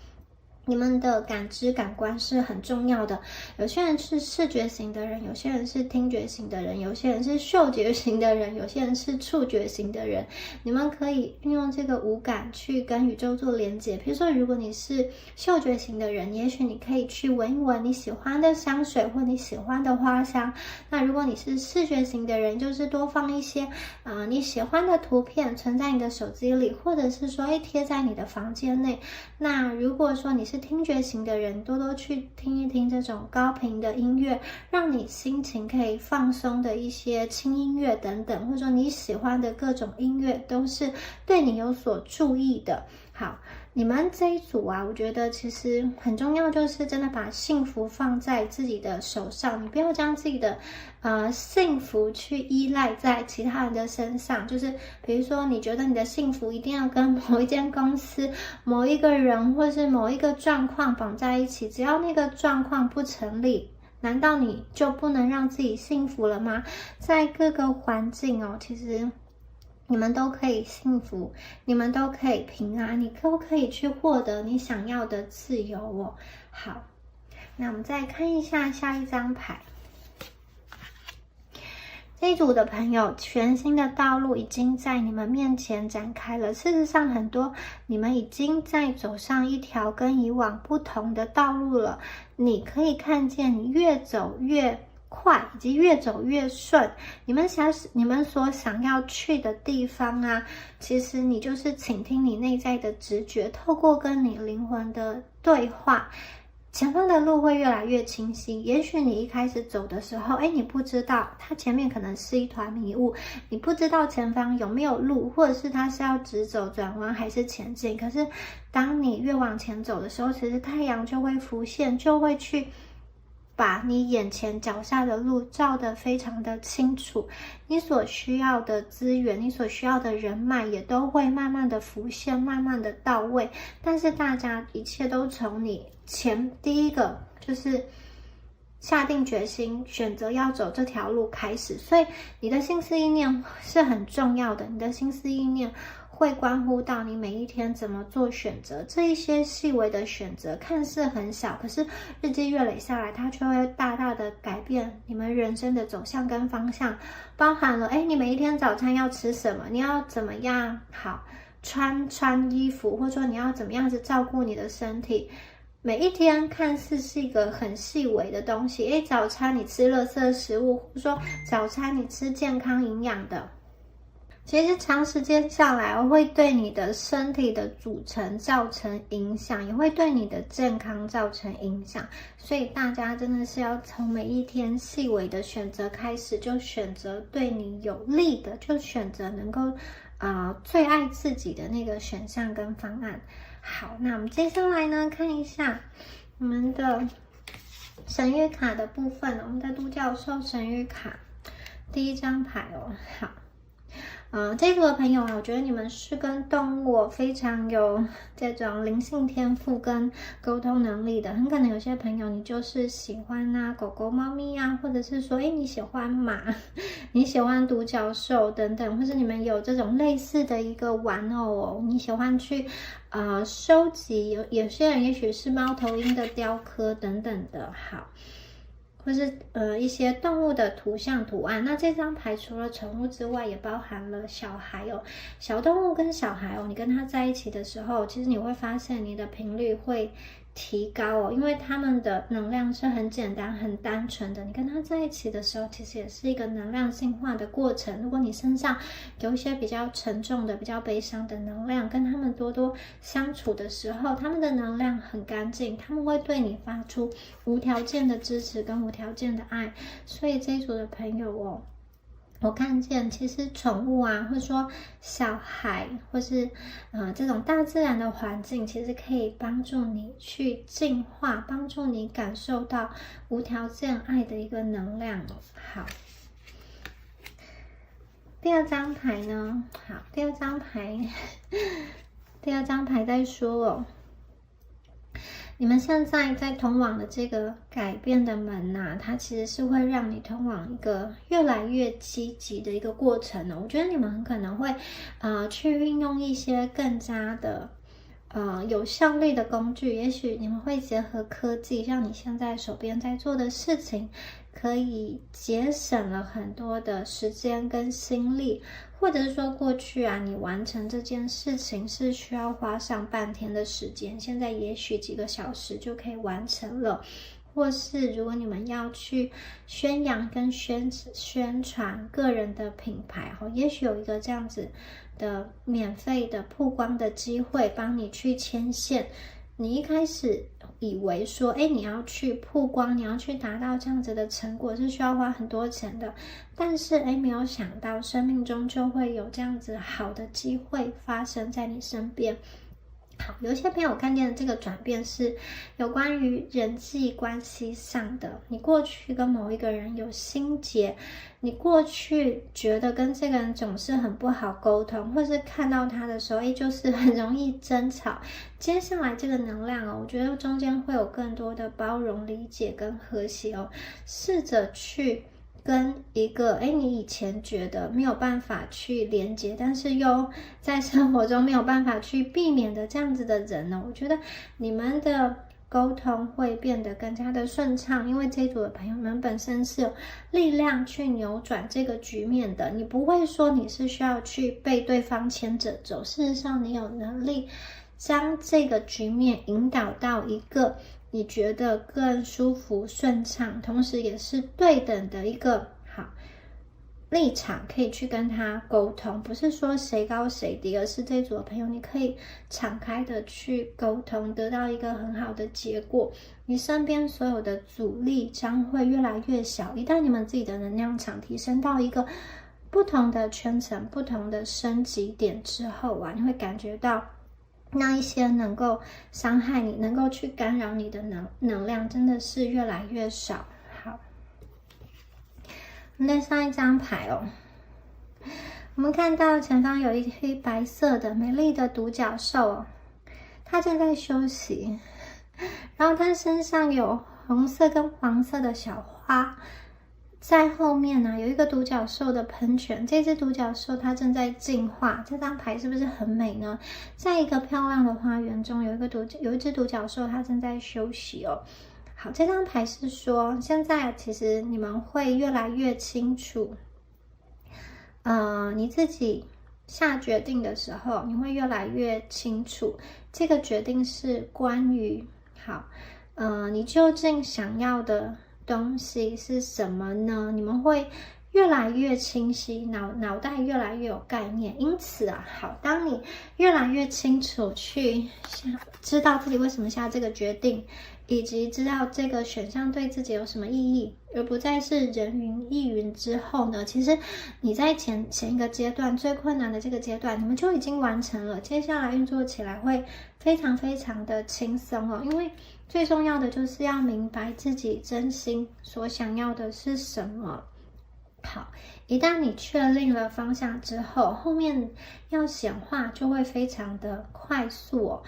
你们的感知感官是很重要的，有些人是视觉型的人，有些人是听觉型的人，有些人是嗅觉型的人，有些人是触觉型的人。你们可以运用这个五感去跟宇宙做连接。比如说，如果你是嗅觉型的人，也许你可以去闻一闻你喜欢的香水或你喜欢的花香。那如果你是视觉型的人，就是多放一些你喜欢的图片存在你的手机里，或者是说贴在你的房间内。那如果说你是听觉型的人，多多去听一听这种高频的音乐，让你心情可以放松的一些轻音乐等等，或者说你喜欢的各种音乐都是对你有所注意的。好，你们这一组啊，我觉得其实很重要，就是真的把幸福放在自己的手上，你不要将自己的幸福去依赖在其他人的身上。就是比如说，你觉得你的幸福一定要跟某一间公司、某一个人或是某一个状况绑在一起，只要那个状况不成立，难道你就不能让自己幸福了吗？在各个环境哦，其实你们都可以幸福，你们都可以平安，你都可以去获得你想要的自由哦。好，那我们再看一下下一张牌。这一组的朋友，全新的道路已经在你们面前展开了。事实上，很多你们已经在走上一条跟以往不同的道路了。你可以看见，你越走越快，以及越走越顺。你们所想要去的地方啊，其实你就是倾听你内在的直觉，透过跟你灵魂的对话，前方的路会越来越清晰。也许你一开始走的时候，你不知道它前面可能是一团迷雾，你不知道前方有没有路，或者是它是要直走、转弯还是前进。可是当你越往前走的时候，其实太阳就会浮现，就会去把你眼前脚下的路照得非常的清楚，你所需要的资源，你所需要的人脉也都会慢慢的浮现，慢慢的到位。但是大家一切都从你第一个就是下定决心选择要走这条路开始。所以你的心思意念是很重要的，你的心思意念会关乎到你每一天怎么做选择。这一些细微的选择看似很小，可是日积月累下来，它却会大大的改变你们人生的走向跟方向。包含了你每一天早餐要吃什么，你要怎么样好穿衣服，或者说你要怎么样子照顾你的身体。每一天看似是一个很细微的东西，早餐你吃垃圾食物，或者说早餐你吃健康营养的，其实长时间下来会对你的身体的组成造成影响，也会对你的健康造成影响。所以大家真的是要从每一天细微的选择开始，就选择对你有利的，就选择能够最爱自己的那个选项跟方案。好，那我们接下来呢，看一下我们的神谕卡的部分，我们的独角兽神谕卡第一张牌哦。好，这组的朋友啊，我觉得你们是跟动物非常有这种灵性天赋跟沟通能力的。很可能有些朋友你就是喜欢狗狗、猫咪啊，或者是说你喜欢马，你喜欢独角兽等等，或是你们有这种类似的一个玩偶哦，你喜欢去收集。有些人也许是猫头鹰的雕刻等等的。好，或是一些动物的图像图案。那这张牌除了宠物之外，也包含了小孩哦。小动物跟小孩哦，你跟他在一起的时候，其实你会发现你的频率会提高哦，因为他们的能量是很简单、很单纯的。你跟他在一起的时候，其实也是一个能量进化的过程。如果你身上有一些比较沉重的、比较悲伤的能量，跟他们多多相处的时候，他们的能量很干净，他们会对你发出无条件的支持跟无条件的爱。所以这一组的朋友哦，我看见其实宠物啊，或者说小孩，或是这种大自然的环境，其实可以帮助你去进化，帮助你感受到无条件爱的一个能量哦。好，第二张牌呢？好，第二张牌在说哦，你们现在在通往的这个改变的门它其实是会让你通往一个越来越积极的一个过程哦。我觉得你们很可能会去运用一些更加的有效率的工具，也许你们会结合科技，像你现在手边在做的事情，可以节省了很多的时间跟心力，或者是说过去啊，你完成这件事情是需要花上半天的时间，现在也许几个小时就可以完成了。或是如果你们要去宣扬跟宣传个人的品牌，也许有一个这样子的免费的曝光的机会，帮你去牵线。你一开始以为说，你要去曝光，你要去达到这样子的成果是需要花很多钱的，但是没有想到生命中就会有这样子好的机会发生在你身边。好，有一些朋友看见的这个转变是有关于人际关系上的。你过去跟某一个人有心结，你过去觉得跟这个人总是很不好沟通，或是看到他的时候，就是很容易争吵。接下来这个能量我觉得中间会有更多的包容、理解跟和谐试着去跟一个你以前觉得没有办法去连接，但是又在生活中没有办法去避免的这样子的人我觉得你们的沟通会变得更加的顺畅，因为这一组的朋友们本身是有力量去扭转这个局面的。你不会说你是需要去被对方牵着走，事实上你有能力将这个局面引导到一个你觉得更舒服顺畅，同时也是对等的一个好立场，可以去跟他沟通，不是说谁高谁低，而是这组的朋友你可以敞开的去沟通，得到一个很好的结果。你身边所有的阻力将会越来越小，一旦你们自己的能量场提升到一个不同的圈层、不同的升级点之后你会感觉到那一些能够伤害你、能够去干扰你的能量真的是越来越少。好，我们再上一张牌我们看到前方有一匹白色的美丽的独角兽它正在休息，然后它身上有红色跟黄色的小花，在后面有一个独角兽的喷泉，这只独角兽它正在进化。这张牌是不是很美呢？在一个漂亮的花园中，有一只独角兽，它正在休息好，这张牌是说，现在其实你们会越来越清楚，你自己下决定的时候，你会越来越清楚，这个决定是关于你究竟想要的东西是什么呢？你们会越来越清晰，脑袋越来越有概念。因此好，当你越来越清楚去知道自己为什么下这个决定，以及知道这个选项对自己有什么意义，而不再是人云亦云之后呢，其实你在前一个阶段最困难的这个阶段，你们就已经完成了。接下来运作起来会非常非常的轻松因为最重要的就是要明白自己真心所想要的是什么。好，一旦你确定了方向之后，后面要显化就会非常的快速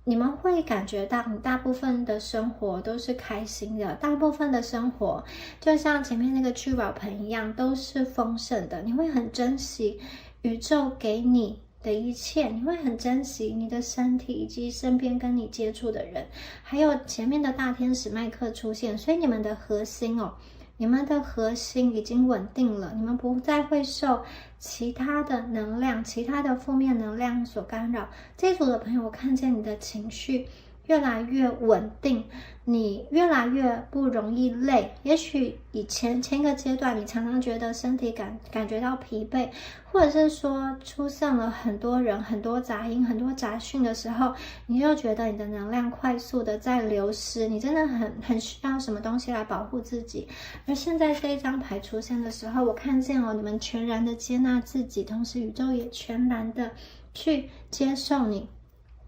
你们会感觉到你大部分的生活都是开心的，大部分的生活就像前面那个聚宝盆一样，都是丰盛的。你会很珍惜宇宙给你的一切，你会很珍惜你的身体以及身边跟你接触的人，还有前面的大天使麦克出现，所以你们的核心你们的核心已经稳定了，你们不再会受其他的能量、其他的负面能量所干扰。这组的朋友，我看见你的情绪越来越稳定，你越来越不容易累。也许以前一个阶段，你常常觉得身体感觉到疲惫，或者是说出现了很多人、很多杂音、很多杂讯的时候，你就觉得你的能量快速的在流失，你真的很需要什么东西来保护自己。而现在这一张牌出现的时候，我看见你们全然的接纳自己，同时宇宙也全然的去接受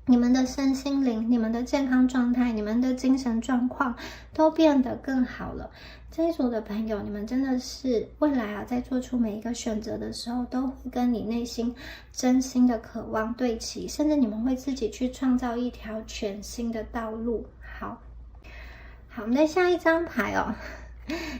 你们的身心灵、你们的健康状态、你们的精神状况都变得更好了。这一组的朋友，你们真的是未来在做出每一个选择的时候，都会跟你内心真心的渴望对齐，甚至你们会自己去创造一条全新的道路。好，我们再下一张牌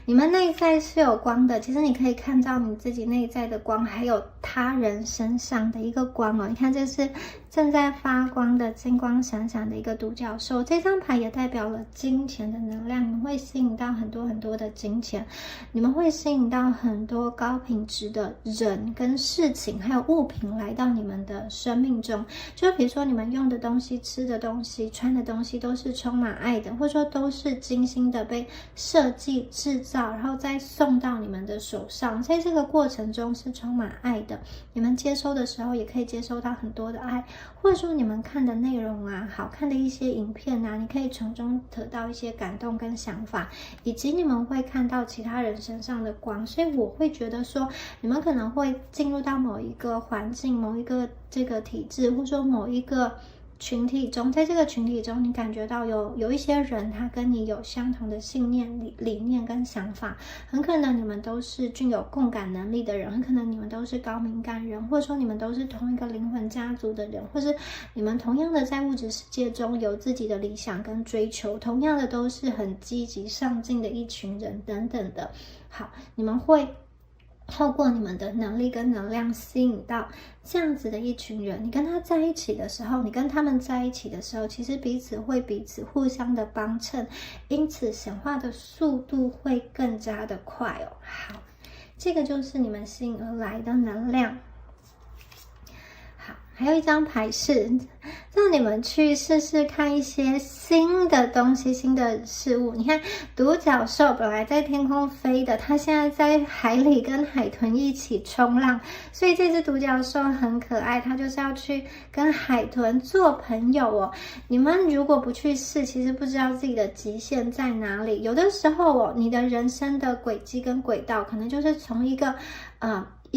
你们内在是有光的，其实你可以看到你自己内在的光，还有他人身上的一个光你看，这是正在发光的金光闪闪的一个独角兽。这张牌也代表了金钱的能量，你们会吸引到很多很多的金钱，你们会吸引到很多高品质的人跟事情还有物品来到你们的生命中。就比如说你们用的东西、吃的东西、穿的东西都是充满爱的，或者说都是精心的被设计制造，然后再送到你们的手上，在这个过程中是充满爱的。你们接收的时候也可以接收到很多的爱，或者说你们看的内容啊，好看的一些影片啊，你可以从中得到一些感动跟想法，以及你们会看到其他人身上的光。所以我会觉得说，你们可能会进入到某一个环境、某一个这个体制，或者说某一个群体中，在这个群体中你感觉到有一些人他跟你有相同的信念、理念跟想法，很可能你们都是具有共感能力的人，很可能你们都是高敏感人，或者说你们都是同一个灵魂家族的人，或是你们同样的在物质世界中有自己的理想跟追求，同样的都是很积极上进的一群人等等的。好，你们会透过你们的能力跟能量吸引到这样子的一群人，你跟他在一起的时候，你跟他们在一起的时候，其实彼此会彼此互相的帮衬，因此显化的速度会更加的快哦。好，这个就是你们吸引而来的能量。好，还有一张牌是让你们去试试看一些新的东西、新的事物。你看，独角兽本来在天空飞的，它现在在海里跟海豚一起冲浪，所以这只独角兽很可爱，它就是要去跟海豚做朋友哦。你们如果不去试，其实不知道自己的极限在哪里。有的时候哦，你的人生的轨迹跟轨道，可能就是从一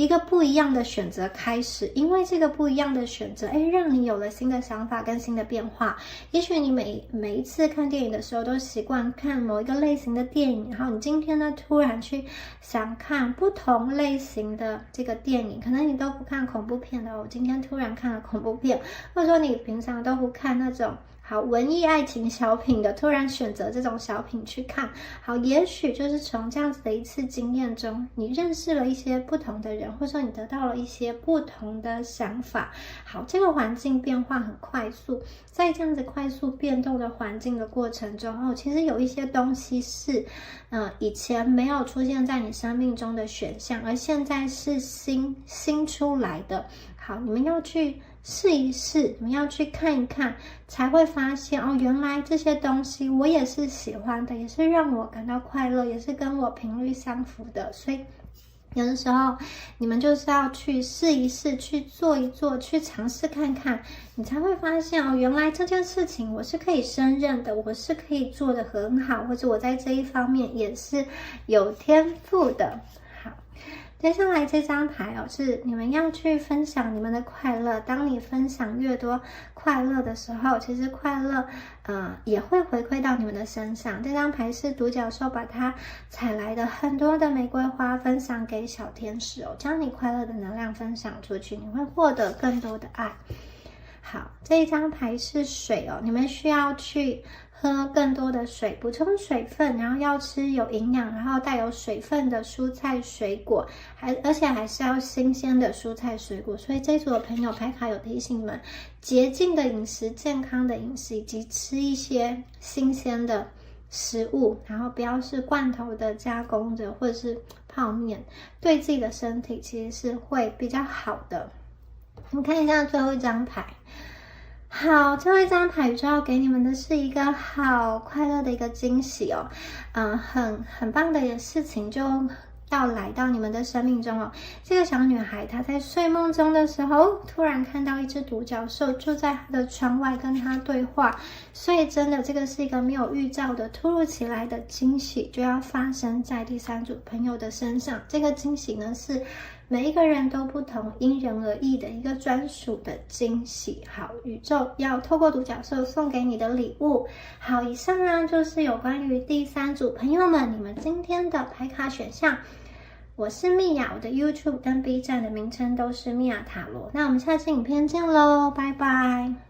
个不一样的选择开始，因为这个不一样的选择，让你有了新的想法跟新的变化。也许你每一次看电影的时候都习惯看某一个类型的电影，然后你今天呢突然去想看不同类型的这个电影，可能你都不看恐怖片的哦，今天突然看了恐怖片，或者说你平常都不看那种好文艺爱情小品的，突然选择这种小品去看。好，也许就是从这样子的一次经验中，你认识了一些不同的人，或者说你得到了一些不同的想法。好，这个环境变化很快速，在这样子快速变动的环境的过程中，其实有一些东西是以前没有出现在你生命中的选项，而现在是新出来的。好，你们要去试一试，你们要去看一看，才会发现原来这些东西我也是喜欢的，也是让我感到快乐，也是跟我频率相符的。所以有的时候你们就是要去试一试，去做一做，去尝试看看，你才会发现原来这件事情我是可以胜任的，我是可以做得很好，或者我在这一方面也是有天赋的。好，接下来这张牌是你们要去分享你们的快乐。当你分享越多快乐的时候，其实快乐也会回馈到你们的身上。这张牌是独角兽把它采来的很多的玫瑰花分享给小天使将你快乐的能量分享出去，你会获得更多的爱。好，这一张牌是水你们需要去喝更多的水，补充水分，然后要吃有营养，然后带有水分的蔬菜水果，而且还是要新鲜的蔬菜水果。所以这组的朋友牌卡有提醒你们，洁净的饮食、健康的饮食，以及吃一些新鲜的食物，然后不要是罐头的、加工的或者是泡面，对自己的身体其实是会比较好的。我们看一下最后一张牌。好，最后一张牌宇宙要给你们的是一个好快乐的一个惊喜很棒的事情就要来到你们的生命中这个小女孩她在睡梦中的时候，突然看到一只独角兽就在她的窗外跟她对话，所以真的这个是一个没有预兆的突如其来的惊喜，就要发生在第三组朋友的身上。这个惊喜呢是每一个人都不同，因人而异的一个专属的惊喜。好，宇宙要透过独角兽送给你的礼物。好，以上就是有关于第三组朋友们你们今天的牌卡选项。我是蜜雅，我的 YouTube 跟 B 站的名称都是蜜雅塔罗。那我们下期影片见咯，拜拜。